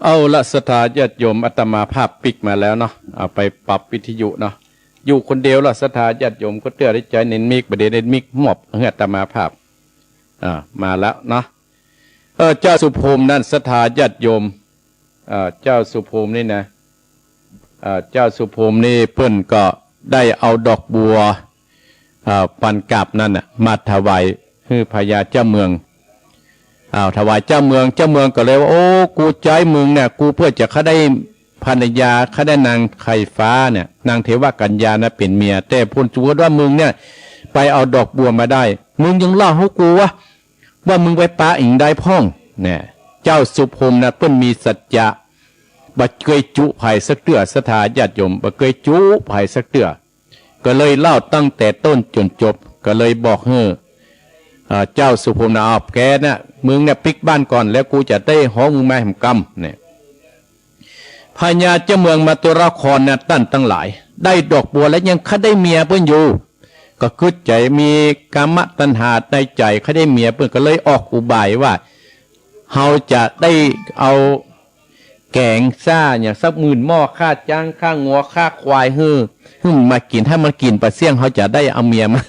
เอาละสถาญาติโยมอาตมาภาพปิกมาแล้วเนาะเอาไปปรับวิทยุเนาะอยู่คนเดียวละสถาญาติโยมก็เตื้อได้ใจเน้นมิกประเดี๋ยวเน้นมิกหมอบอาตมาภาพมาแล้วเนาะเจ้าสุพรมนั่นสถาญาติโยมเจ้าสุพรมนี่นะเจ้าสุพรมนี่เพิ่นก็ได้เอาดอกบัวปันกาบนั่นน่ะมาถวายให้พญาเจ้าเมืองถวายเจ้าเมืองก็เลยว่าโอ้กูใจมึงเนี่ยกูเพื่อจะเขาได้ภรรยาเขาได้นางไข่ฟ้าเนี่ยนางเทวกัญญานะเป็นเมียแต่พ้นจูดว่ามึงเนี่ยไปเอาดอกบัวมาได้มึงยังเล่าให้กูว่ามึงไปปาอิงได้พ่องเนี่ยเจ้าสุพรมนะเพิ่นมีสัจจะบ่เคยจุไผ่สักเตื้อสถาญาติโยมบ่เคยจุไผ่สักเตื้อก็เลยเล่าตั้งแต่ต้นจนจบก็เลยบอกเจ้าสุพรมนะเอาแกนะมึงเนี่ยปิกบ้านก่อนแล้วกูจะได้ห้องมึงมาแห่งกรรมเนี่ยพญาเจ้าเมืองมาตัวละครเนี่ยตั้นตั้งหลายได้ดอกบัวแล้วยังเขาได้เมียเพื่อนอยู่ก็คือใจมีกามตัณหาในใจเขาได้เมียเพื่อนก็เลยออกอุบายว่าเฮาจะได้เอาแกงซ่าอย่างสัก10,000 หม้อค่าจ้างค่างัวค่าควายมากินถ้ามันกินปลาเสี่ยงเขาจะได้เอาเมียมัน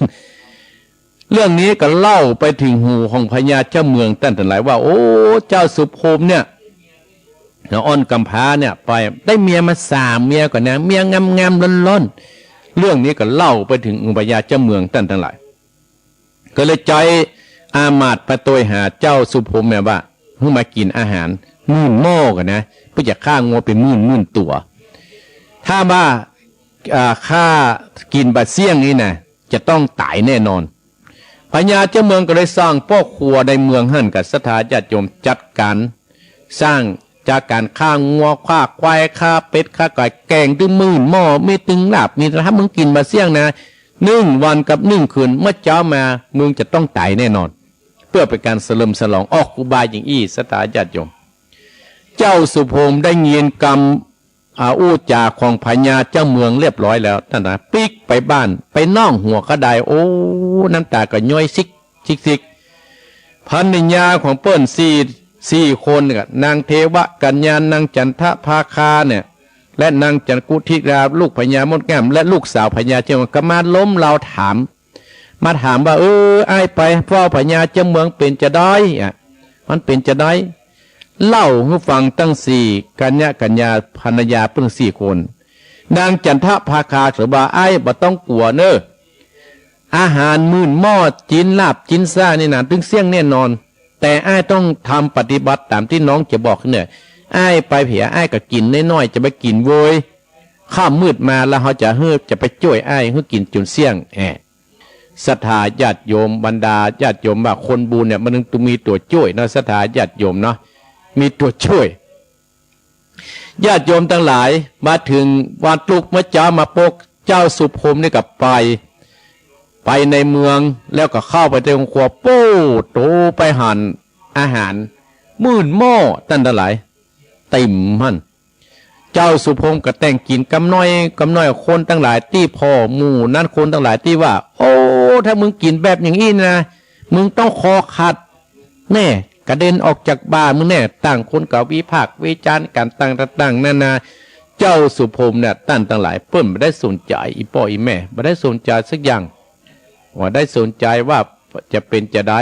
เรื่องนี้ก็เล่าไปถึงหูของพญาเจ้าเมืองตั้งแต่หลายว่าโอ้เจ้าสุพรมเนี่ยอ้อนกำพร้าเนี่ยไปได้เมียมา3 เมียก่อนนะเมียงามๆล้นๆเรื่องนี้ก็เล่าไปถึงพญาเจ้าเมืองตั้งแต่หลายก็เลยใจอามาตย์ไปโตยหาเจ้าสุพรมเนี่ยว่าเพื่อมากินอาหาร10,000 หม้อกันนะเพื่อจะฆ่างัวเป็น10,000 ตัวถ้าว่าฆ่ากินบะเสี่ยงนี่นะจะต้องตายแน่นอนพญาเจ้าเมืองก็เลยสร้างพ่อครัวในเมืองหั่นกับสถาญาติโยมจัดการสร้างจากการฆ่างัวฆ่าควายฆ่าเป็ดฆ่าไก่แกงถึง10,000 หม้อมีตึงลาบมีถ้ามึงกินมาเสี่ยงนะ1 วันกับ1 คืนเมื่อเช้ามามึงจะต้องตายแน่นอนเพื่อเป็นการเฉลิมฉลองออกอุบายอย่างอี้สถาญาติโยมเจ้าสุพรมได้เงียนกรรมอู้จาของพญาเจ้าเมืองเรียบร้อยแล้วท่านนะปิกไปบ้านไปน่องหัวกระไดโอ้น้ำตาก็ย้อยซิกพ ภรรยาของเปิ้นสี่คนเนี่ยนางเทวกัญญานางจันทภาคาเนี่ยและนางจันกุธิราลูกพญามดงามและลูกสาวพญาเจ้าเมืองก็มาล้มเราถามว่าไอ้ไปเฝ้าพญาเจ้าเมืองเป็นจะได้มันเป็นจะได้เล่าให้ฟังตั้งสี่กัญญาภรรยาเพิ่งสี่คนนางจันทภาคาถือว่าไอ้บ่ต้องกลัวเนอะอาหารมื่นหม้อจินลาบจินซ่านี่นะตึงเสี่ยงแน่นอนแต่ไอ้ต้องทำปฏิบัติตามที่น้องจะบอกเนี่ยไอ้ไปเผียไอ้ก็กินน้อยๆจะไปกินโวยข้ามมืดมาแล้วเขาจะไปช่วยไอ้ให้กินจนเสี่ยงศรัทธาญาติโยมบรรดาญาติโยมว่าคนบุญเนี่ยมันต้องมีตัวช่วยเนาะศรัทธาญาติโยมเนาะมีตัวช่วยญาติโยมทั้งหลายมาถึงวันลูกเมื่อเจ้ามาปกเจ้าสุพรมนี่กับไปในเมืองแล้วก็เข้าไปในครัวโป้โตไปหั่นอาหารมื่นหม้อตั้งแต่หลายติ่มมันเจ้าสุพรมก็แต่งกินกำน้อยคนตั้งหลายที่พ่อหมู่นั่นคนตั้งหลายที่ว่าโอ้ถ้ามึงกินแบบอย่างนี้นะมึงต้องคอขาดแน่กระเด็นออกจากบ้านมึงแน่ต่างคนกับวิพากษ์วิจารณ์กันต่างนานาเจ้าสุพรมเนี่ยตั้งหลายเพิ่มไม่ได้สนใจอีพ่ออีแม่ไม่ได้สนใจสักอย่างว่าได้สนใจว่าจะเป็นจะได้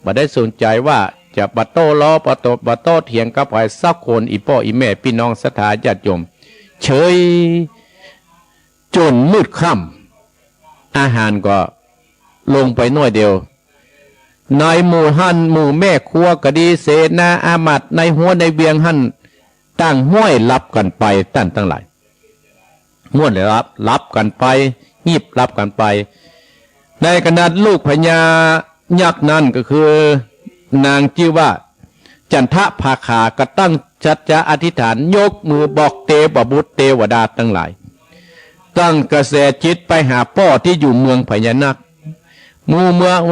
ไม่ได้สนใจว่าจะบัดโต้ล้อบัดโต้เถียงกับใครสักคนอีพ่ออีแม่พี่น้องศรัทธาญาติโยมเฉยจนมืดค่ำอาหารก็ลงไปน้อยเดียวนายหมู่หันหมู่แม่ครัวก็ดีเสนาอามัดในหัวในเวียงหันตั้งห้วยรับกันไปตั้งหลายม้วนเลยรับกันไปงีบรับกันไปในขณะลูกพญายักษ์นั้นก็คือนางชื่อว่าจันทภาคาก็ตั้งจัดจะอธิษฐานยกมือบอกเทวบุตรเทวดาทั้งหลายตั้งกระแสจิตไปหาพ่อที่อยู่เมืองพญานาคเมือ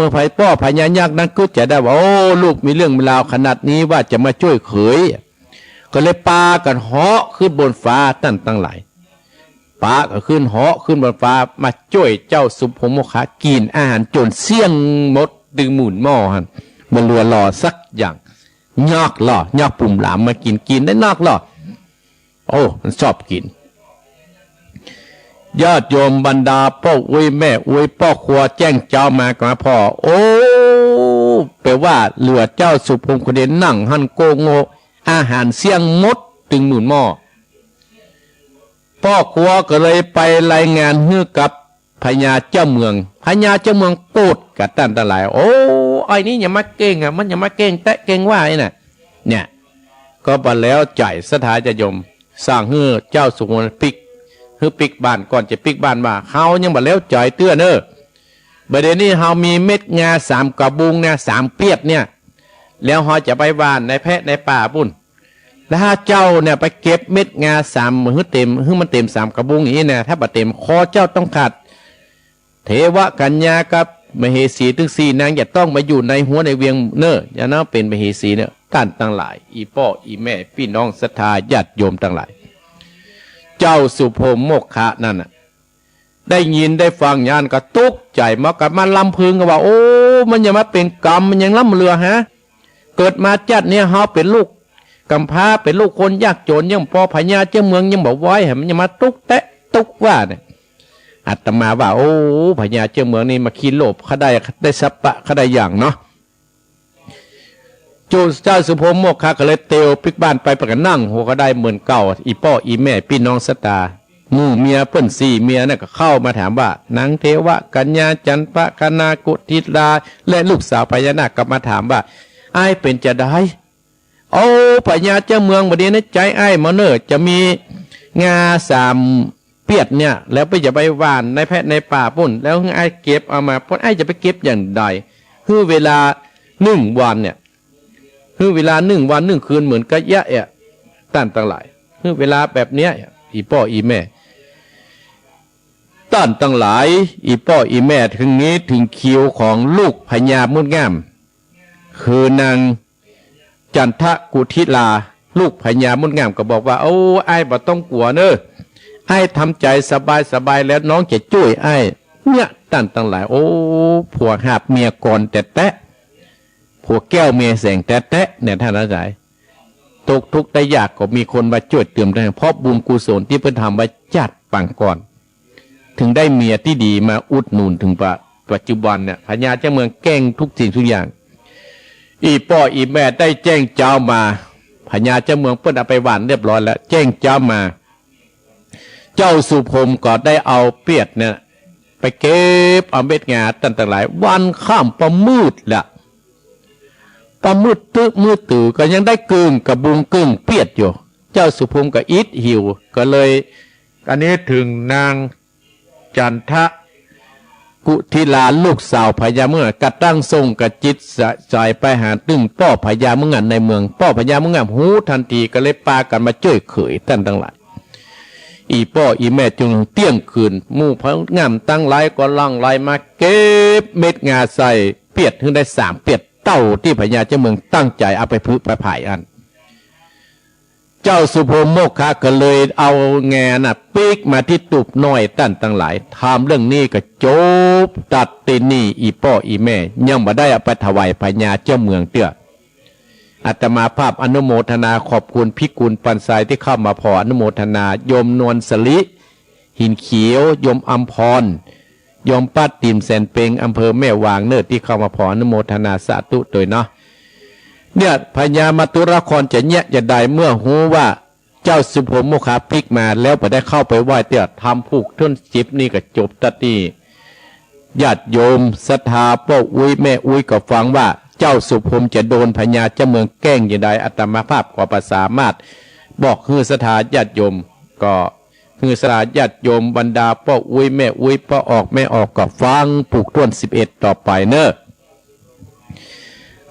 งไผ่พ่อพญานาคนั้นก็จะได้ว่าโอ้ลูกมีเรื่องมีราวขนาดนี้ว่าจะมาช่วยเขยก็เลยปากันเหาะขึ้นบนฟ้าตั้งหลายปาก็ขึ้นเหาะขึ้นบนฟ้ามาช่วยเจ้าสุพรมโมฆะกินอาหารจนเสี่ยงหมดดึงหมุนหม้อหันมันรัวรอสักอย่างยอกปุ่มหลามมากินได้นอกล่อโอ้มันชอบกินญาติโยมบรรดาพ่ออุ้ยแม่อุ้ยพ่อครัวแจ้งเจ้ามากับพ่อโอ้แปลว่าเหลือเจ้าสุพรมคนเดียวนั่งหันโกโงอาหารเสี่ยงมดตึงหมุนหม้อพ่อครัวก็เลยไปรายงานให้กับพญาเจ้าเมืองโกรธกับตั้งหลายโอ้ไอ้นี่อย่ามาเก่งมันอย่ามาเก่งแต่เก่งว่าไอ้น่ะเนี่ยก็ไปแล้วจ่ายสถาจะยมสร้างให้เจ้าสุพรมปิกบ้านก่อนจะปิกบ้านว่าเฮายังบ่แล้วจ่ายเตื้อเนอประเดี๋ยวนี้เฮามีเม็ดงา3กระบุงเนี่ย3เปียดเนี่ยแล้วเฮาจะไปบ้านในแพะในป่าบุ่นแล้วถ้าเจ้าเนี่ยไปเก็บเม็ดงา3มันเต็ม3กระบุงอย่างนี้เนี่ยถ้าบ่เต็มคอเจ้าต้องขาดเทวกัญญากับมเหสีถึง4นางอย่าต้องมาอยู่ในหัวในเวียงเนออย่านะเป็นมเหสีเนี่ยท่านทั้งหลายอีพ่ออีแม่พี่น้องศรัทธาญาติโยมทั้งหลายเจ้าสุพรมโมฆะนั่นน่ะได้ยินได้ฟังญาณก็ตุกใจมาลำพึงก็ว่าโอ้มันยังมาเป็นกรรมมันยังล้ำเรือฮะเกิดมาจัดเนี่ยเฮาเป็นลูกกำพร้าเป็นลูกคนยากจนยังพอพญาเจ้าเมืองยังบอกไว้มันยังมาตุกแตะตุกว่าเนี่ยอาตมาว่าโอ้พญาเจ้าเมืองนี่มาขี้โลภเขาได้สัพพะเขาได้อย่างเนาะเจ้าสุพรมโมฆะก็เลยเตียวปิกบ้านไปประกันนั่งหัวก็ได้เหมือนเก่าอีพ่ออีแม่พี่น้องศรัทธาหมู่เมียเปิ้น4เมียน่ะก็เข้ามาถามว่านางเทวกัญญาจันทะคณากุธิลาและลูกสาวพญานาคก็มาถามว่าอ้ายเป็นจะได้โอ้พญาเจ้าเมืองบัดนี้ในใจอ้ายมาเนอจะมีงา3เปียดเนี่ยแล้วไปจะไปหว่านในแพะในป่าปุ่นแล้วอ้ายเก็บเอามาพุ่นอ้ายจะไปเก็บอย่างใดคือเวลา1 วันเนี่ยคือเวลา1 วัน1 คืนเหมือนกะยะตั้งหลายคือเวลาแบบเนี้ยอีพ่ออีแม่ตั้งหลายอีพ่ออีแม่ถึงนี้ถึงคิวของลูกพญามุดงามคือนางจันทกุธิลาลูกพญามุดงามก็บอกว่าโอ้ไอ้บ่ต้องกลัวเนอะไอ้ทำใจสบายแล้วน้องจะช่วยไอ้เนี่ยตั้งหลายโอ้ผัวหาบเมียก่อนแต่ผั หัวแก้วเมียแสงแตะเนี่ยท่านอาจารย์ตกทุกข์ได้ยากก็มีคนมาช่วยเติมได้เพราะบุญกุศลที่เพิ่นทำไว้จัดปังก่อนถึงได้เมียที่ดีมาอุดหนุนถึงปัจจุบันเนี่ยพญาเจ้าเมืองแกล้งทุกสิ่งทุกอย่างอีพ่ออีแม่ได้แจ้งเจ้ามาพญาเจ้าเมืองเพิ่นเอาไปหวานเรียบร้อยแล้วแจ้งเจ้ามาเจ้าสุพรมก็ได้เอาเปียดเนี่ยไปเก็บเอาเม็ดงาตั้งแต่หลายวันข้ามประมืดละประมืดตื้อมืดตื่อก็ยังได้กึ่งกับบุงกึ่งเปียดอยู่เจ้าสุพรมก็อิดหิวก็เลยอันนี้ถึงนางจันทะกุทิลาลูกสาวพญาเมืองกระตั้งทรงกระจิตสายไปหาตึงป้อพญาเมืองในเมืองป้อพญาเมืองหูทันทีก็เลยปากันมาช่วยเขยท่านทั้งหลายอีป้ออีแม่จึงเตี้ยงคืนมู่พระงามตั้งไล่ก็ล่องไล่มาเก็บเม็ดงาใส่เปียดถึงได้3 เปียดเต้าที่พญาเจ้าเมืองตั้งใจเอาไปพึ่งไปผ่ายอันเจ้าสุพรมโมกขะก็เลยเอาแงน่ะปีกมาที่ตุบน้อยตั้นตั้งหลายทำเรื่องนี้ก็จบตัดตินี่อีป้ออีแม่ยังมาได้เอาไปถวายพญาเจ้าเมืองเตื้ออาตมาภาพอนุโมทนาขอบคุณพิกุลปันทรายที่เข้ามาพออนุโมทนาโยมนวลสลิหินเขียวโยมอัมพรโยมป้าติมแสนเปงอำเภอแม่วางเนิดที่เข้ามาพออนุโมทนาสาธุโดยเนาะเนี่ยพญามาตุรครจะแยะจะได้เมื่อหูว่าเจ้าสุพรมโมคาพลิกมาแล้วไปได้เข้าไปไหว้เตี้ยทำผูกต้นจิบนี่ก็จบตัดนี่ญาติโยมศรัทธาป้าอุ้ยแม่อุ้ยก็ฟังว่าเจ้าสุพรมจะโดนพญาเจ้าเมืองแกล้งอย่างใดอาตมาภาพก็ประสามารถบอกฮือศรัทธาญาติโยมก็ฮือศรัทธาญาติโยมบรรดาป้าอุ้ยแม่อุ้ยป้าออกแม่ออกก็ฟังผูกต้น11ต่อไปเนอะ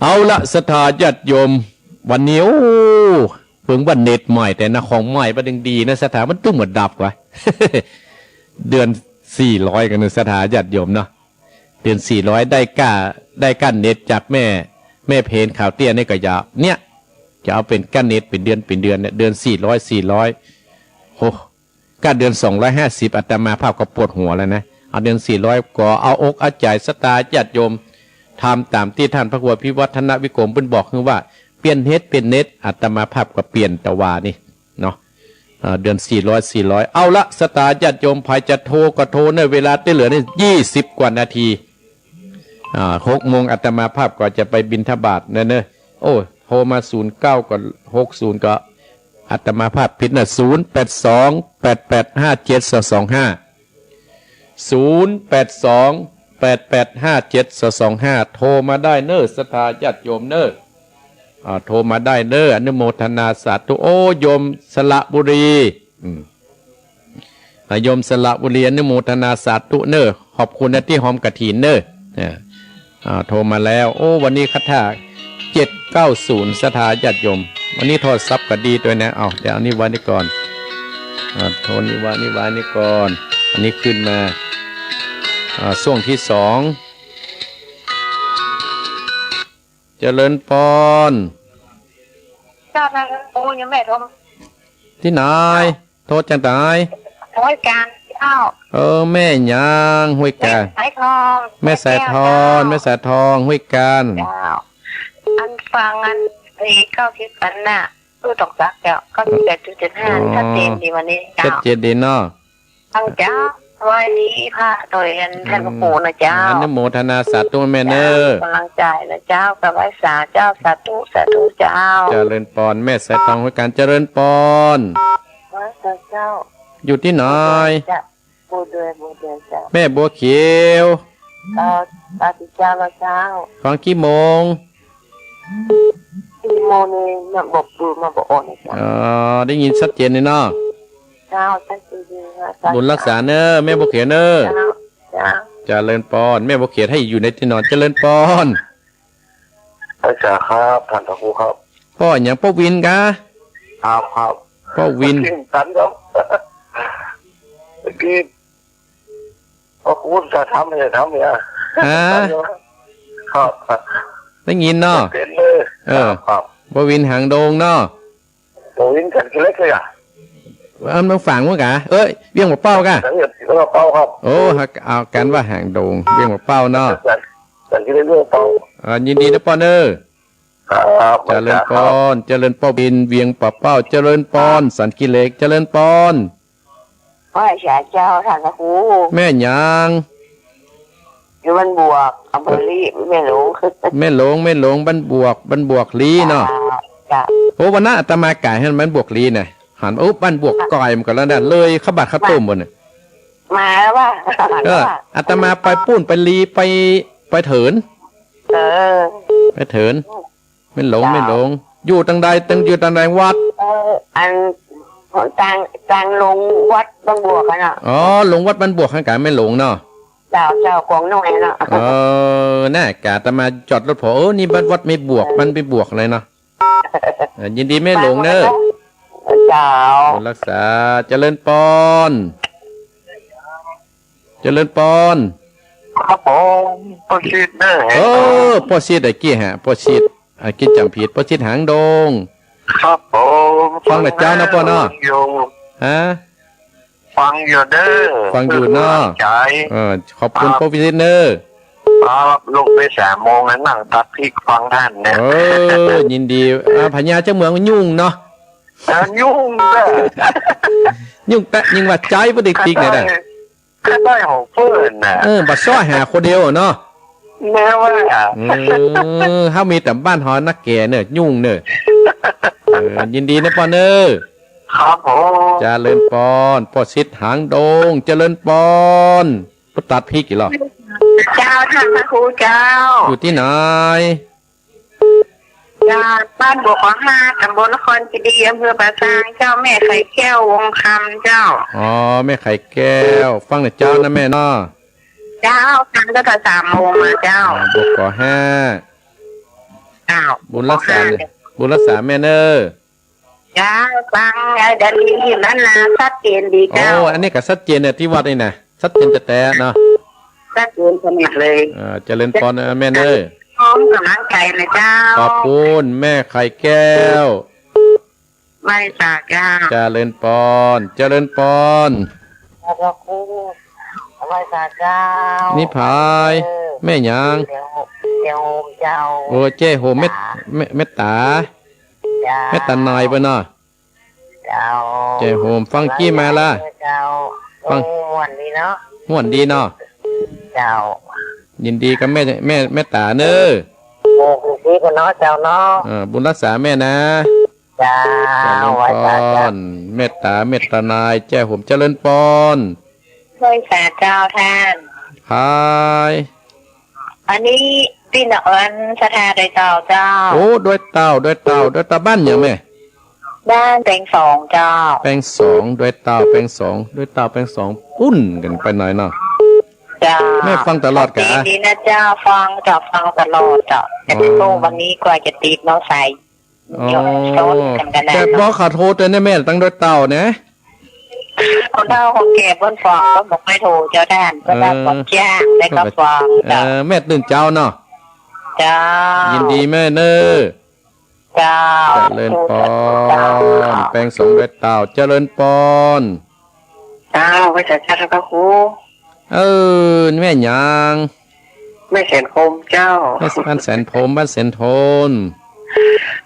เอาละศรัทธาญาติโยมวันนี้โอ้เพิ่งวันเน็ตใหม่แต่นะของใหม่ประเด็นดีนะศรัทธามันตุ้มหมดดับวะ เดือน400กันนะศรัทธาญาติโยมเนาะเดือน400ได้กั้นเน็ตจากแม่เพนข่าวเตี้ยนี่ก็อย่าเนี่ยจะเอาเป็นกั้นเน็ตเป็นเดือนเนี่ยเดือน400โหกั้นเดือน250อาตมาภาพก็ปวดหัวแล้วนะเอาเดือน400ก็เอาอกเอาใจศรัทธาญาติโยมทำตามที่ท่านพระครูพิวัฒนวิกรมเพิ่นบอกคือว่าเปลี่ยนเฮ็ดเป็นเน็ตอาตมาภาพก็เปลี่ยนตะวานี่เนาะเดือน400เอาละศรัทธาญาติโยมภายจะโทรก็โทรในเวลาที่เหลือนี่20กว่านาที6 โมงอาตมาภาพก็จะไปบิณฑบาตเนอะโอ้โทรมา09ก็60ก็อาตมาภาพผิดนะ0828857225 โทรมาได้เนอะศรัทธาญาติโยมเนอะโทรมาได้เนอะอนุโมทนาสาธุโอ้โยมสระบุรีโยมสระบุรีอนุโมทนาสาธุเนอะขอบคุณนะที่หอมกฐินเนอะโทรมาแล้วโอ้วันนี้คาถา790ศรัทธาญาติโยมวันนี้โทรศัพท์ก็ดีด้วยนะเดี๋ยวอันนี้ไว้นี่ก่อนโทรนี่ไว้นี่ก่อนอันนี้ขึ้นมาช่วงที่2เจริญพรเจ้าท่านโอ้ยังแม่โทรที่ไหนโทรจังไหนห้วยการเจ้าแม่ยังห้วยการสายทองแม่สายทองห้วยการอันฟังอัน90 อันน่ะตู้ตกซักเจ้า97.75ชัดเจนดีวันนี้เจ้าชัดเจนดีเนาะตั้งเจ้าวันนี้พระตัวเองท่านปู่นะเจ้าอนุโมทนาสาธุแม่เนอกำลังใจนะเจ้ากับไว้สาเจ้าสาธุเจ้าเจริญพรแม่สายทองห้วยการเจริญพรเจ้าอยู่ที่ไหนบัวเดือยเจ้าแม่บัวเขียวตาติเจ้าเจ้าฟังกี่โมงนี่มาบอกดูมาบอกอ่อนได้ยินชัดเจนเลยเนาะเจ้าชัดเจนบุญรักษาเนอแม่บัวเขียวเนอเจริญพรแม่บัวเขียวให้อยู่ในที่นอนเจริญพรอาจารย์ครับท่านพระครูครับพ่ออย่างพ่อวินกะครับพ่อวินกันครับเมื่อกี้พระครูจะทำเนี่ยครับได้ยินเนาะครับพ่อวินหางโดงเนาะพ่อวินกันเล็กเลยมันฝังวะกะเบี้ยงหัวเป้ากะครับโอ้เอากันว่าหางโดงเบี้ยงหัวเป้าเนาะกันที่ได้เรื่องเป้ายินดีนะป้อเนอ ครับ เจริญปอนเจริญป้อบินเวียงป่าเป้าเจริญปอนสันกิเลกเจริญปอน ไหว้ชาเจ้าท่านพระครู แม่หยาง อยู่บ้านบวกอำเภอลีไม่รู้ แม่หลงบ้านบวกลีเนาะ จ้ะ โอ้วันนั้นอาตมาไก่ให้มันบวกลีเนี่ยหันโอ้บ้านบวกก่อยมันก็แล้วเนี่ยเลยข้าวบัดข้าวต้มบนเนี่ย มาแล้วว่า อาตมาไปปุ้นไปลีไปเถิน เออ ไปเถินไม่หลงอยู่ตังใดอยู่ตังใดวัด อันของจางลงวัดบ้านบวกกันอ่ะ อ๋อลงวัดบ้านบวกข้างกายไม่หลงเนาะ เจ้ากองน้อยเนาะ น่ากาอาตมาจอดรถพอนี่บ้านวัดไม่บวกมันไปบวกเลยเนาะยินดีไม่หลงเนอะ เจ้า รักษาเจริญปอน ครับผมปชิดเด้อ พ่อชีดไอ้กี้ฮะพ่อชีดไอ้กี้จำผิดพ่อชีดหางดง ครับผม ฟังแต่เจ้านะพ่อเนาะ อยู่ ฮะ ฟังอยู่เด้อ ฟังอยู่เนาะ ใจ ขอบคุณพ่อพิชิตเนอร์ ครับลูกไป3 โมงแล้วนั่งตัดพริกฟังท่านเนี่ย ยินดีพญาเจ้าเมืองยุ่งเนาะ ยุ่งเด้อ ยุ่งแต่ยิงว่าใจบ่ได้ติ๊กเนี่ย ก็ได้ของเพื่อนน่ะ บัดซ้อหาคนเดียวเนาะ แม้ว่า เฮามีแต่บ้านหอนักแก่เนี่ยยุ่งเนี่ยยินดีนะปอนเนอร์ ครับผม เจริญปอนพ่อชิดหางดงเจริญปอนพุตัดพริกอีกหรอ เจ้าท่านพระครูเจ้า อยู่ที่ไหน เจ้าบ้านบวกของ5ตำบลนครจีดีอำเภอปราสาทเจ้าแม่ไข่แก้ววงคำเจ้า อ๋อแม่ไข่แก้วฟังแต่เจ้านะแม่เนาะ เจ้าทำตั้งแต่3 โมงมาเจ้า บวกก่อห้า เจ้า บุญรักษาแม่เนอร์ เจ้าฟังดันนี้นั่นนะชัดเจนดี อ๋อ เจ้า อันนี้ก็ชัดเจนเนี่ยที่วัดนี่นะชัดเจนแต่เนาะ ชัดเจนสนิทเลย เจริญปอนแม่เนอร์ พร้อมกำลังใจเลยเจ้า ขอบคุณแม่ไข่แก้ว ไม่สากเจ้า เจริญปอน พระครูไม่สากเจ้า นี่พายแม่หยาง เดี๋ยวเจ้า โอ้เจ้โหเม็ดตาแม่ตาหน่อยปะเนาะ เจ้า เจ้โหมฟังกี้มาละ เจ้า ฟัง วันนี้เนาะ ม่วนดีเนาะ เจ้า ยินดีกับแม่ตาเนอ โอ้คุณพี่กันเนาะเจ้าเนาะ บุญรักษาแม่นะ เจ้า เจริญ ไว้ ป สา อก เจ้าน เมตตาเมตตานายแจ้ผมเจริญปอน ไว้สากเจ้าท่าน พาย อันนี้พี่นอนสถานใดเจ้าเจ้า โอ้ด้วยเต่าบ้านอย่างแม่ บ้านเป็น2เจ้า แปลงสองด้วยเต่าแปลงสองปุ้นกันไปหน่อยเนาะ เจ้า แม่ฟังตลอดกะ ดีนะเจ้าฟังตลอดเจ้าจะไปโตวันนี้กว่าจะติดเนาะใส่ อ๋อ โยนโซดกันกันได้ แต่บอ เนาะ ขอโทษด้วยนะแม่ตั้งด้วยเต่านะ คนเฒ่าคนแก่เพิ่นฟังก็บอกไม่ถูกเจ้าท่านก็ได้บอกจ้างได้ก็ฟังเจ้า แม่ตื่นเจ้าเนาะ เจ้า ยินดีแม่เนอ เจ้า เจริญปอนแปลงสองด้วยเต่าเจริญปอน เจ้าไว้สากเจ้าพระครู แม่หยาง ไม่เห็นคมเจ้า แม่บ้านแสนพรมบ้านแสนโทน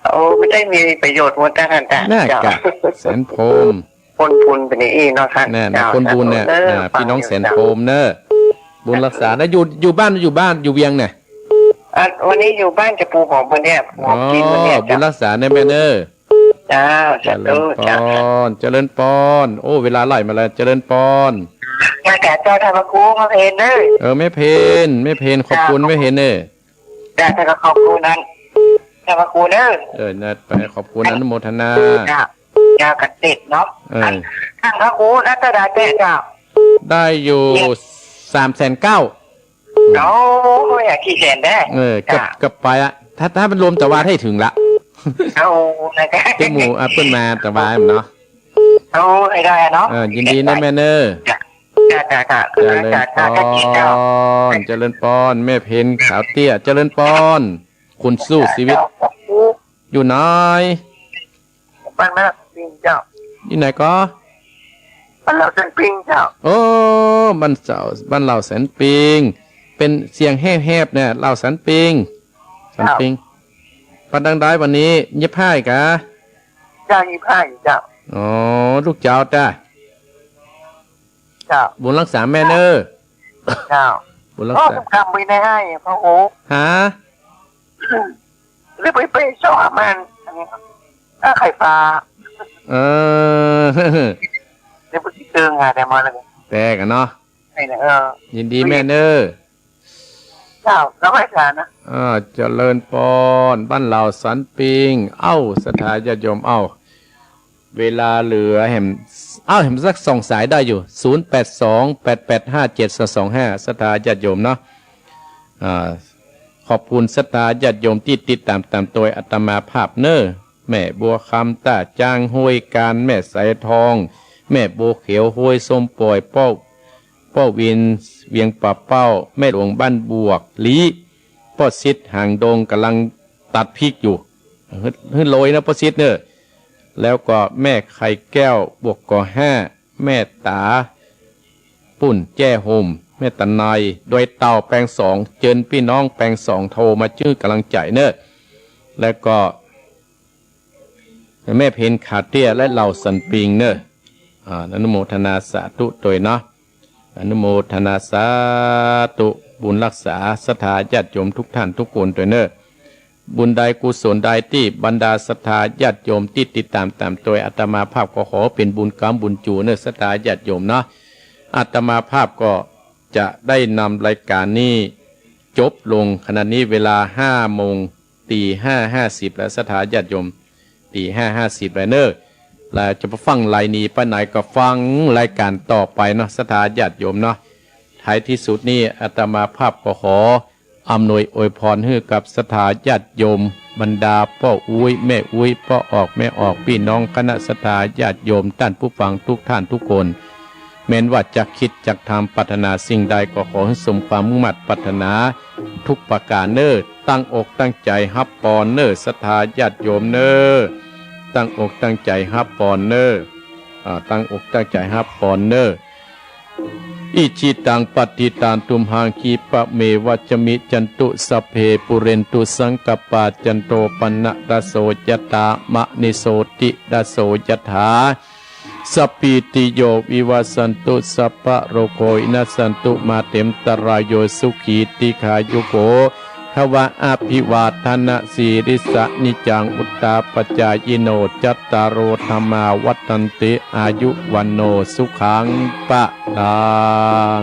โอ้ไม่ได้มีประโยชน์หมดท่านจ้ะ น่ากะแสนพรม คนบุญเป็นอย่างนี้เนาะท่าน แน่นะคนบุญเนี่ยพี่น้องแสนพรมเนอะบุญรักษานะอยู่บ้านอยู่เวียงเนี่ย วันนี้อยู่บ้านจะปูหอมวันเนี้ยหอมกินวันเนี้ย บุญรักษาในแม่เนอ เจ้า เจริญปอนเจริญปอนโอ้เวลาไหลมาแล้วเจริญปอน อยากแก่เจ้าท่านพระครูมาเพนเลย ไม่เพนขอบคุณไม่เห็นเนอ จ้าท่านก็ขอบคุณนั้นท่านพระครูเนอะ นะไปขอบคุณอนุโมทนา เจ้ากันติดเนาะ ท่านพระครูนัตดาเจ้า ได้อยู่3,900,000โอ้อยากขี้แสนได้ กับไปอะถ้าเป็นรวมแต่ว่าให้ถึงละ เอานะค ที่หมู่เปิ้นมาแต่ว่าเนาะ เอาให้ได้เนาะ ยินดีนะแม่เนอ จ้า เจริญปอนเจริญปอนแม่เพนขาวเตี้ยเจริญปอนคุณสู้ชีวิตอยู่ไหน บ้านแม่ปิงเจ้า อยู่ไหนก็ บ้านเราเป็นปิงเจ้า โอ้บ้านเราแสนปิงเป็นเสียงแหบๆเนี่ยเราแสนปิงไป ปันดังได้วันนี้เย็บผ้าอีกะ เจ้ายี่ผ้าอยู่เจ้า อ๋อลูกเจ้าจ้า เจ้า บุญรักษาแม่เนอ เจ้า บุญรัก พ่อ ษา สำคัญไปในให้พ่อโอ้ หา หรือไปชอบมันอันนี้ถ้าไข่ปลา เออ เดี๋ยวไปสิเติงหาแต่มาแล้วกัน แต่กันเนาะ ไอ้เนี่ยยินดีแม่เนอ เจ้าแล้วไม่ทานนะ เจริญปอนบ้านเหล่าสันปิง เอ้าสถาญาติโยมเอ้าเวลาเหลือแหมเห็นสัก2 สายได้อยู่0828857225สถาญาติโยมเนาะขอบคุณสถาญาติโยมที่ติดตามตัวอาตมาภาพเนอแม่บัวคำตาจางห้วยการแม่สายทอง แม่โบเขียวห้วยส้มปล่อยป้อวินเวียงป่าเป้าแม่หลวงบ้านบวกลีป้อซิดห่างดงกำลังตัดพริกอยู่ฮึ่นโรยนะป้อซิดเนอแล้วก็แม่ไข่แก้วบวกก่อ5แม่ตาปุ่นแจ้โฮมแม่ตะนายโดยเต่าแปลง2เจิญพี่น้องแปลง2โทรมาชื่อกำลังใจเนอแล้วก็แม่เพนขาเตี้ยและเหล่าสันปิงเนออนุโมทนาสาธุโดยเนาะอนุโมทนาสาธุบุญรักษาศรัทธาญาติโยมทุกท่านทุกคนโดยเนอบุญใดกุศลใดที่บรรดาศรัทธาญาติโยมที่ติดตามตัวอาตมาภาพก็ขอเป็นบุญกรรมบุญจูเนอศรัทธาญาติโยมเนาะอาตมาภาพก็จะได้นำรายการนี้จบลงขณะนี้เวลา5 โมงตี5:50แล้วศรัทธาญาติโยมตี5:50แล้วเนอแล้วจะไปฟังรายนี้ไปไหนก็ฟังรายการต่อไปเนาะศรัทธาญาติโยมเนาะท้ายที่สุดนี้อาตมาภาพก็ขออำนวยอวยพรให้กับศรัทธาญาติโยมบรรดาพ่ออุ้ยแม่อุ้ยพ่อออกแม่ออกพี่น้องคณะศรัทธาญาติโยมท่านผู้ฟังทุกท่านทุกคนแม้นว่าจะคิดจะทำปรารถนาสิ่งใดก็ขอให้สมความมุ่งมั่นปรารถนาทุกประการเนอตั้งอกตั้งใจฮับปอนเนอศรัทธาญาติโยมเนอตั้งอกตั้งใจฮับปอนเนอตั้งอกตั้งใจฮับปอนเนออิชิตังปฏิตันตุมหังคีปะเมวัจมิจันตุสเพปุเรนตุสังกปาจันโตปนะดาโสยตามะนิโสติดาโสยถาสัพพิติโยวิวัสสันตุสัพพะโรโคอินัสสันตุมาเต็มตรายโยสุขีติขายุโกทวะอภิวาทนาสีริสะนิจังอุตตาปจายโนจัตตารโอธรรมาวัฏันติอายุวันโนสุขังปะลัง